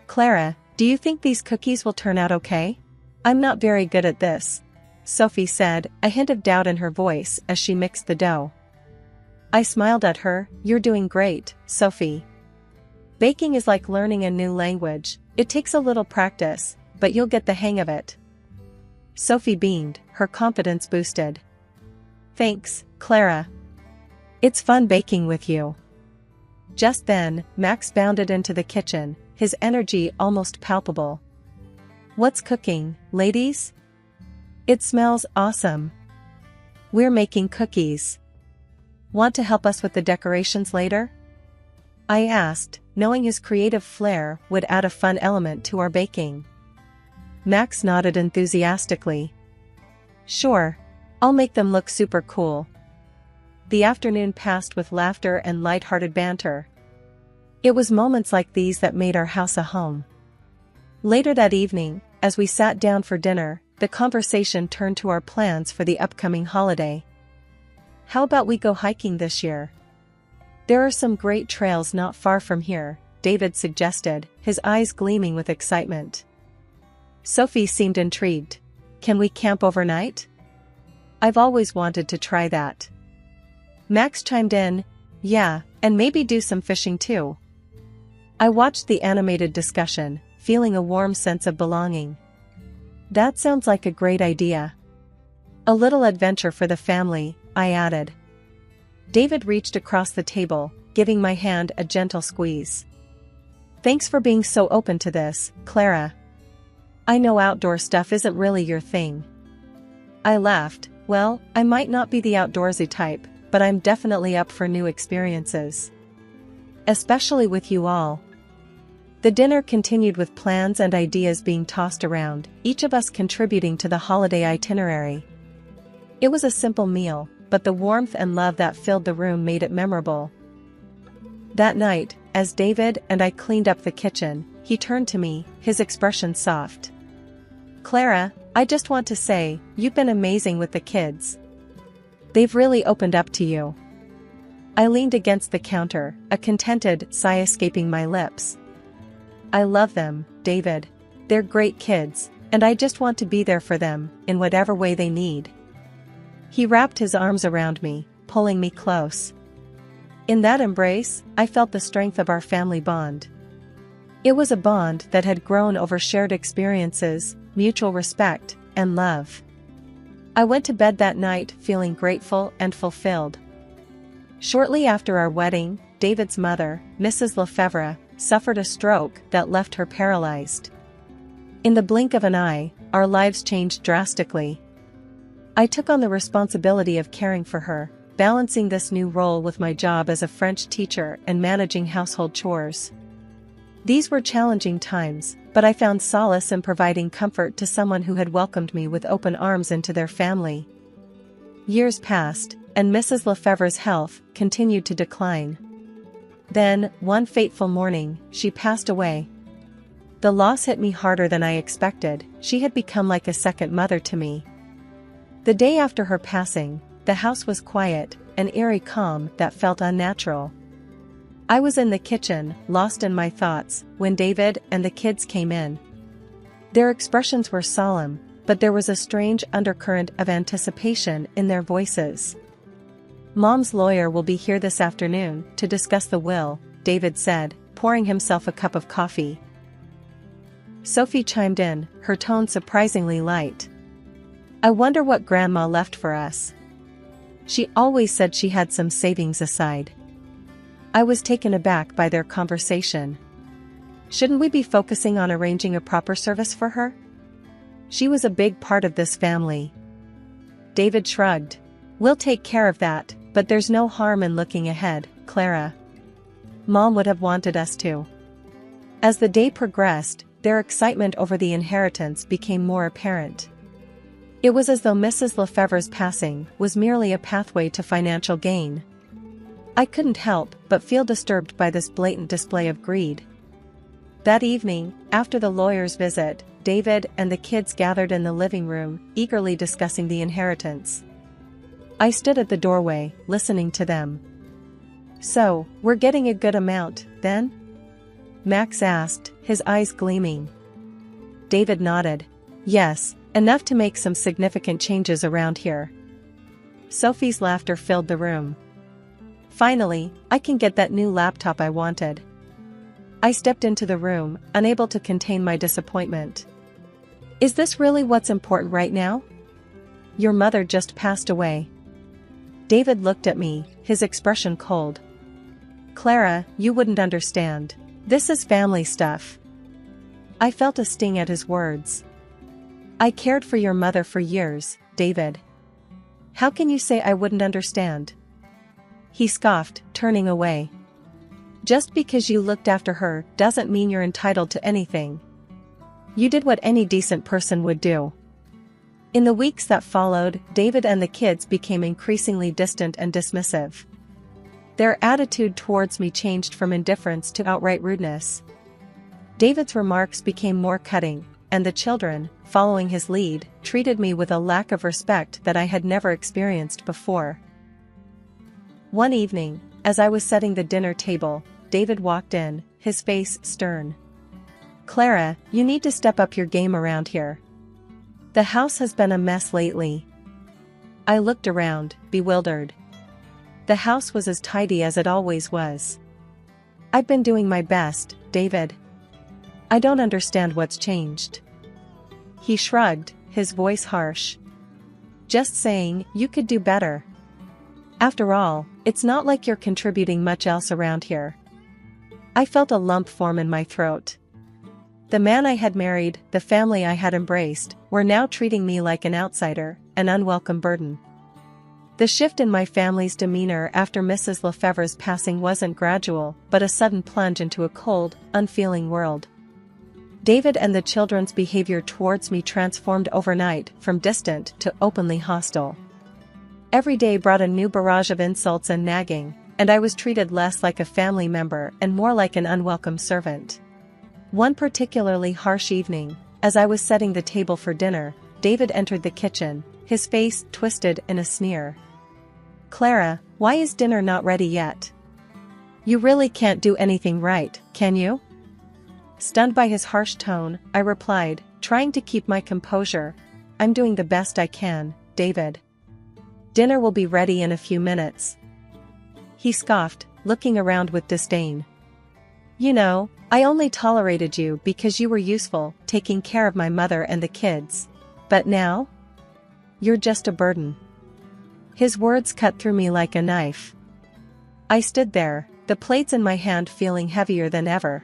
"Clara, do you think these cookies will turn out okay? I'm not very good at this," Sophie said, a hint of doubt in her voice as she mixed the dough. I smiled at her. "You're doing great, Sophie. Baking is like learning a new language, it takes a little practice, but you'll get the hang of it." Sophie beamed, her confidence boosted. "Thanks, Clara. It's fun baking with you." Just then, Max bounded into the kitchen, his energy almost palpable. "What's cooking, ladies? It smells awesome." "We're making cookies. Want to help us with the decorations later?" I asked, knowing his creative flair would add a fun element to our baking. Max nodded enthusiastically. "Sure. I'll make them look super cool." The afternoon passed with laughter and light-hearted banter. It was moments like these that made our house a home. Later that evening, as we sat down for dinner, the conversation turned to our plans for the upcoming holiday. How about we go hiking this year? There are some great trails not far from here, David suggested, his eyes gleaming with excitement. Sophie seemed intrigued. Can we camp overnight? I've always wanted to try that. Max chimed in, yeah, and maybe do some fishing too. I watched the animated discussion, feeling a warm sense of belonging. That sounds like a great idea. A little adventure for the family, I added. David reached across the table, giving my hand a gentle squeeze. Thanks for being so open to this, Clara. I know outdoor stuff isn't really your thing. I laughed. Well, I might not be the outdoorsy type, but I'm definitely up for new experiences. Especially with you all. The dinner continued with plans and ideas being tossed around, each of us contributing to the holiday itinerary. It was a simple meal, but the warmth and love that filled the room made it memorable. That night, as David and I cleaned up the kitchen, he turned to me, his expression soft. Clara, I just want to say, you've been amazing with the kids. They've really opened up to you. I leaned against the counter, a contented sigh escaping my lips. I love them, David. They're great kids, and I just want to be there for them, in whatever way they need. He wrapped his arms around me, pulling me close. In that embrace, I felt the strength of our family bond. It was a bond that had grown over shared experiences, mutual respect, and love. I went to bed that night feeling grateful and fulfilled. Shortly after our wedding, David's mother, Mrs. Lefevre, suffered a stroke that left her paralyzed. In the blink of an eye, our lives changed drastically. I took on the responsibility of caring for her, balancing this new role with my job as a French teacher and managing household chores. These were challenging times, but I found solace in providing comfort to someone who had welcomed me with open arms into their family. Years passed, and Mrs. Lefevre's health continued to decline. Then, one fateful morning, she passed away. The loss hit me harder than I expected. She had become like a second mother to me. The day after her passing, the house was quiet, an eerie calm that felt unnatural. I was in the kitchen, lost in my thoughts, when David and the kids came in. Their expressions were solemn, but there was a strange undercurrent of anticipation in their voices. Mom's lawyer will be here this afternoon to discuss the will, David said, pouring himself a cup of coffee. Sophie chimed in, her tone surprisingly light. I wonder what Grandma left for us. She always said she had some savings aside. I was taken aback by their conversation. Shouldn't we be focusing on arranging a proper service for her? She was a big part of this family. David shrugged. We'll take care of that, but there's no harm in looking ahead, Clara. Mom would have wanted us to. As the day progressed, their excitement over the inheritance became more apparent. It was as though Mrs. Lefevre's passing was merely a pathway to financial gain. I couldn't help but feel disturbed by this blatant display of greed. That evening, after the lawyer's visit, David and the kids gathered in the living room, eagerly discussing the inheritance. I stood at the doorway, listening to them. So, we're getting a good amount, then? Max asked, his eyes gleaming. David nodded. Yes, enough to make some significant changes around here. Sophie's laughter filled the room. Finally, I can get that new laptop I wanted. I stepped into the room, unable to contain my disappointment. Is this really what's important right now? Your mother just passed away. David looked at me, his expression cold. Clara, you wouldn't understand. This is family stuff. I felt a sting at his words. I cared for your mother for years, David. How can you say I wouldn't understand? He scoffed, turning away. Just because you looked after her doesn't mean you're entitled to anything. You did what any decent person would do. In the weeks that followed, David and the kids became increasingly distant and dismissive. Their attitude towards me changed from indifference to outright rudeness. David's remarks became more cutting, and the children, following his lead, treated me with a lack of respect that I had never experienced before. One evening, as I was setting the dinner table, David walked in, his face stern. "Clara, you need to step up your game around here. The house has been a mess lately." I looked around, bewildered. The house was as tidy as it always was. "I've been doing my best, David. I don't understand what's changed." He shrugged, his voice harsh. "Just saying, you could do better. After all, it's not like you're contributing much else around here." I felt a lump form in my throat. The man I had married, the family I had embraced, were now treating me like an outsider, an unwelcome burden. The shift in my family's demeanor after Mrs. Lefebvre's passing wasn't gradual, but a sudden plunge into a cold, unfeeling world. David and the children's behavior towards me transformed overnight from distant to openly hostile. Every day brought a new barrage of insults and nagging, and I was treated less like a family member and more like an unwelcome servant. One particularly harsh evening, as I was setting the table for dinner, David entered the kitchen, his face twisted in a sneer. "Clara, why is dinner not ready yet? You really can't do anything right, can you?" Stunned by his harsh tone, I replied, trying to keep my composure, "I'm doing the best I can, David. Dinner will be ready in a few minutes." He scoffed, looking around with disdain. "You know, I only tolerated you because you were useful, taking care of my mother and the kids. But now? You're just a burden." His words cut through me like a knife. I stood there, the plates in my hand feeling heavier than ever.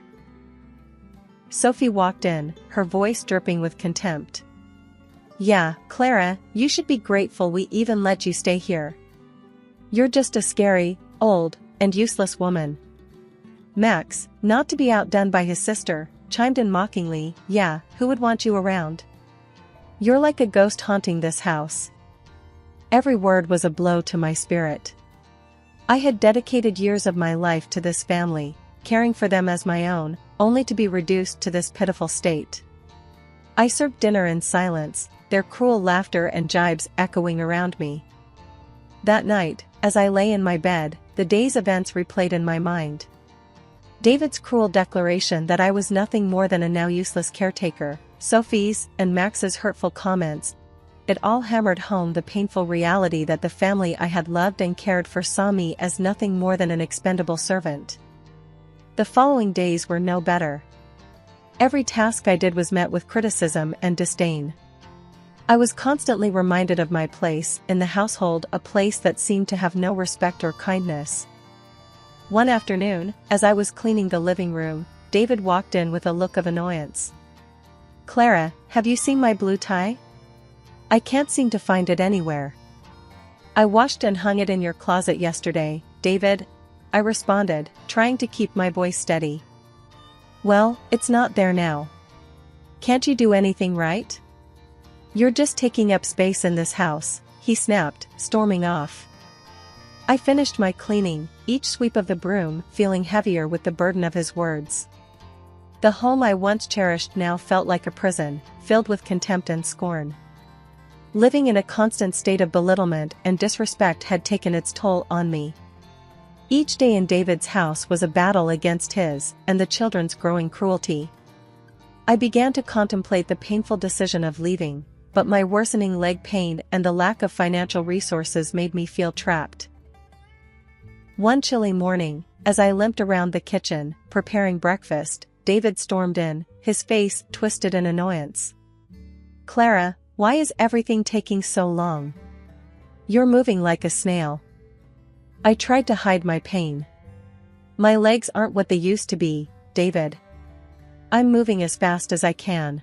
Sophie walked in, her voice dripping with contempt. "Yeah, Clara, you should be grateful we even let you stay here. You're just a scary, old, and useless woman." Max, not to be outdone by his sister, chimed in mockingly, "Yeah, who would want you around? You're like a ghost haunting this house." Every word was a blow to my spirit. I had dedicated years of my life to this family, caring for them as my own, only to be reduced to this pitiful state. I served dinner in silence, their cruel laughter and jibes echoing around me. That night, as I lay in my bed, the day's events replayed in my mind. David's cruel declaration that I was nothing more than a now useless caretaker, Sophie's and Max's hurtful comments, it all hammered home the painful reality that the family I had loved and cared for saw me as nothing more than an expendable servant. The following days were no better. Every task I did was met with criticism and disdain. I was constantly reminded of my place in the household, a place that seemed to have no respect or kindness. One afternoon, as I was cleaning the living room, David walked in with a look of annoyance. "Clara, have you seen my blue tie? I can't seem to find it anywhere." "I washed and hung it in your closet yesterday, David," I responded, trying to keep my voice steady. "Well, it's not there now. Can't you do anything right? You're just taking up space in this house," he snapped, storming off. I finished my cleaning, each sweep of the broom feeling heavier with the burden of his words. The home I once cherished now felt like a prison, filled with contempt and scorn. Living in a constant state of belittlement and disrespect had taken its toll on me. Each day in David's house was a battle against his and the children's growing cruelty. I began to contemplate the painful decision of leaving, but my worsening leg pain and the lack of financial resources made me feel trapped. One chilly morning, as I limped around the kitchen, preparing breakfast, David stormed in, his face twisted in annoyance. "Clara, why is everything taking so long? You're moving like a snail." I tried to hide my pain. "My legs aren't what they used to be, David. I'm moving as fast as I can."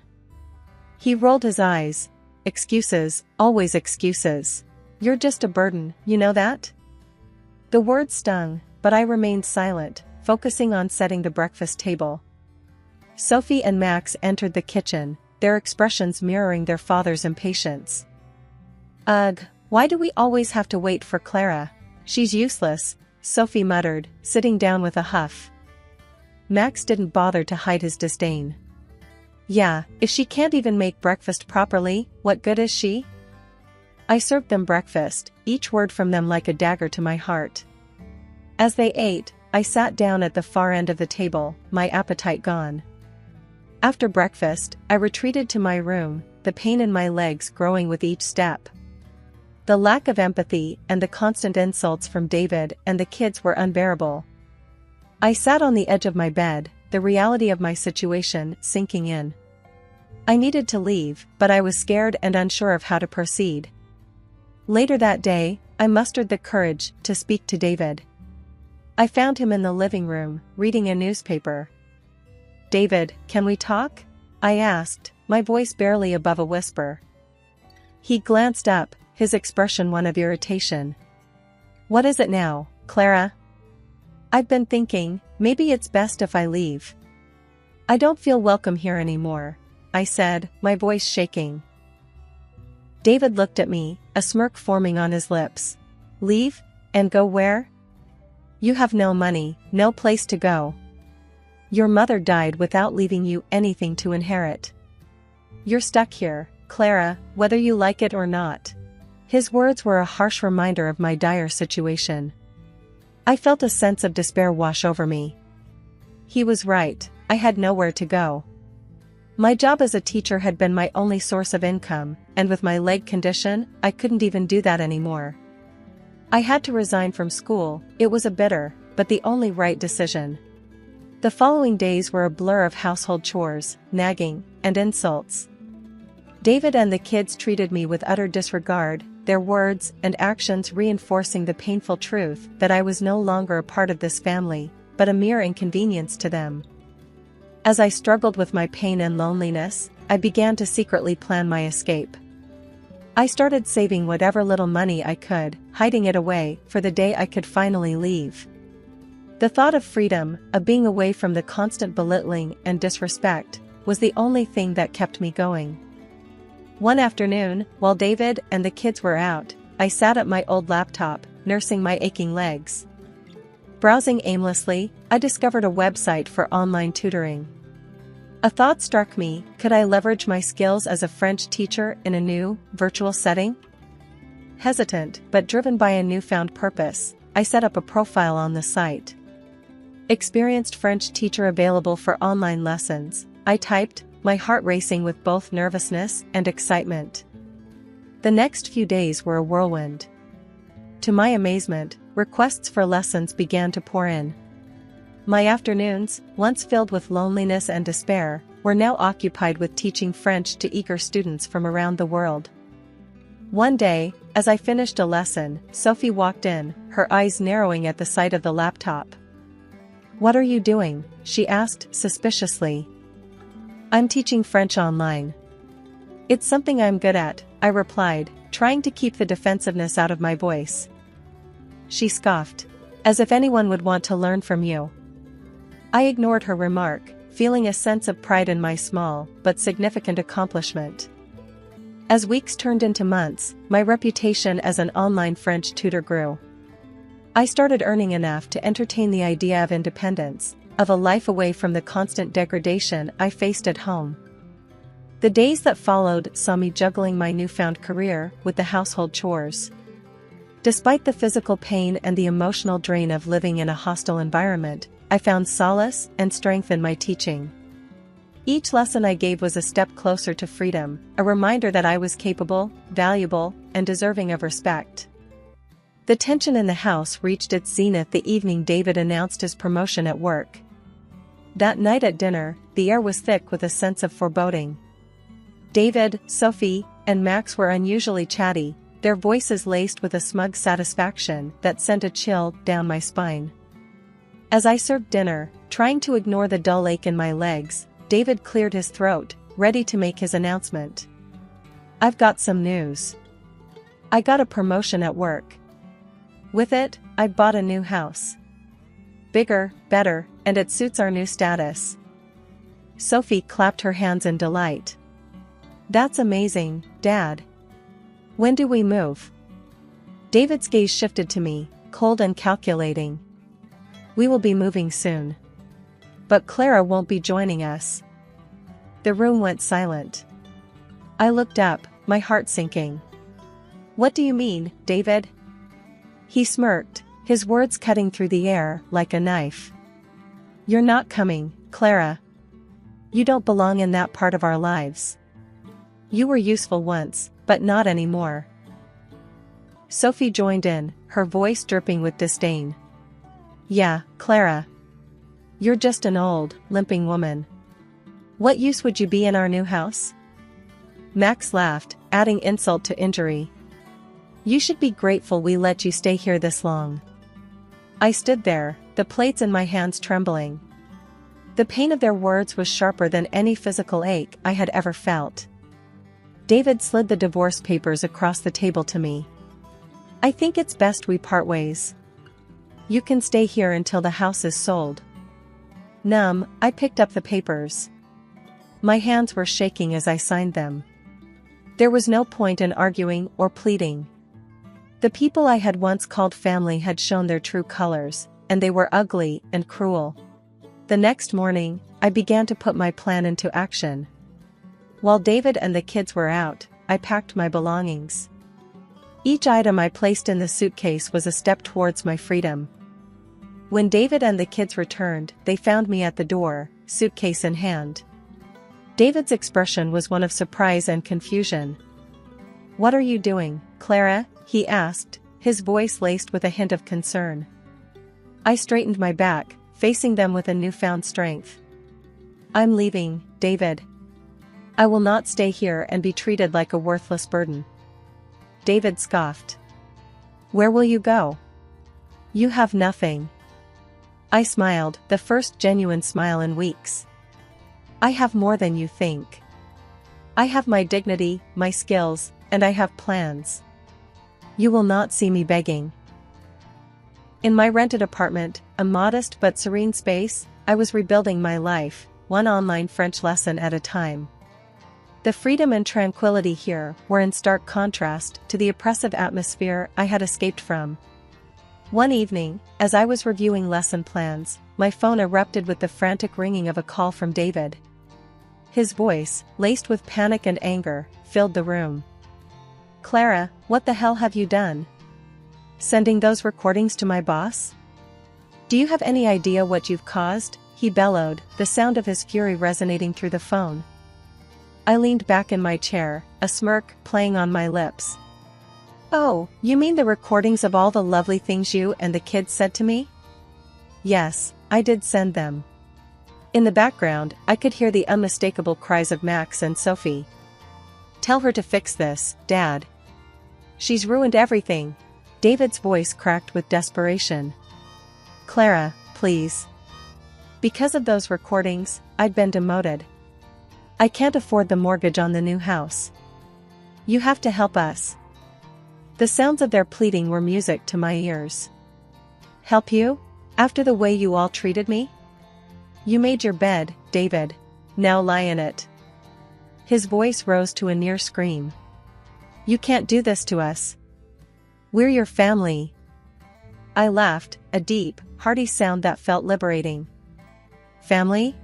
He rolled his eyes. "Excuses, always excuses. You're just a burden, you know that?" The words stung, but I remained silent, focusing on setting the breakfast table. Sophie and Max entered the kitchen, their expressions mirroring their father's impatience. "Ugh, why do we always have to wait for Clara? She's useless," Sophie muttered, sitting down with a huff. Max didn't bother to hide his disdain. Yeah, if she can't even make breakfast properly, what good is she? I served them breakfast, each word from them like a dagger to my heart. As they ate, I sat down at the far end of the table, my appetite gone. After breakfast, I retreated to my room, the pain in my legs growing with each step. The lack of empathy and the constant insults from David and the kids were unbearable. I sat on the edge of my bed, the reality of my situation sinking in. I needed to leave, but I was scared and unsure of how to proceed. Later that day, I mustered the courage to speak to David. I found him in the living room, reading a newspaper. "David, can we talk?" I asked, my voice barely above a whisper. He glanced up, his expression one of irritation. "What is it now, Clara?" "I've been thinking, maybe it's best if I leave. I don't feel welcome here anymore," I said, my voice shaking. David looked at me, a smirk forming on his lips. "Leave? And go where? You have no money, no place to go. Your mother died without leaving you anything to inherit. You're stuck here, Clara, whether you like it or not." His words were a harsh reminder of my dire situation. I felt a sense of despair wash over me. He was right, I had nowhere to go. My job as a teacher had been my only source of income, and with my leg condition, I couldn't even do that anymore. I had to resign from school. It was a bitter, but the only right decision. The following days were a blur of household chores, nagging, and insults. David and the kids treated me with utter disregard, their words and actions reinforcing the painful truth that I was no longer a part of this family, but a mere inconvenience to them. As I struggled with my pain and loneliness, I began to secretly plan my escape. I started saving whatever little money I could, hiding it away for the day I could finally leave. The thought of freedom, of being away from the constant belittling and disrespect, was the only thing that kept me going. One afternoon, while David and the kids were out, I sat at my old laptop, nursing my aching legs. Browsing aimlessly, I discovered a website for online tutoring. A thought struck me: could I leverage my skills as a French teacher in a new, virtual setting? Hesitant, but driven by a newfound purpose, I set up a profile on the site. "Experienced French teacher available for online lessons," I typed, my heart racing with both nervousness and excitement. The next few days were a whirlwind. To my amazement, requests for lessons began to pour in. My afternoons, once filled with loneliness and despair, were now occupied with teaching French to eager students from around the world. One day, as I finished a lesson, Sophie walked in, her eyes narrowing at the sight of the laptop. "What are you doing?" she asked suspiciously. "I'm teaching French online." "It's something I'm good at," I replied, trying to keep the defensiveness out of my voice. She scoffed. "As if anyone would want to learn from you." I ignored her remark, feeling a sense of pride in my small but significant accomplishment. As weeks turned into months, my reputation as an online French tutor grew. I started earning enough to entertain the idea of independence, of a life away from the constant degradation I faced at home. The days that followed saw me juggling my newfound career with the household chores. Despite the physical pain and the emotional drain of living in a hostile environment, I found solace and strength in my teaching. Each lesson I gave was a step closer to freedom, a reminder that I was capable, valuable, and deserving of respect. The tension in the house reached its zenith the evening David announced his promotion at work. That night at dinner, the air was thick with a sense of foreboding. David, Sophie, and Max were unusually chatty, their voices laced with a smug satisfaction that sent a chill down my spine. As I served dinner, trying to ignore the dull ache in my legs, David cleared his throat, ready to make his announcement. "I've got some news. I got a promotion at work. With it, I bought a new house. Bigger, better, and it suits our new status." Sophie clapped her hands in delight. "That's amazing, Dad. When do we move?" David's gaze shifted to me, cold and calculating. "We will be moving soon. But Clara won't be joining us." The room went silent. I looked up, my heart sinking. "What do you mean, David?" He smirked, his words cutting through the air like a knife. "You're not coming, Clara. You don't belong in that part of our lives. You were useful once, but not anymore." Sophie joined in, her voice dripping with disdain. "Yeah, Clara. You're just an old, limping woman. What use would you be in our new house?" Max laughed, adding insult to injury. "You should be grateful we let you stay here this long." I stood there, the plates in my hands trembling. The pain of their words was sharper than any physical ache I had ever felt. David slid the divorce papers across the table to me. "I think it's best we part ways. You can stay here until the house is sold." Numb, I picked up the papers. My hands were shaking as I signed them. There was no point in arguing or pleading. The people I had once called family had shown their true colors, and they were ugly and cruel. The next morning, I began to put my plan into action. While David and the kids were out, I packed my belongings. Each item I placed in the suitcase was a step towards my freedom. When David and the kids returned, they found me at the door, suitcase in hand. David's expression was one of surprise and confusion. "What are you doing, Clara?" he asked, his voice laced with a hint of concern. I straightened my back, facing them with a newfound strength. "I'm leaving, David. I will not stay here and be treated like a worthless burden." David scoffed. "Where will you go? You have nothing." I smiled, the first genuine smile in weeks. "I have more than you think. I have my dignity, my skills, and I have plans. You will not see me begging." In my rented apartment, a modest but serene space, I was rebuilding my life, one online French lesson at a time. The freedom and tranquility here were in stark contrast to the oppressive atmosphere I had escaped from. One evening, as I was reviewing lesson plans, my phone erupted with the frantic ringing of a call from David. His voice, laced with panic and anger, filled the room. "Clara, what the hell have you done? Sending those recordings to my boss? Do you have any idea what you've caused?" he bellowed, the sound of his fury resonating through the phone. I leaned back in my chair, a smirk playing on my lips. "Oh, you mean the recordings of all the lovely things you and the kids said to me?" Yes, I did send them. In the background, I could hear the unmistakable cries of Max and Sophie. "Tell her to fix this, Dad. She's ruined everything." David's voice cracked with desperation. "Clara, please. Because of those recordings, I'd been demoted. I can't afford the mortgage on the new house. You have to help us." The sounds of their pleading were music to my ears. "Help you? After the way you all treated me? You made your bed, David. Now lie in it." His voice rose to a near scream. "You can't do this to us. We're your family." I laughed, a deep, hearty sound that felt liberating. "Family?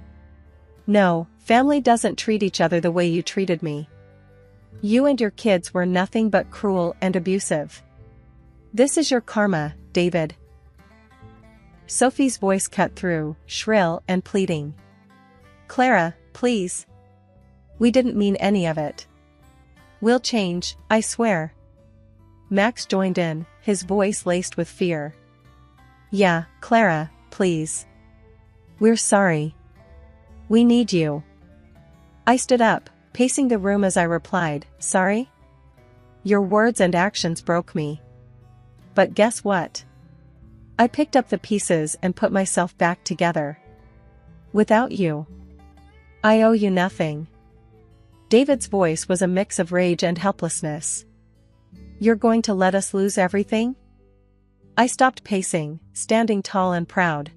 No, family doesn't treat each other the way you treated me. You and your kids were nothing but cruel and abusive. This is your karma, David." Sophie's voice cut through, shrill and pleading. "Clara, please. We didn't mean any of it. We'll change, I swear." Max joined in, his voice laced with fear. "Yeah, Clara, please. We're sorry. We need you." I stood up, pacing the room as I replied, "Sorry? Your words and actions broke me. But guess what? I picked up the pieces and put myself back together. Without you, I owe you nothing." David's voice was a mix of rage and helplessness. "You're going to let us lose everything?" I stopped pacing, standing tall and proud.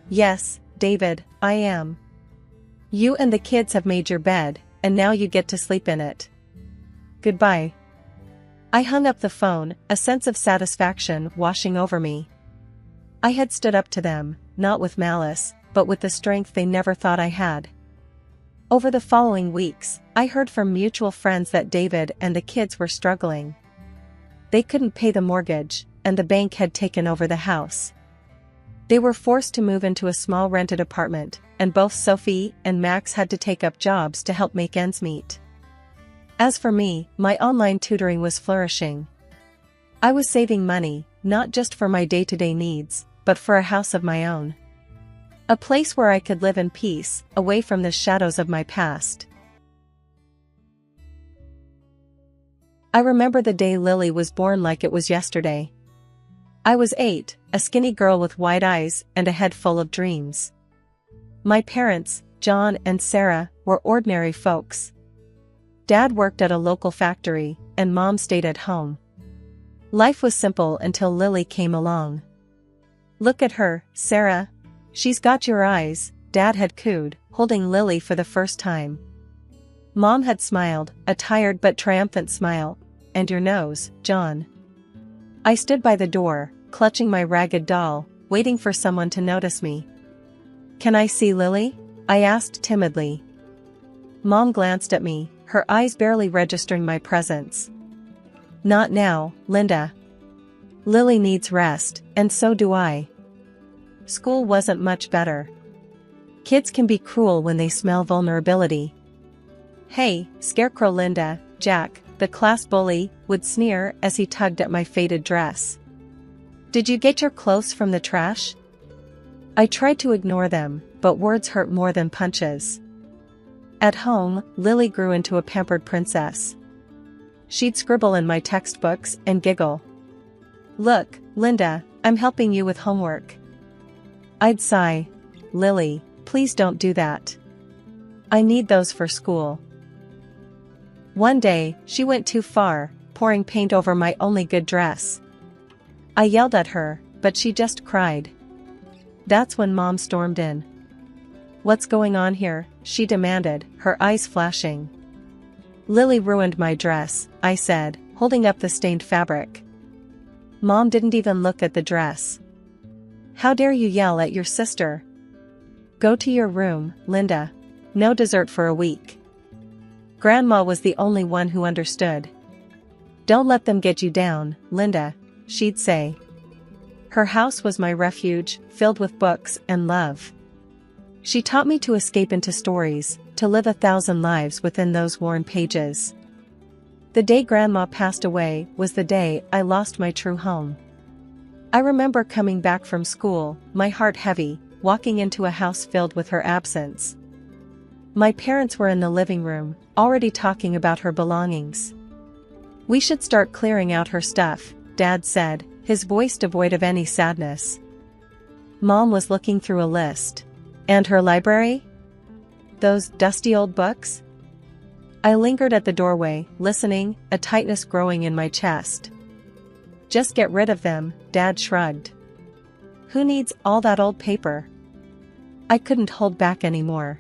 "Yes, David, I am. You and the kids have made your bed, and now you get to sleep in it. Goodbye." I hung up the phone, a sense of satisfaction washing over me. I had stood up to them, not with malice, but with the strength they never thought I had. Over the following weeks, I heard from mutual friends that David and the kids were struggling. They couldn't pay the mortgage, and the bank had taken over the house. They were forced to move into a small rented apartment, and both Sophie and Max had to take up jobs to help make ends meet. As for me, my online tutoring was flourishing. I was saving money, not just for my day-to-day needs, but for a house of my own. A place where I could live in peace, away from the shadows of my past. I remember the day Lily was born like it was yesterday. I was 8, a skinny girl with wide eyes and a head full of dreams. My parents, John and Sarah, were ordinary folks. Dad worked at a local factory, and Mom stayed at home. Life was simple until Lily came along. "Look at her, Sarah. She's got your eyes," Dad had cooed, holding Lily for the first time. Mom had smiled, a tired but triumphant smile. "And your nose, John." I stood by the door, clutching my ragged doll, waiting for someone to notice me. "Can I see Lily?" I asked timidly. Mom glanced at me, her eyes barely registering my presence. "Not now, Linda. Lily needs rest, and so do I." School wasn't much better. Kids can be cruel when they smell vulnerability. "Hey, Scarecrow Linda," Jack, the class bully, would sneer as he tugged at my faded dress. "Did you get your clothes from the trash?" I tried to ignore them, but words hurt more than punches. At home, Lily grew into a pampered princess. She'd scribble in my textbooks and giggle. "Look, Linda, I'm helping you with homework." I'd sigh. "Lily, please don't do that. I need those for school." One day, she went too far, pouring paint over my only good dress. I yelled at her, but she just cried. That's when Mom stormed in. "What's going on here?" she demanded, her eyes flashing. "Lily ruined my dress," I said, holding up the stained fabric. Mom didn't even look at the dress. "How dare you yell at your sister? Go to your room, Linda. No dessert for a week." Grandma was the only one who understood. "Don't let them get you down, Linda," she'd say. Her house was my refuge, filled with books and love. She taught me to escape into stories, to live 1,000 lives within those worn pages. The day Grandma passed away was the day I lost my true home. I remember coming back from school, my heart heavy, walking into a house filled with her absence. My parents were in the living room, already talking about her belongings. "We should start clearing out her stuff," Dad said, his voice devoid of any sadness. Mom was looking through a list. "And her library? Those dusty old books?" I lingered at the doorway, listening, a tightness growing in my chest. "Just get rid of them," Dad shrugged. "Who needs all that old paper?" I couldn't hold back anymore.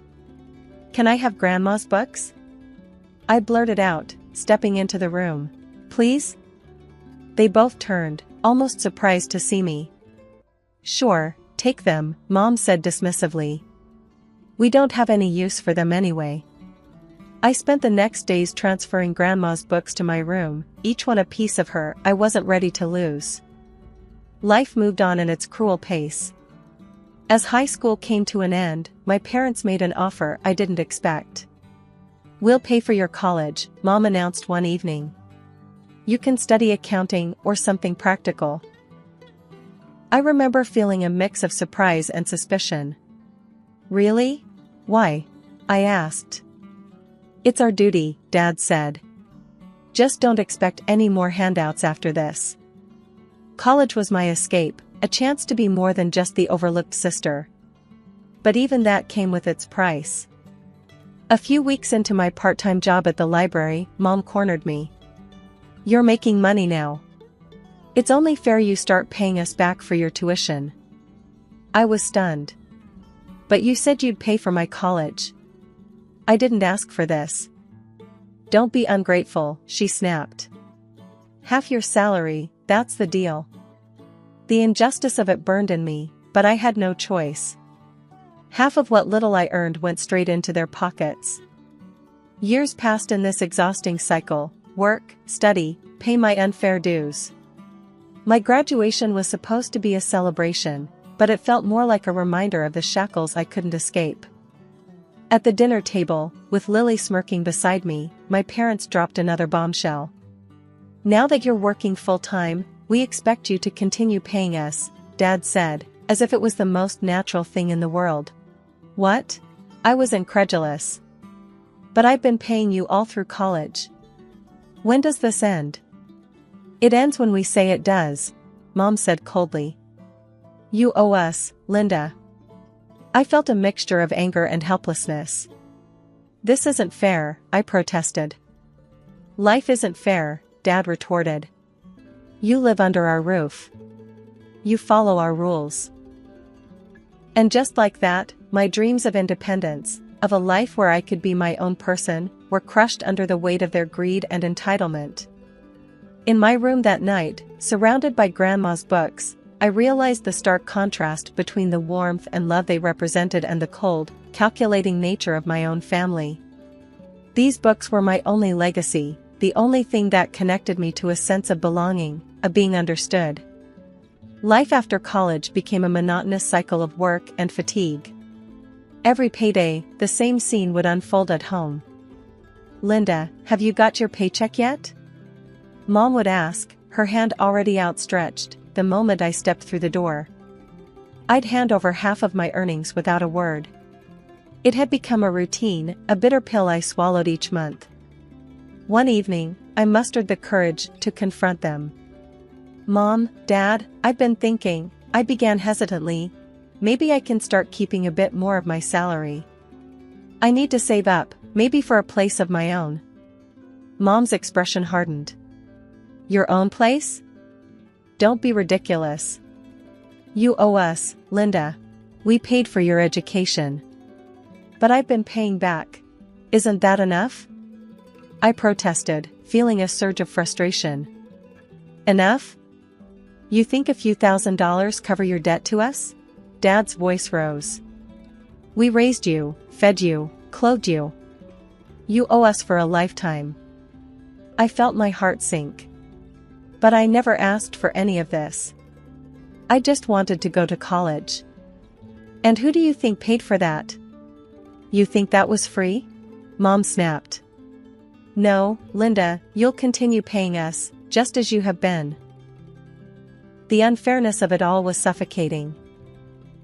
"Can I have Grandma's books?" I blurted out, stepping into the room. "Please?" They both turned, almost surprised to see me. "Sure, take them," Mom said dismissively. "We don't have any use for them anyway." I spent the next days transferring Grandma's books to my room, each one a piece of her I wasn't ready to lose. Life moved on in its cruel pace. As high school came to an end, my parents made an offer I didn't expect. "We'll pay for your college," Mom announced one evening. "You can study accounting or something practical." I remember feeling a mix of surprise and suspicion. "Really? Why?" I asked. "It's our duty," Dad said. "Just don't expect any more handouts after this." College was my escape, a chance to be more than just the overlooked sister. But even that came with its price. A few weeks into my part-time job at the library, Mom cornered me. "You're making money now. It's only fair you start paying us back for your tuition." I was stunned. "But you said you'd pay for my college." "I didn't ask for this." "Don't be ungrateful," she snapped. "Half your salary, that's the deal." The injustice of it burned in me, but I had no choice. Half of what little I earned went straight into their pockets. Years passed in this exhausting cycle: work, study, pay my unfair dues. My graduation was supposed to be a celebration, but it felt more like a reminder of the shackles I couldn't escape. At the dinner table, with Lily smirking beside me, my parents dropped another bombshell. "Now that you're working full-time, we expect you to continue paying us," Dad said, as if it was the most natural thing in the world. "What?" I was incredulous. "But I've been paying you all through college." "When does this end?" "It ends when we say it does," Mom said coldly. "You owe us, Linda." I felt a mixture of anger and helplessness. "This isn't fair," I protested. "Life isn't fair," Dad retorted. "You live under our roof. You follow our rules." And just like that, my dreams of independence, of a life where I could be my own person, were crushed under the weight of their greed and entitlement. In my room that night, surrounded by Grandma's books, I realized the stark contrast between the warmth and love they represented and the cold, calculating nature of my own family. These books were my only legacy, the only thing that connected me to a sense of belonging, of being understood. Life after college became a monotonous cycle of work and fatigue. Every payday, the same scene would unfold at home. "Linda, have you got your paycheck yet?" Mom would ask, her hand already outstretched, the moment I stepped through the door. I'd hand over half of my earnings without a word. It had become a routine, a bitter pill I swallowed each month. One evening, I mustered the courage to confront them. "Mom, Dad, I've been thinking," I began hesitantly, "maybe I can start keeping a bit more of my salary. I need to save up, maybe for a place of my own." Mom's expression hardened. "Your own place? Don't be ridiculous. You owe us, Linda. We paid for your education." "But I've been paying back. Isn't that enough?" I protested, feeling a surge of frustration. "Enough? You think a few $1,000s cover your debt to us?" Dad's voice rose. "We raised you, fed you, clothed you. You owe us for a lifetime." I felt my heart sink. But I never asked for any of this. I just wanted to go to college. "And who do you think paid for that? You think that was free?" Mom snapped. "No, Linda, you'll continue paying us, just as you have been." The unfairness of it all was suffocating.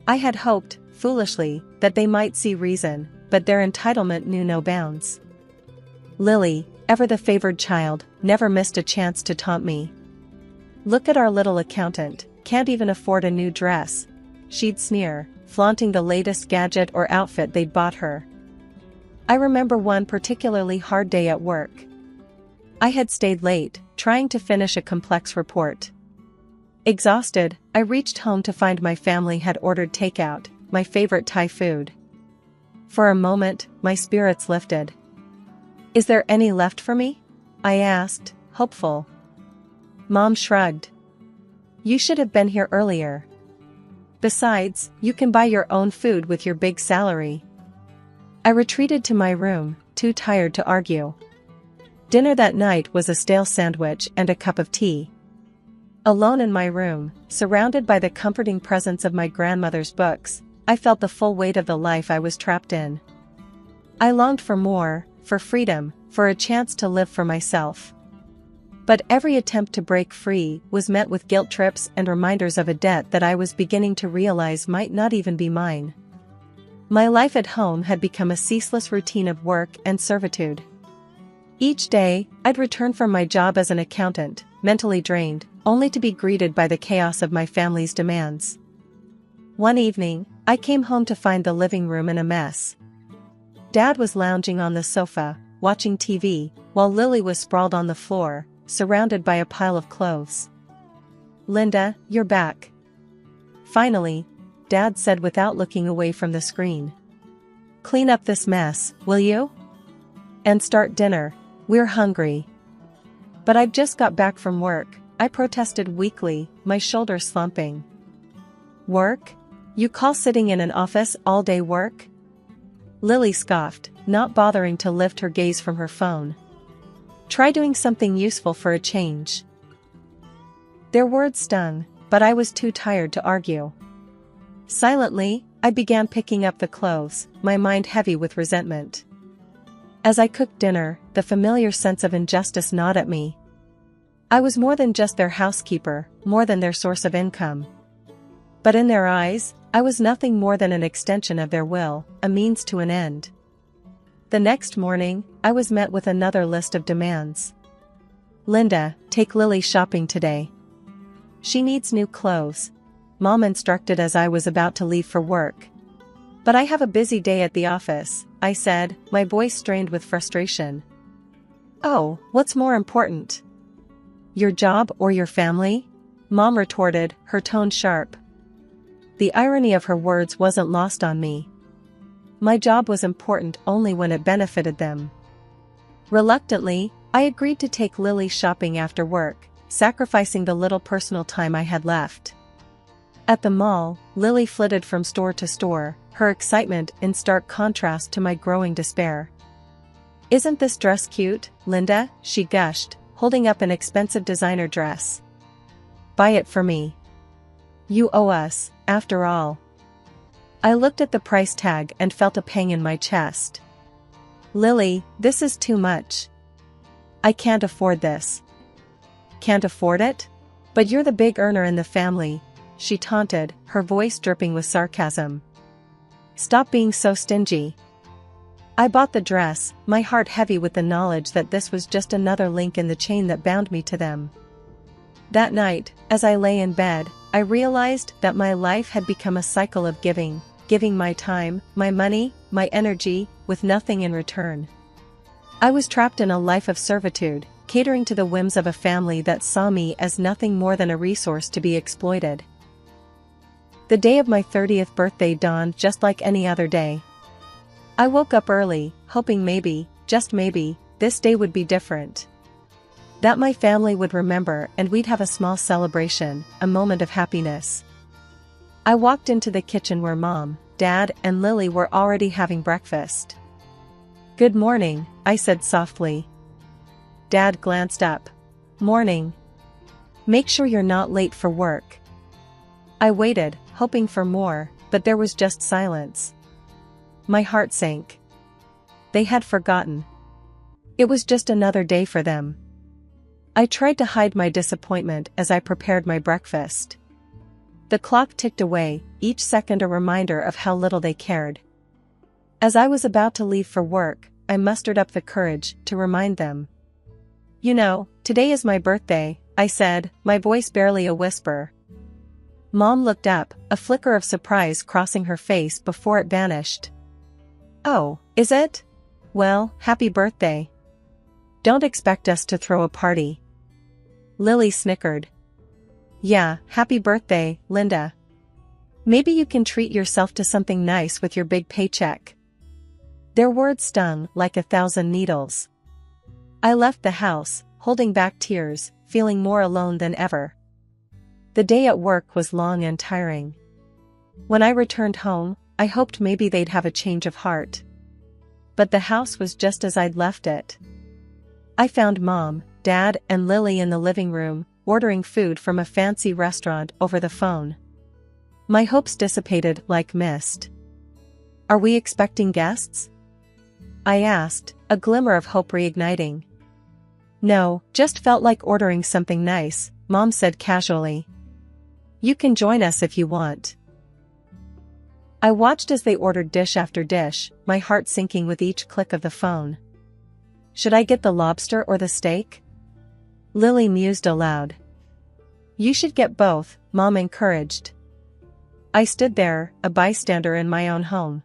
I had hoped, foolishly, that they might see reason, but their entitlement knew no bounds. Lily, ever the favored child, never missed a chance to taunt me. "Look at our little accountant, can't even afford a new dress," she'd sneer, flaunting the latest gadget or outfit they'd bought her. I remember one particularly hard day at work. I had stayed late, trying to finish a complex report. Exhausted, I reached home to find my family had ordered takeout, my favorite Thai food. For a moment, my spirits lifted. "Is there any left for me?" I asked, hopeful. Mom shrugged. "You should have been here earlier. Besides, you can buy your own food with your big salary." I retreated to my room, too tired to argue. Dinner that night was a stale sandwich and a cup of tea. Alone in my room, surrounded by the comforting presence of my grandmother's books, I felt the full weight of the life I was trapped in. I longed for more, for freedom, for a chance to live for myself. But every attempt to break free was met with guilt trips and reminders of a debt that I was beginning to realize might not even be mine. My life at home had become a ceaseless routine of work and servitude. Each day, I'd return from my job as an accountant, mentally drained, only to be greeted by the chaos of my family's demands. One evening, I came home to find the living room in a mess. Dad was lounging on the sofa, watching TV, while Lily was sprawled on the floor, surrounded by a pile of clothes. "Linda, you're back." Finally, Dad said without looking away from the screen. "Clean up this mess, will you? And start dinner. We're hungry." "But I've just got back from work," I protested weakly, my shoulders slumping. "Work? You call sitting in an office all day work? Lily scoffed, not bothering to lift her gaze from her phone. Try doing something useful for a change. Their words stung, but I was too tired to argue. Silently, I began picking up the clothes, my mind heavy with resentment. As I cooked dinner, the familiar sense of injustice gnawed at me. I was more than just their housekeeper, more than their source of income. But in their eyes, I was nothing more than an extension of their will, a means to an end. The next morning, I was met with another list of demands. Linda, take Lily shopping today. She needs new clothes, Mom instructed as I was about to leave for work. But I have a busy day at the office, I said, my voice strained with frustration. Oh, what's more important? Your job or your family? Mom retorted, her tone sharp. The irony of her words wasn't lost on me. My job was important only when it benefited them. Reluctantly, I agreed to take Lily shopping after work, sacrificing the little personal time I had left. At the mall, Lily flitted from store to store, her excitement in stark contrast to my growing despair. Isn't this dress cute, Linda? She gushed, holding up an expensive designer dress. Buy it for me. You owe us, after all. I looked at the price tag and felt a pang in my chest. Lily, this is too much. I can't afford this. Can't afford it? But you're the big earner in the family, she taunted, her voice dripping with sarcasm. Stop being so stingy. I bought the dress, my heart heavy with the knowledge that this was just another link in the chain that bound me to them. That night, as I lay in bed, I realized that my life had become a cycle of giving my time, my money, my energy, with nothing in return. I was trapped in a life of servitude, catering to the whims of a family that saw me as nothing more than a resource to be exploited. The day of my 30th birthday dawned just like any other day. I woke up early, hoping maybe, just maybe, this day would be different. That my family would remember and we'd have a small celebration, a moment of happiness. I walked into the kitchen where Mom, Dad, and Lily were already having breakfast. Good morning, I said softly. Dad glanced up. Morning. Make sure you're not late for work. I waited, hoping for more, but there was just silence. My heart sank. They had forgotten. It was just another day for them. I tried to hide my disappointment as I prepared my breakfast. The clock ticked away, each second a reminder of how little they cared. As I was about to leave for work, I mustered up the courage to remind them. You know, today is my birthday, I said, my voice barely a whisper. Mom looked up, a flicker of surprise crossing her face before it vanished. Oh, is it? Well, happy birthday. Don't expect us to throw a party. Lily snickered. Yeah, happy birthday, Linda. Maybe you can treat yourself to something nice with your big paycheck. Their words stung like 1,000 needles. I left the house, holding back tears, feeling more alone than ever. The day at work was long and tiring. When I returned home, I hoped maybe they'd have a change of heart. But the house was just as I'd left it. I found Mom, Dad, and Lily in the living room, ordering food from a fancy restaurant over the phone. My hopes dissipated like mist. Are we expecting guests? I asked, a glimmer of hope reigniting. No, just felt like ordering something nice, Mom said casually. You can join us if you want. I watched as they ordered dish after dish, my heart sinking with each click of the phone. Should I get the lobster or the steak? Lily mused aloud. You should get both, Mom encouraged. I stood there, a bystander in my own home.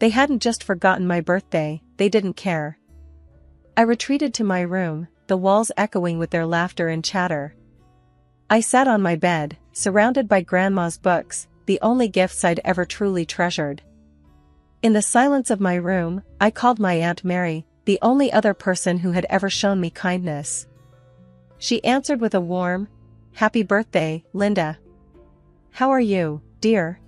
They hadn't just forgotten my birthday, they didn't care. I retreated to my room, the walls echoing with their laughter and chatter. I sat on my bed, surrounded by Grandma's books, the only gifts I'd ever truly treasured. In the silence of my room, I called my Aunt Mary, the only other person who had ever shown me kindness. She answered with a warm, "Happy birthday, Linda. How are you, dear?"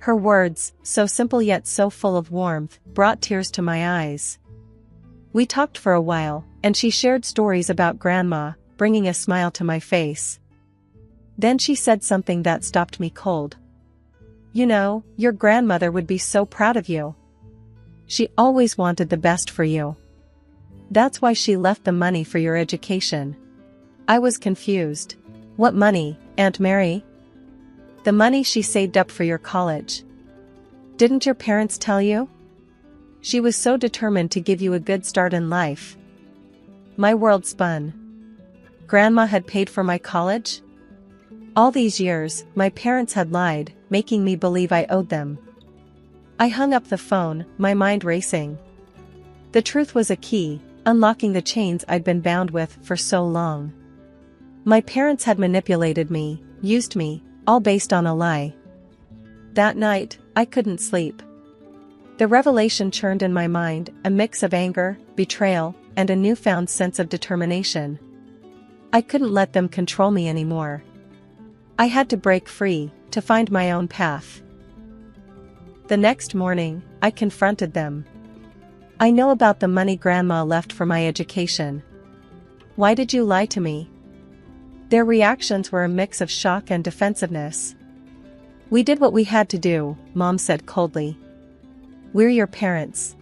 Her words, so simple yet so full of warmth, brought tears to my eyes. We talked for a while, and she shared stories about Grandma, bringing a smile to my face. Then she said something that stopped me cold. "You know, your grandmother would be so proud of you. She always wanted the best for you. That's why she left the money for your education." I was confused. "What money, Aunt Mary?" "The money she saved up for your college. Didn't your parents tell you? She was so determined to give you a good start in life." My world spun. Grandma had paid for my college? All these years, my parents had lied, making me believe I owed them. I hung up the phone, my mind racing. The truth was a key, unlocking the chains I'd been bound with for so long. My parents had manipulated me, used me, all based on a lie. That night, I couldn't sleep. The revelation churned in my mind, a mix of anger, betrayal, and a newfound sense of determination. I couldn't let them control me anymore. I had to break free, to find my own path. The next morning, I confronted them. "I know about the money Grandma left for my education. Why did you lie to me?" Their reactions were a mix of shock and defensiveness. "We did what we had to do," Mom said coldly. "We're your parents.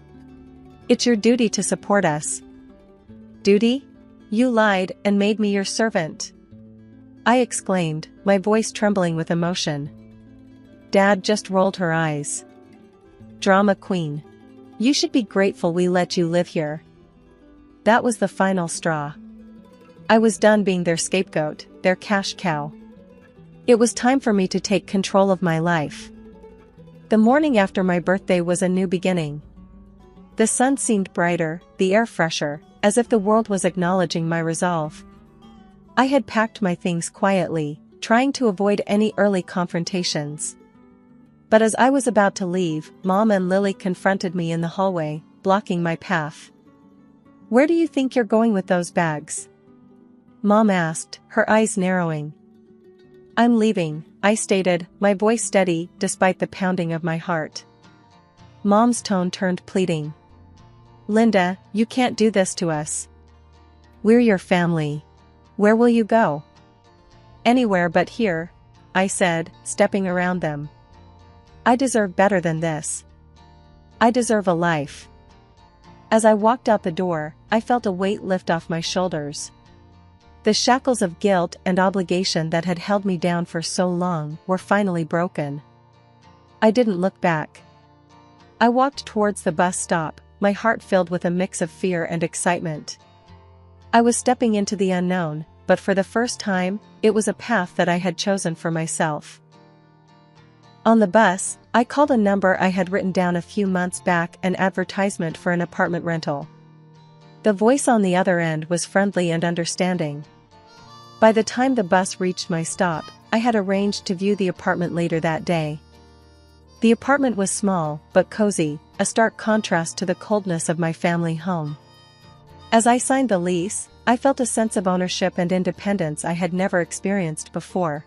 It's your duty to support us." "Duty? You lied and made me your servant," I exclaimed, my voice trembling with emotion. Dad just rolled her eyes. "Drama queen. You should be grateful we let you live here." That was the final straw. I was done being their scapegoat, their cash cow. It was time for me to take control of my life. The morning after my birthday was a new beginning. The sun seemed brighter, the air fresher, as if the world was acknowledging my resolve. I had packed my things quietly, trying to avoid any early confrontations. But as I was about to leave, Mom and Lily confronted me in the hallway, blocking my path. "Where do you think you're going with those bags?" Mom asked, her eyes narrowing. "I'm leaving," I stated, my voice steady despite the pounding of my heart. Mom's tone turned pleading. "Linda, you can't do this to us. We're your family. Where will you go?" "Anywhere but here," I said, stepping around them. "I deserve better than this. I deserve a life." As I walked out the door, I felt a weight lift off my shoulders. The shackles of guilt and obligation that had held me down for so long were finally broken. I didn't look back. I walked towards the bus stop, my heart filled with a mix of fear and excitement. I was stepping into the unknown, but for the first time, it was a path that I had chosen for myself. On the bus, I called a number I had written down a few months back, an advertisement for an apartment rental. The voice on the other end was friendly and understanding. By the time the bus reached my stop, I had arranged to view the apartment later that day. The apartment was small, but cozy, a stark contrast to the coldness of my family home. As I signed the lease, I felt a sense of ownership and independence I had never experienced before.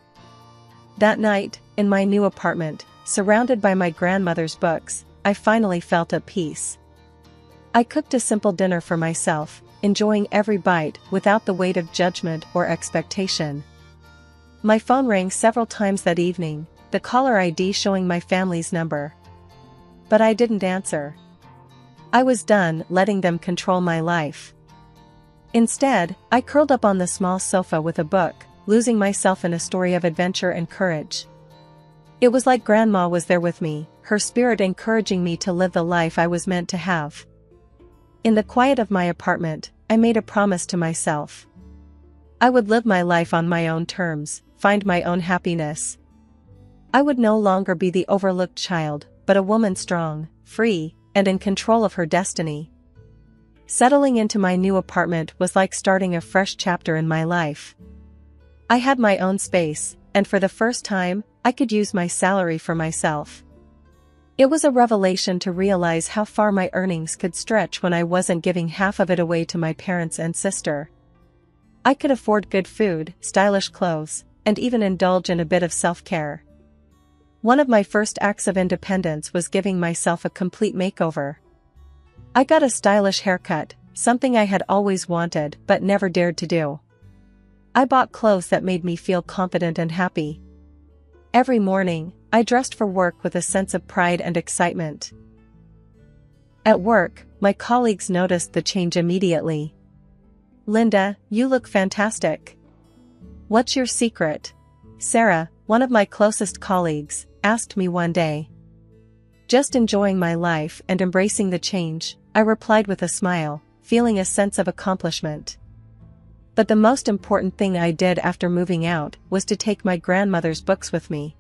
That night, in my new apartment, surrounded by my grandmother's books, I finally felt at peace. I cooked a simple dinner for myself, enjoying every bite without the weight of judgment or expectation. My phone rang several times that evening, the caller ID showing my family's number. But I didn't answer. I was done letting them control my life. Instead, I curled up on the small sofa with a book, losing myself in a story of adventure and courage. It was like Grandma was there with me, her spirit encouraging me to live the life I was meant to have. In the quiet of my apartment, I made a promise to myself. I would live my life on my own terms, find my own happiness. I would no longer be the overlooked child, but a woman strong, free, and in control of her destiny. Settling into my new apartment was like starting a fresh chapter in my life. I had my own space, and for the first time, I could use my salary for myself. It was a revelation to realize how far my earnings could stretch when I wasn't giving half of it away to my parents and sister. I could afford good food, stylish clothes, and even indulge in a bit of self-care. One of my first acts of independence was giving myself a complete makeover. I got a stylish haircut, something I had always wanted but never dared to do. I bought clothes that made me feel confident and happy. Every morning, I dressed for work with a sense of pride and excitement. At work, my colleagues noticed the change immediately. "Linda, you look fantastic. What's your secret?" Sarah, one of my closest colleagues, asked me one day. "Just enjoying my life and embracing the change," I replied with a smile, feeling a sense of accomplishment. But the most important thing I did after moving out was to take my grandmother's books with me.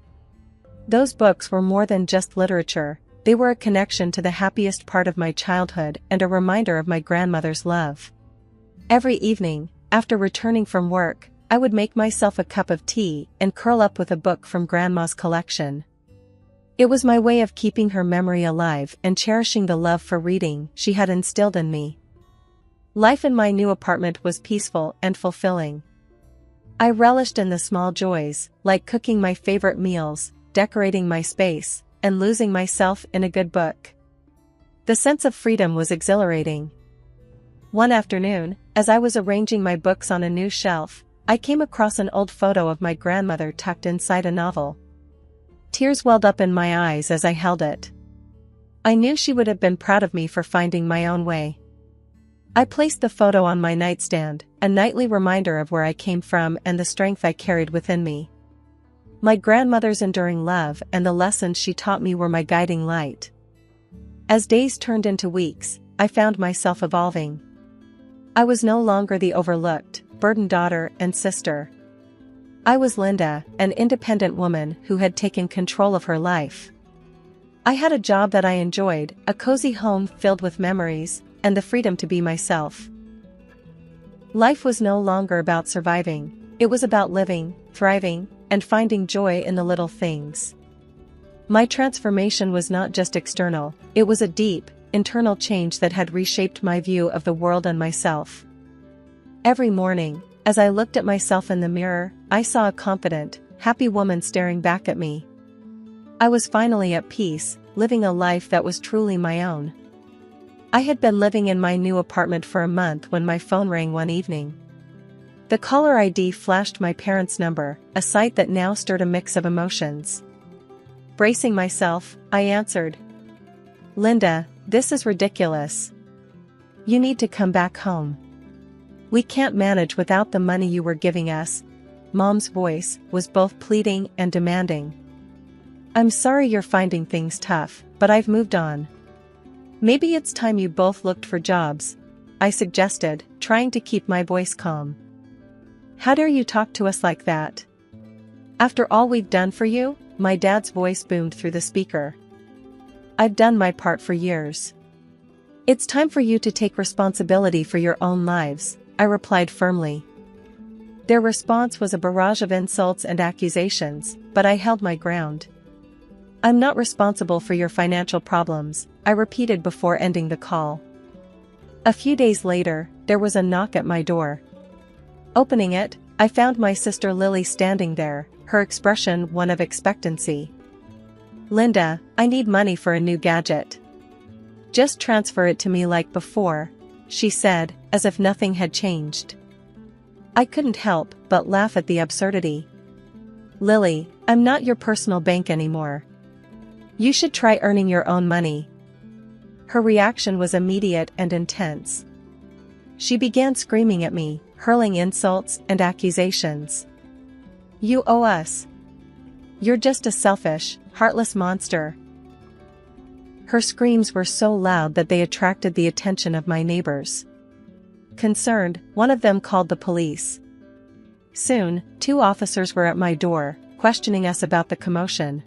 Those books were more than just literature, they were a connection to the happiest part of my childhood and a reminder of my grandmother's love. Every evening, after returning from work, I would make myself a cup of tea and curl up with a book from Grandma's collection. It was my way of keeping her memory alive and cherishing the love for reading she had instilled in me. Life in my new apartment was peaceful and fulfilling. I relished in the small joys, like cooking my favorite meals, decorating my space, and losing myself in a good book. The sense of freedom was exhilarating. One afternoon, as I was arranging my books on a new shelf, I came across an old photo of my grandmother tucked inside a novel. Tears welled up in my eyes as I held it. I knew she would have been proud of me for finding my own way. I placed the photo on my nightstand, a nightly reminder of where I came from and the strength I carried within me. My grandmother's enduring love and the lessons she taught me were my guiding light. As days turned into weeks, I found myself evolving. I was no longer the overlooked, burdened daughter and sister. I was Linda, an independent woman who had taken control of her life. I had a job that I enjoyed, a cozy home filled with memories, and the freedom to be myself. Life was no longer about surviving, it was about living, thriving, and finding joy in the little things. My transformation was not just external, it was a deep, internal change that had reshaped my view of the world and myself. Every morning, as I looked at myself in the mirror, I saw a confident, happy woman staring back at me. I was finally at peace, living a life that was truly my own. I had been living in my new apartment for a month when my phone rang one evening. The caller ID flashed my parents' number, a sight that now stirred a mix of emotions. Bracing myself, I answered. "Linda, this is ridiculous. You need to come back home. We can't manage without the money you were giving us." Mom's voice was both pleading and demanding. "I'm sorry you're finding things tough, but I've moved on. Maybe it's time you both looked for jobs," I suggested, trying to keep my voice calm. "How dare you talk to us like that? After all we've done for you?" My dad's voice boomed through the speaker. "I've done my part for years. It's time for you to take responsibility for your own lives," I replied firmly. Their response was a barrage of insults and accusations, but I held my ground. "I'm not responsible for your financial problems," I repeated before ending the call. A few days later, there was a knock at my door. Opening it, I found my sister Lily standing there, her expression one of expectancy. "Linda, I need money for a new gadget. Just transfer it to me like before," she said, as if nothing had changed. I couldn't help but laugh at the absurdity. "Lily, I'm not your personal bank anymore. You should try earning your own money." Her reaction was immediate and intense. She began screaming at me, hurling insults and accusations. "You owe us. You're just a selfish, heartless monster." Her screams were so loud that they attracted the attention of my neighbors. Concerned, one of them called the police. Soon, 2 officers were at my door, questioning us about the commotion.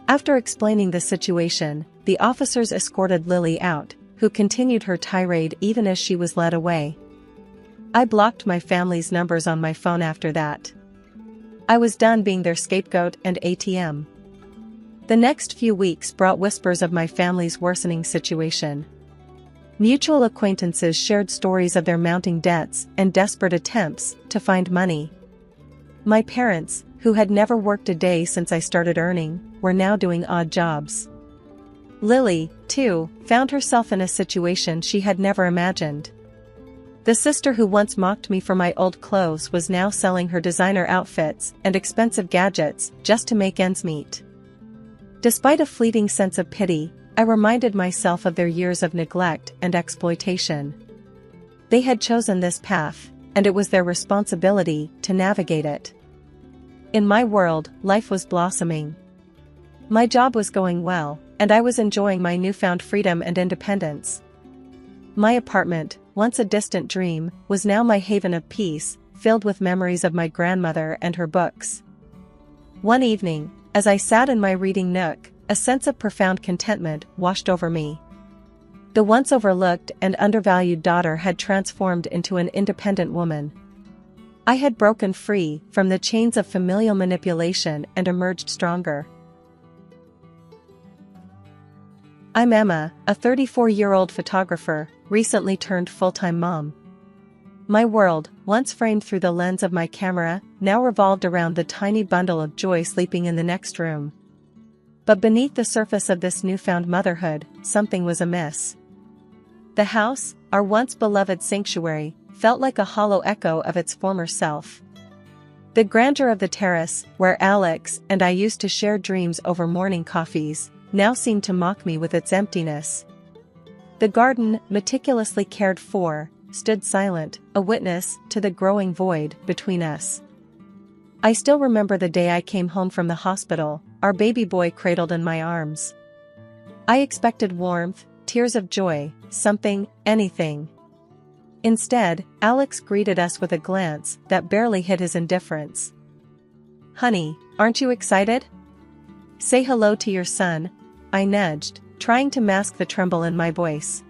After explaining the situation, the officers escorted Lily out, who continued her tirade even as she was led away. I blocked my family's numbers on my phone after that. I was done being their scapegoat and ATM. The next few weeks brought whispers of my family's worsening situation. Mutual acquaintances shared stories of their mounting debts and desperate attempts to find money. My parents, who had never worked a day since I started earning, were now doing odd jobs. Lily, too, found herself in a situation she had never imagined. The sister who once mocked me for my old clothes was now selling her designer outfits and expensive gadgets just to make ends meet. Despite a fleeting sense of pity, I reminded myself of their years of neglect and exploitation. They had chosen this path, and it was their responsibility to navigate it. In my world, life was blossoming. My job was going well, and I was enjoying my newfound freedom and independence. My apartment, once a distant dream, was now my haven of peace, filled with memories of my grandmother and her books. One evening, as I sat in my reading nook, a sense of profound contentment washed over me. The once overlooked and undervalued daughter had transformed into an independent woman. I had broken free from the chains of familial manipulation and emerged stronger. I'm Emma, a 34-year-old photographer, recently turned full-time mom. My world, once framed through the lens of my camera, now revolved around the tiny bundle of joy sleeping in the next room. But beneath the surface of this newfound motherhood, something was amiss. The house, our once beloved sanctuary, felt like a hollow echo of its former self. The grandeur of the terrace, where Alex and I used to share dreams over morning coffees, now seemed to mock me with its emptiness. The garden, meticulously cared for, stood silent, a witness to the growing void between us. I still remember the day I came home from the hospital, our baby boy cradled in my arms. I expected warmth, tears of joy, something, anything. Instead, Alex greeted us with a glance that barely hid his indifference. "Honey, aren't you excited? Say hello to your son," I nudged, trying to mask the tremble in my voice.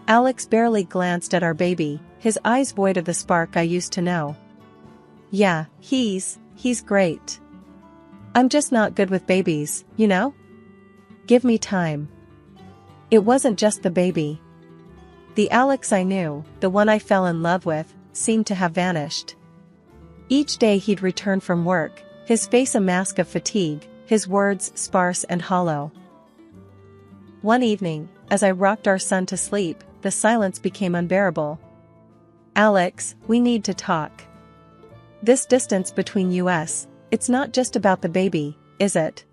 Alex barely glanced at our baby, his eyes void of the spark I used to know. "Yeah, he's great. I'm just not good with babies, you know? Give me time." It wasn't just the baby. The Alex I knew, the one I fell in love with, seemed to have vanished. Each day he'd return from work, his face a mask of fatigue, his words sparse and hollow. One evening, as I rocked our son to sleep, the silence became unbearable. "Alex, we need to talk. This distance between us, it's not just about the baby, is it?"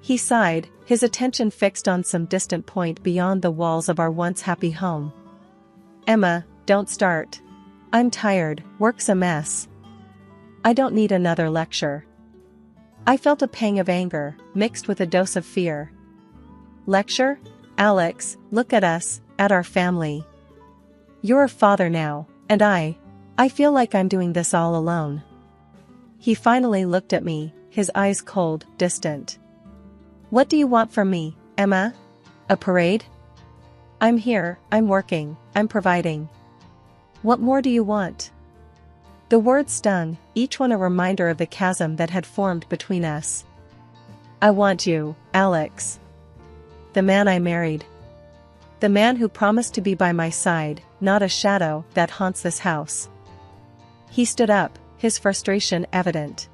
He sighed, his attention fixed on some distant point beyond the walls of our once happy home. "Emma, don't start. I'm tired, work's a mess. I don't need another lecture." I felt a pang of anger, mixed with a dose of fear. "Lecture? Alex, look at us, at our family. You're a father now, and I feel like I'm doing this all alone." He finally looked at me, his eyes cold, distant. "What do you want from me, Emma? A parade? I'm here, I'm working, I'm providing. What more do you want?" The words stung, each one a reminder of the chasm that had formed between us. "I want you, Alex. The man I married. The man who promised to be by my side, not a shadow that haunts this house." He stood up, his frustration evident.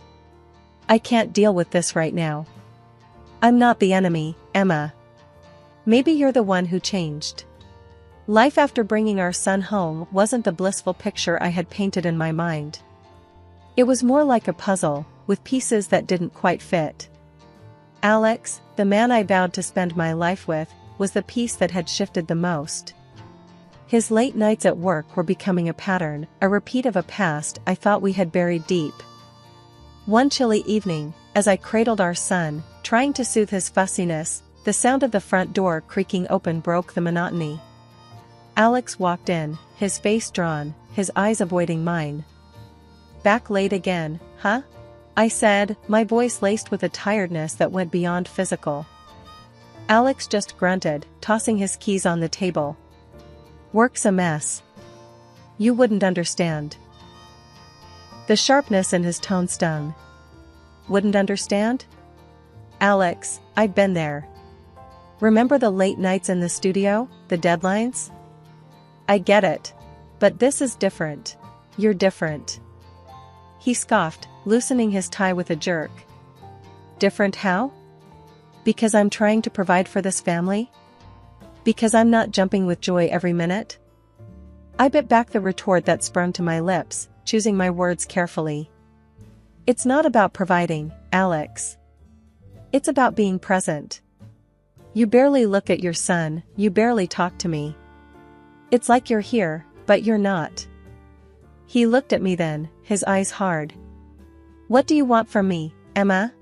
"I can't deal with this right now. I'm not the enemy, Emma. Maybe you're the one who changed." Life after bringing our son home wasn't the blissful picture I had painted in my mind. It was more like a puzzle, with pieces that didn't quite fit. Alex, the man I vowed to spend my life with, was the piece that had shifted the most. His late nights at work were becoming a pattern, a repeat of a past I thought we had buried deep. One chilly evening, as I cradled our son, trying to soothe his fussiness, the sound of the front door creaking open broke the monotony. Alex walked in, his face drawn, his eyes avoiding mine. "Back late again, huh?" I said, my voice laced with a tiredness that went beyond physical. Alex just grunted, tossing his keys on the table. "Work's a mess. You wouldn't understand." The sharpness in his tone stung. "Wouldn't understand?" "Alex, I've been there. Remember the late nights in the studio, the deadlines? I get it. But this is different. You're different." He scoffed, loosening his tie with a jerk. Different how? Because I'm trying to provide for this family? Because I'm not jumping with joy every minute? I bit back the retort that sprung to my lips, choosing my words carefully. It's not about providing, Alex. It's about being present. You barely look at your son, you barely talk to me. It's like you're here, but you're not. He looked at me then, his eyes hard. What do you want from me, Emma?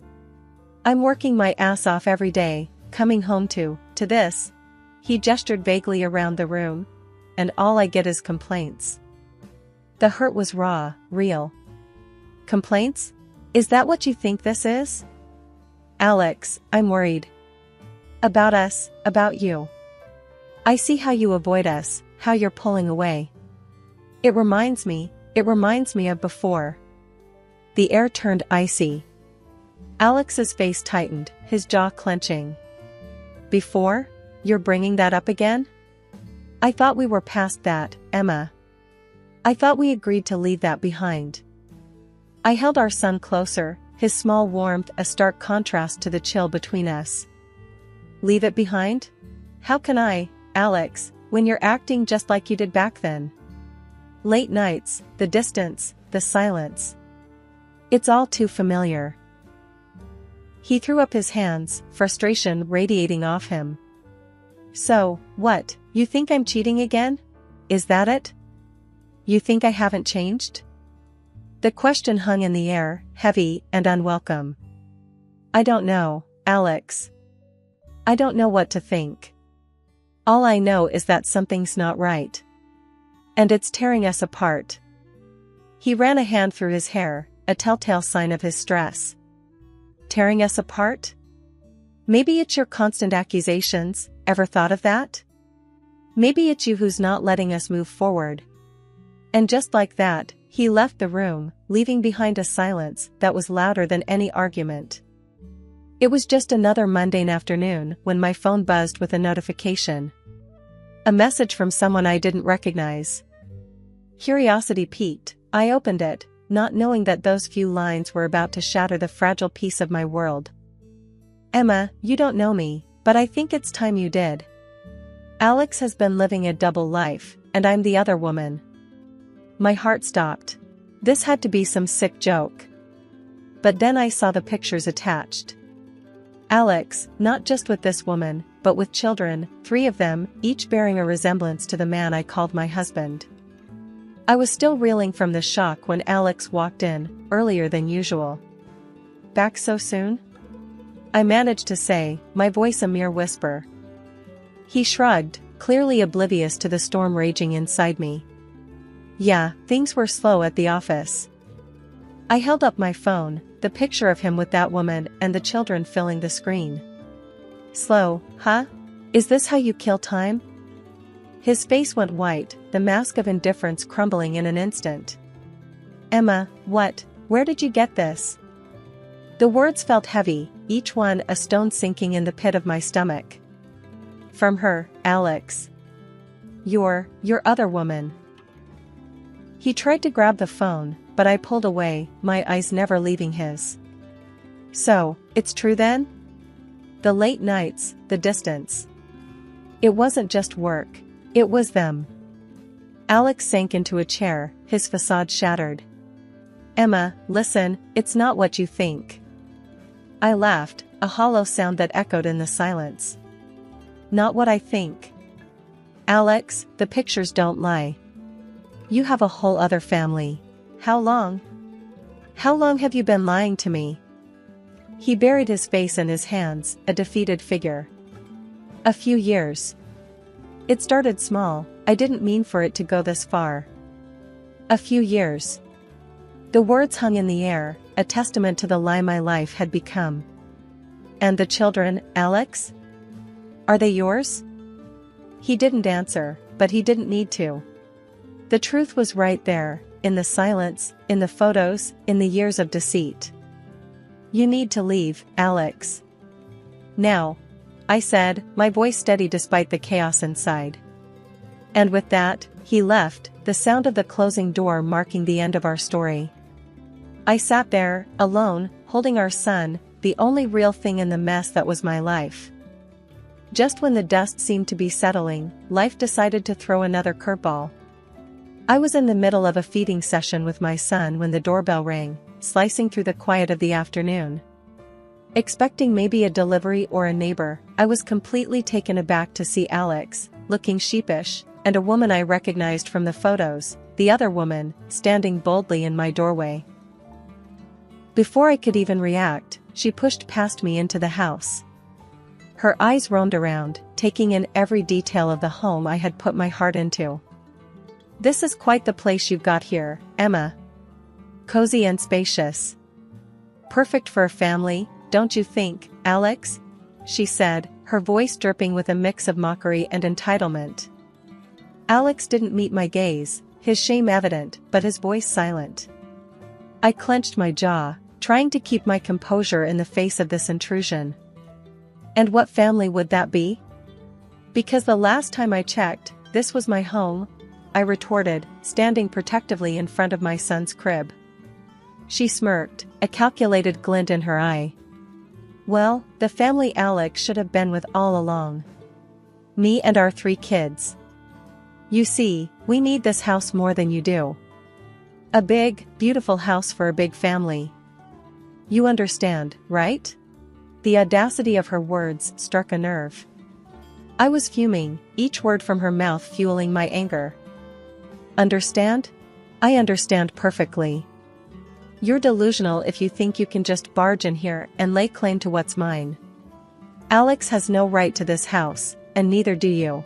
I'm working my ass off every day, coming home to this. He gestured vaguely around the room, and all I get is complaints. The hurt was raw, real. Complaints? Is that what you think this is? Alex, I'm worried. About us, about you. I see how you avoid us, how you're pulling away. It reminds me of before. The air turned icy. Alex's face tightened, his jaw clenching. Before? You're bringing that up again? I thought we were past that, Emma. I thought we agreed to leave that behind. I held our son closer, his small warmth a stark contrast to the chill between us. Leave it behind? How can I, Alex, when you're acting just like you did back then? Late nights, the distance, the silence. It's all too familiar. He threw up his hands, frustration radiating off him. So, what, you think I'm cheating again? Is that it? You think I haven't changed? The question hung in the air, heavy and unwelcome. I don't know, Alex. I don't know what to think. All I know is that something's not right. And it's tearing us apart. He ran a hand through his hair, a telltale sign of his stress. Tearing us apart? Maybe it's your constant accusations, ever thought of that? Maybe it's you who's not letting us move forward. And just like that, he left the room, leaving behind a silence that was louder than any argument. It was just another mundane afternoon when my phone buzzed with a notification. A message from someone I didn't recognize. Curiosity piqued, I opened it, not knowing that those few lines were about to shatter the fragile piece of my world. Emma, you don't know me, but I think it's time you did. Alex has been living a double life, and I'm the other woman. My heart stopped. This had to be some sick joke. But then I saw the pictures attached. Alex, not just with this woman, but with children, 3 of them, each bearing a resemblance to the man I called my husband. I was still reeling from the shock when Alex walked in, earlier than usual. Back so soon? I managed to say, my voice a mere whisper. He shrugged, clearly oblivious to the storm raging inside me. Yeah, things were slow at the office. I held up my phone, the picture of him with that woman and the children filling the screen. Slow, huh? Is this how you kill time? His face went white, the mask of indifference crumbling in an instant. Emma, what? Where did you get this? The words felt heavy, each one a stone sinking in the pit of my stomach. From her, Alex. Your other woman. He tried to grab the phone, but I pulled away, my eyes never leaving his. So, it's true then? The late nights, the distance. It wasn't just work, it was them. Alex sank into a chair, his facade shattered. Emma, listen, it's not what you think. I laughed, a hollow sound that echoed in the silence. Not what I think. Alex, the pictures don't lie. You have a whole other family. How long? How long have you been lying to me? He buried his face in his hands, a defeated figure. A few years. It started small, I didn't mean for it to go this far. A few years. The words hung in the air, a testament to the lie my life had become. And the children, Alex? Are they yours? He didn't answer, but he didn't need to. The truth was right there, in the silence, in the photos, in the years of deceit. You need to leave, Alex. Now, I said, my voice steady despite the chaos inside. And with that, he left, the sound of the closing door marking the end of our story. I sat there, alone, holding our son, the only real thing in the mess that was my life. Just when the dust seemed to be settling, life decided to throw another curveball. I was in the middle of a feeding session with my son when the doorbell rang, slicing through the quiet of the afternoon. Expecting maybe a delivery or a neighbor, I was completely taken aback to see Alex, looking sheepish, and a woman I recognized from the photos, the other woman, standing boldly in my doorway. Before I could even react, she pushed past me into the house. Her eyes roamed around, taking in every detail of the home I had put my heart into. "This is quite the place you've got here, Emma. Cozy and spacious. Perfect for a family, don't you think, Alex?" she said, her voice dripping with a mix of mockery and entitlement. Alex didn't meet my gaze, his shame evident, but his voice silent. I clenched my jaw, trying to keep my composure in the face of this intrusion. And what family would that be? Because the last time I checked, this was my home, I retorted, standing protectively in front of my son's crib. She smirked, a calculated glint in her eye. "Well, the family Alex should have been with all along. Me and our 3 kids. You see, we need this house more than you do. A big, beautiful house for a big family. You understand, right?" The audacity of her words struck a nerve. I was fuming, each word from her mouth fueling my anger. "Understand? I understand perfectly. You're delusional if you think you can just barge in here and lay claim to what's mine. Alex has no right to this house, and neither do you."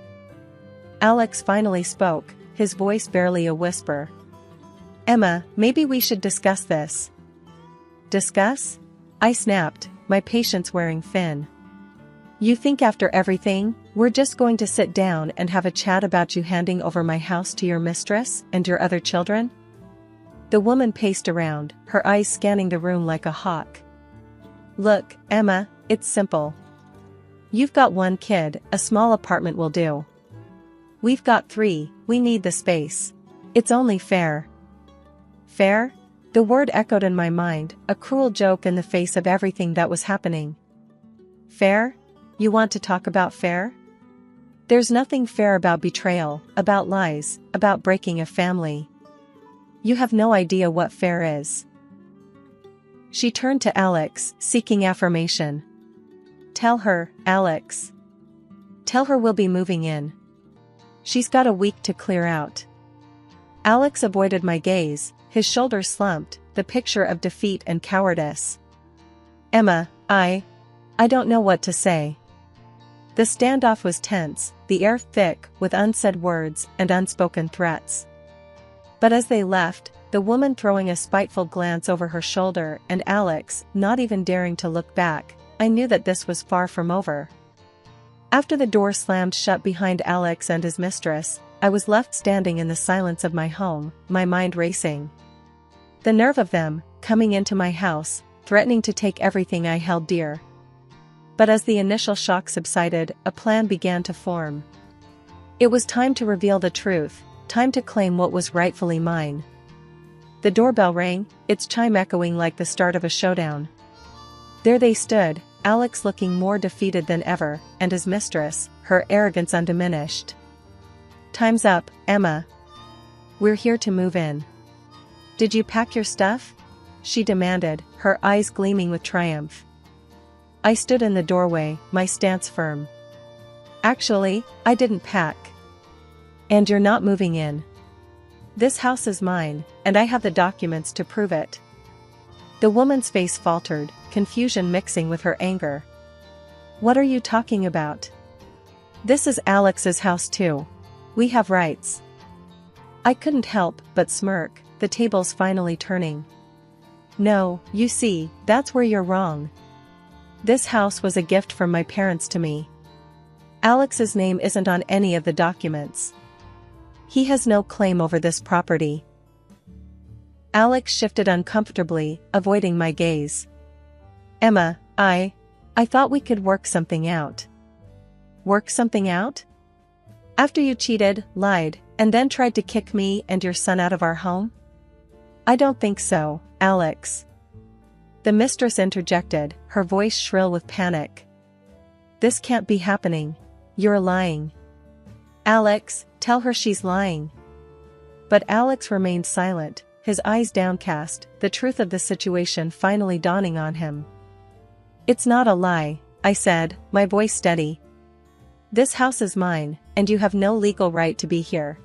Alex finally spoke, his voice barely a whisper. "Emma, maybe we should discuss this." "Discuss?" I snapped, my patience wearing thin. "You think after everything, we're just going to sit down and have a chat about you handing over my house to your mistress and your other children?" The woman paced around, her eyes scanning the room like a hawk. "Look, Emma, it's simple. You've got 1 kid, a small apartment will do. We've got 3, we need the space. It's only fair." Fair? The word echoed in my mind, a cruel joke in the face of everything that was happening. Fair? You want to talk about fair? There's nothing fair about betrayal, about lies, about breaking a family. You have no idea what fair is. She turned to Alex, seeking affirmation. "Tell her, Alex. Tell her we'll be moving in. She's got a week to clear out." Alex avoided my gaze, his shoulders slumped, the picture of defeat and cowardice. "Emma, I don't know what to say." The standoff was tense, the air thick with unsaid words and unspoken threats. But as they left, the woman throwing a spiteful glance over her shoulder and Alex not even daring to look back, I knew that this was far from over. After the door slammed shut behind Alex and his mistress, I was left standing in the silence of my home, my mind racing. The nerve of them, coming into my house, threatening to take everything I held dear. But as the initial shock subsided, a plan began to form. It was time to reveal the truth, time to claim what was rightfully mine. The doorbell rang, its chime echoing like the start of a showdown. There they stood, Alex looking more defeated than ever, and his mistress, her arrogance undiminished. "Time's up, Emma. We're here to move in. Did you pack your stuff?" she demanded, her eyes gleaming with triumph. I stood in the doorway, my stance firm. "Actually, I didn't pack. And you're not moving in. This house is mine, and I have the documents to prove it." The woman's face faltered, confusion mixing with her anger. "What are you talking about? This is Alex's house too. We have rights." I couldn't help but smirk, the tables finally turning. "No, you see, that's where you're wrong. This house was a gift from my parents to me. Alex's name isn't on any of the documents. He has no claim over this property." Alex shifted uncomfortably, avoiding my gaze. "Emma, I thought we could work something out." "Work something out? After you cheated, lied, and then tried to kick me and your son out of our home?" I don't think so, Alex. The mistress interjected, her voice shrill with panic. This can't be happening. You're lying. Alex, tell her she's lying. But Alex remained silent, his eyes downcast, the truth of the situation finally dawning on him. It's not a lie, I said, my voice steady. This house is mine, and you have no legal right to be here.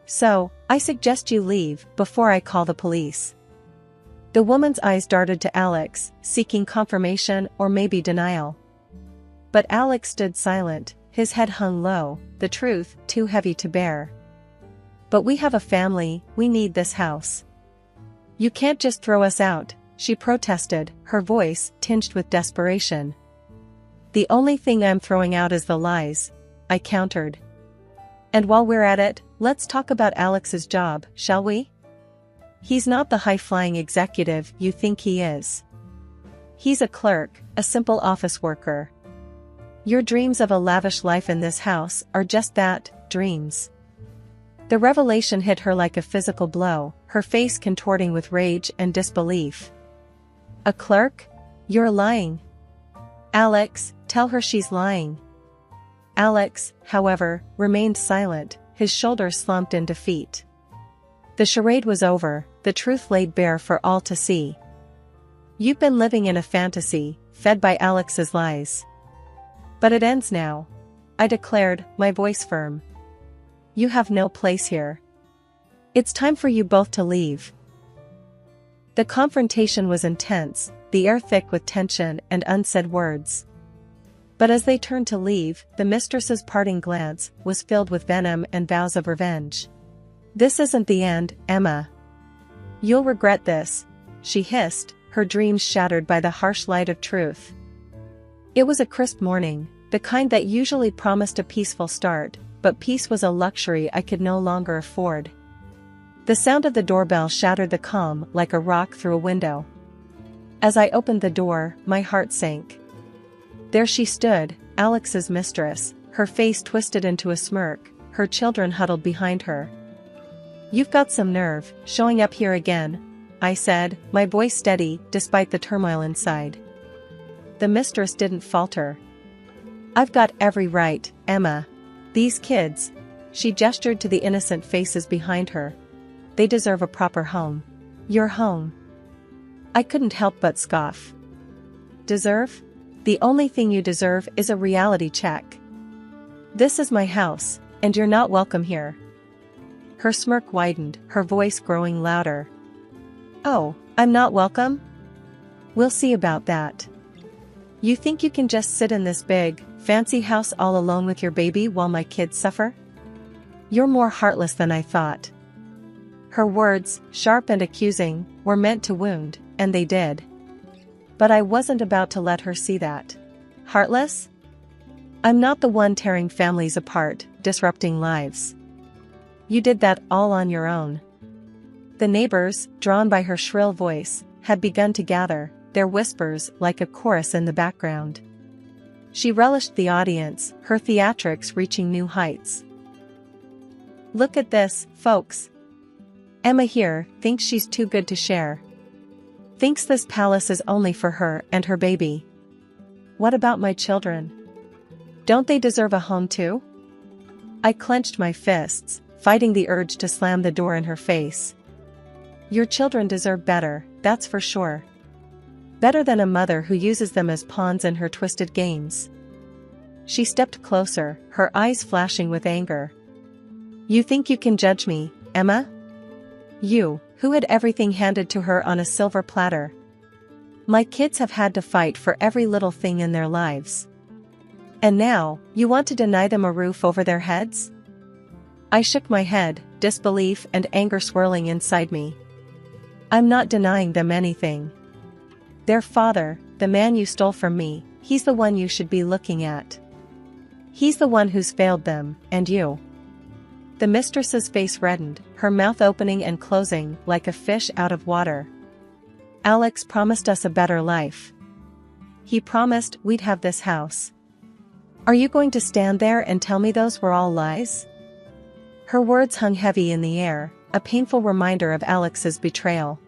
So, I suggest you leave before I call the police. The woman's eyes darted to Alex, seeking confirmation or maybe denial. But Alex stood silent, his head hung low, the truth too heavy to bear. But we have a family, we need this house. You can't just throw us out, she protested, her voice tinged with desperation. The only thing I'm throwing out is the lies, I countered. And while we're at it, let's talk about Alex's job, shall we? He's not the high-flying executive you think he is. He's a clerk, a simple office worker. Your dreams of a lavish life in this house are just that, dreams. The revelation hit her like a physical blow, her face contorting with rage and disbelief. A clerk? You're lying. Alex, tell her she's lying. Alex, however, remained silent, his shoulders slumped in defeat. The charade was over, the truth laid bare for all to see. You've been living in a fantasy, fed by Alex's lies. But it ends now, I declared, my voice firm. You have no place here. It's time for you both to leave. The confrontation was intense, the air thick with tension and unsaid words. But as they turned to leave, the mistress's parting glance was filled with venom and vows of revenge. This isn't the end, Emma. You'll regret this, she hissed, her dreams shattered by the harsh light of truth. It was a crisp morning, the kind that usually promised a peaceful start, but peace was a luxury I could no longer afford. The sound of the doorbell shattered the calm like a rock through a window. As I opened the door, my heart sank. There she stood, Alex's mistress, her face twisted into a smirk, her children huddled behind her. You've got some nerve, showing up here again, I said, my voice steady despite the turmoil inside. The mistress didn't falter. I've got every right, Emma. These kids, she gestured to the innocent faces behind her. They deserve a proper home. Your home. I couldn't help but scoff. Deserve? The only thing you deserve is a reality check. This is my house, and you're not welcome here. Her smirk widened, her voice growing louder. Oh, I'm not welcome? We'll see about that. You think you can just sit in this big, fancy house all alone with your baby while my kids suffer? You're more heartless than I thought. Her words, sharp and accusing, were meant to wound, and they did. But I wasn't about to let her see that. Heartless? I'm not the one tearing families apart, disrupting lives. You did that all on your own. The neighbors, drawn by her shrill voice, had begun to gather, their whispers like a chorus in the background. She relished the audience, her theatrics reaching new heights. Look at this, folks. Emma here thinks she's too good to share. Thinks this palace is only for her and her baby. What about my children? Don't they deserve a home too? I clenched my fists, fighting the urge to slam the door in her face. Your children deserve better, that's for sure. Better than a mother who uses them as pawns in her twisted games. She stepped closer, her eyes flashing with anger. You think you can judge me, Emma? You, who had everything handed to her on a silver platter. My kids have had to fight for every little thing in their lives. And now, you want to deny them a roof over their heads? I shook my head, disbelief and anger swirling inside me. I'm not denying them anything. Their father, the man you stole from me, he's the one you should be looking at. He's the one who's failed them, and you. The mistress's face reddened, her mouth opening and closing like a fish out of water. Alex promised us a better life. He promised we'd have this house. Are you going to stand there and tell me those were all lies? Her words hung heavy in the air, a painful reminder of Alex's betrayal.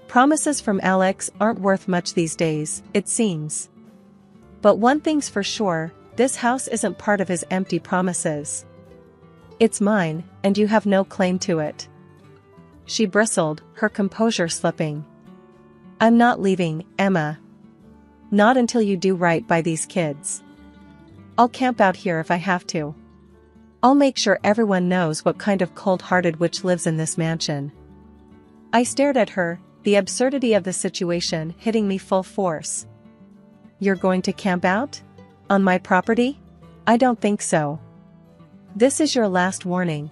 Promises from Alex aren't worth much these days, it seems. But one thing's for sure, this house isn't part of his empty promises. It's mine, and you have no claim to it. She bristled, her composure slipping. I'm not leaving, Emma. Not until you do right by these kids. I'll camp out here if I have to. I'll make sure everyone knows what kind of cold-hearted witch lives in this mansion. I stared at her, the absurdity of the situation hitting me full force. You're going to camp out? On my property? I don't think so. This is your last warning.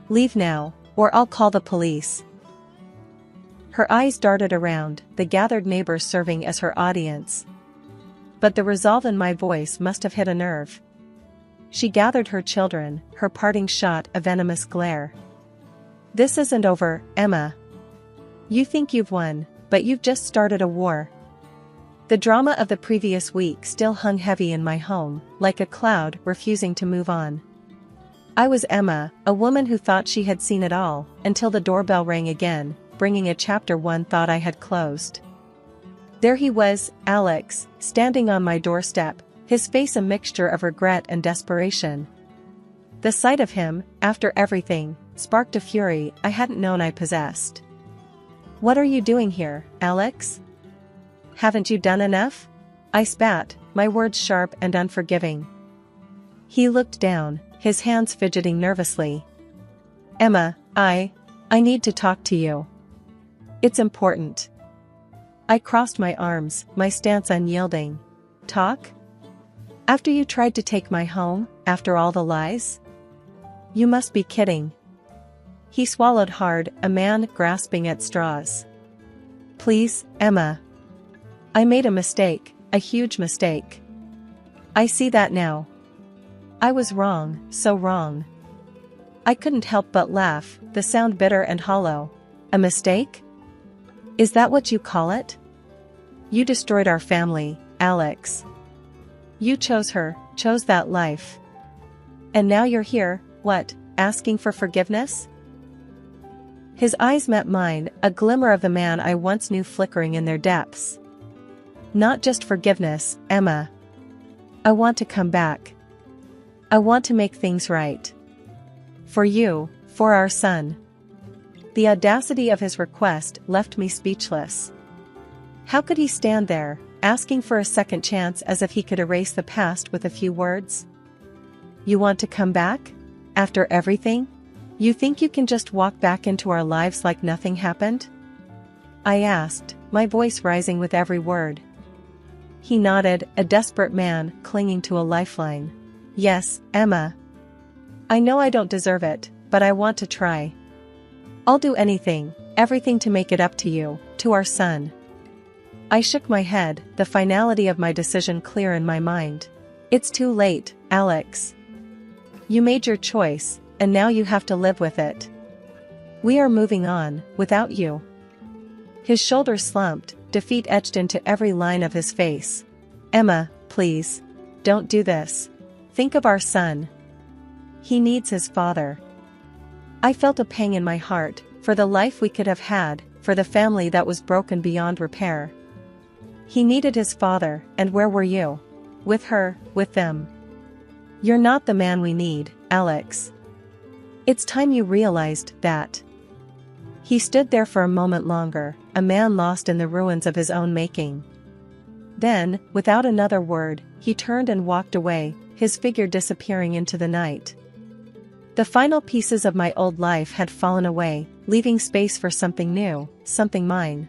Leave now, or I'll call the police. Her eyes darted around, the gathered neighbors serving as her audience. But the resolve in my voice must have hit a nerve. She gathered her children, her parting shot a venomous glare. This isn't over, Emma. You think you've won, but you've just started a war. The drama of the previous week still hung heavy in my home, like a cloud refusing to move on. I was Emma, a woman who thought she had seen it all, until the doorbell rang again, bringing a chapter one thought I had closed. There he was, Alex, standing on my doorstep, his face a mixture of regret and desperation. The sight of him, after everything, sparked a fury I hadn't known I possessed. What are you doing here, Alex? Haven't you done enough? I spat, my words sharp and unforgiving. He looked down, his hands fidgeting nervously. Emma, I need to talk to you. It's important. I crossed my arms, my stance unyielding. Talk? After you tried to take my home, after all the lies? You must be kidding. He swallowed hard, a man grasping at straws. Please, Emma. I made a mistake, a huge mistake. I see that now. I was wrong, so wrong. I couldn't help but laugh, the sound bitter and hollow. A mistake? Is that what you call it? You destroyed our family, Alex. You chose her, chose that life. And now you're here, what, asking for forgiveness? His eyes met mine, a glimmer of the man I once knew flickering in their depths. Not just forgiveness, Emma. I want to come back. I want to make things right. For you, for our son. The audacity of his request left me speechless. How could he stand there, asking for a second chance as if he could erase the past with a few words? You want to come back? After everything? You think you can just walk back into our lives like nothing happened? I asked, my voice rising with every word. He nodded, a desperate man clinging to a lifeline. Yes, Emma. I know I don't deserve it, but I want to try. I'll do anything, everything to make it up to you, to our son. I shook my head, the finality of my decision clear in my mind. It's too late, Alex. You made your choice, and now you have to live with it. We are moving on, without you. His shoulders slumped, defeat etched into every line of his face. Emma, please. Don't do this. Think of our son. He needs his father. I felt a pang in my heart, for the life we could have had, for the family that was broken beyond repair. He needed his father, and where were you? With her, with them. You're not the man we need, Alex. It's time you realized that. He stood there for a moment longer, a man lost in the ruins of his own making. Then, without another word, he turned and walked away, his figure disappearing into the night. The final pieces of my old life had fallen away, leaving space for something new, something mine.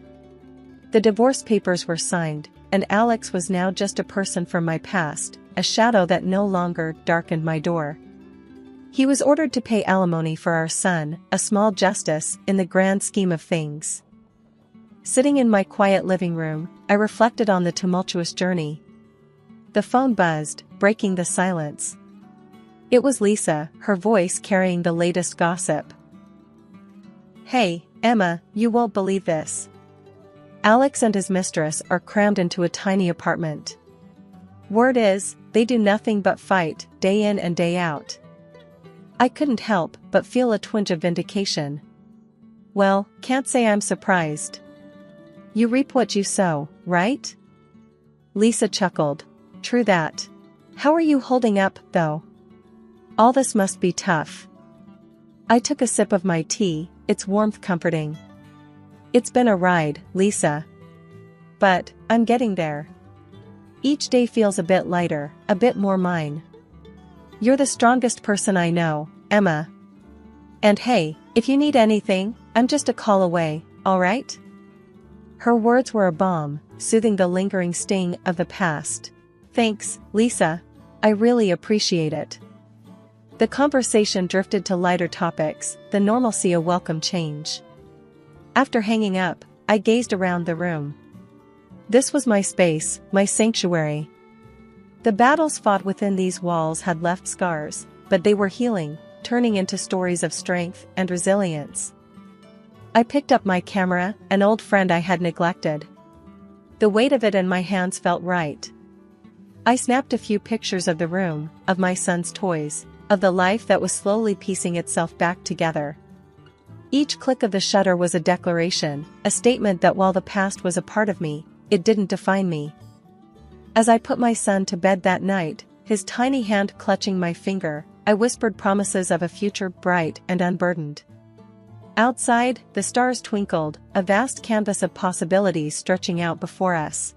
The divorce papers were signed, and Alex was now just a person from my past, a shadow that no longer darkened my door. He was ordered to pay alimony for our son, a small justice in the grand scheme of things. Sitting in my quiet living room, I reflected on the tumultuous journey. The phone buzzed, breaking the silence. It was Lisa, her voice carrying the latest gossip. Hey, Emma, you won't believe this. Alex and his mistress are crammed into a tiny apartment. Word is, they do nothing but fight, day in and day out. I couldn't help but feel a twinge of vindication. Well, can't say I'm surprised. You reap what you sow, right? Lisa chuckled. True that. How are you holding up, though? All this must be tough. I took a sip of my tea, its warmth comforting. It's been a ride, Lisa. But I'm getting there. Each day feels a bit lighter, a bit more mine. You're the strongest person I know, Emma. And hey, if you need anything, I'm just a call away, all right? Her words were a balm, soothing the lingering sting of the past. Thanks, Lisa. I really appreciate it. The conversation drifted to lighter topics, the normalcy a welcome change. After hanging up, I gazed around the room. This was my space, my sanctuary. The battles fought within these walls had left scars, but they were healing, turning into stories of strength and resilience. I picked up my camera, an old friend I had neglected. The weight of it in my hands felt right. I snapped a few pictures of the room, of my son's toys, of the life that was slowly piecing itself back together. Each click of the shutter was a declaration, a statement that while the past was a part of me, it didn't define me. As I put my son to bed that night, his tiny hand clutching my finger, I whispered promises of a future bright and unburdened. Outside, the stars twinkled, a vast canvas of possibilities stretching out before us.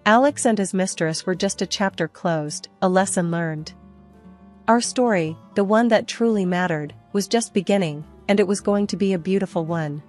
Alex and his mistress were just a chapter closed, a lesson learned. Our story, the one that truly mattered, was just beginning, and it was going to be a beautiful one.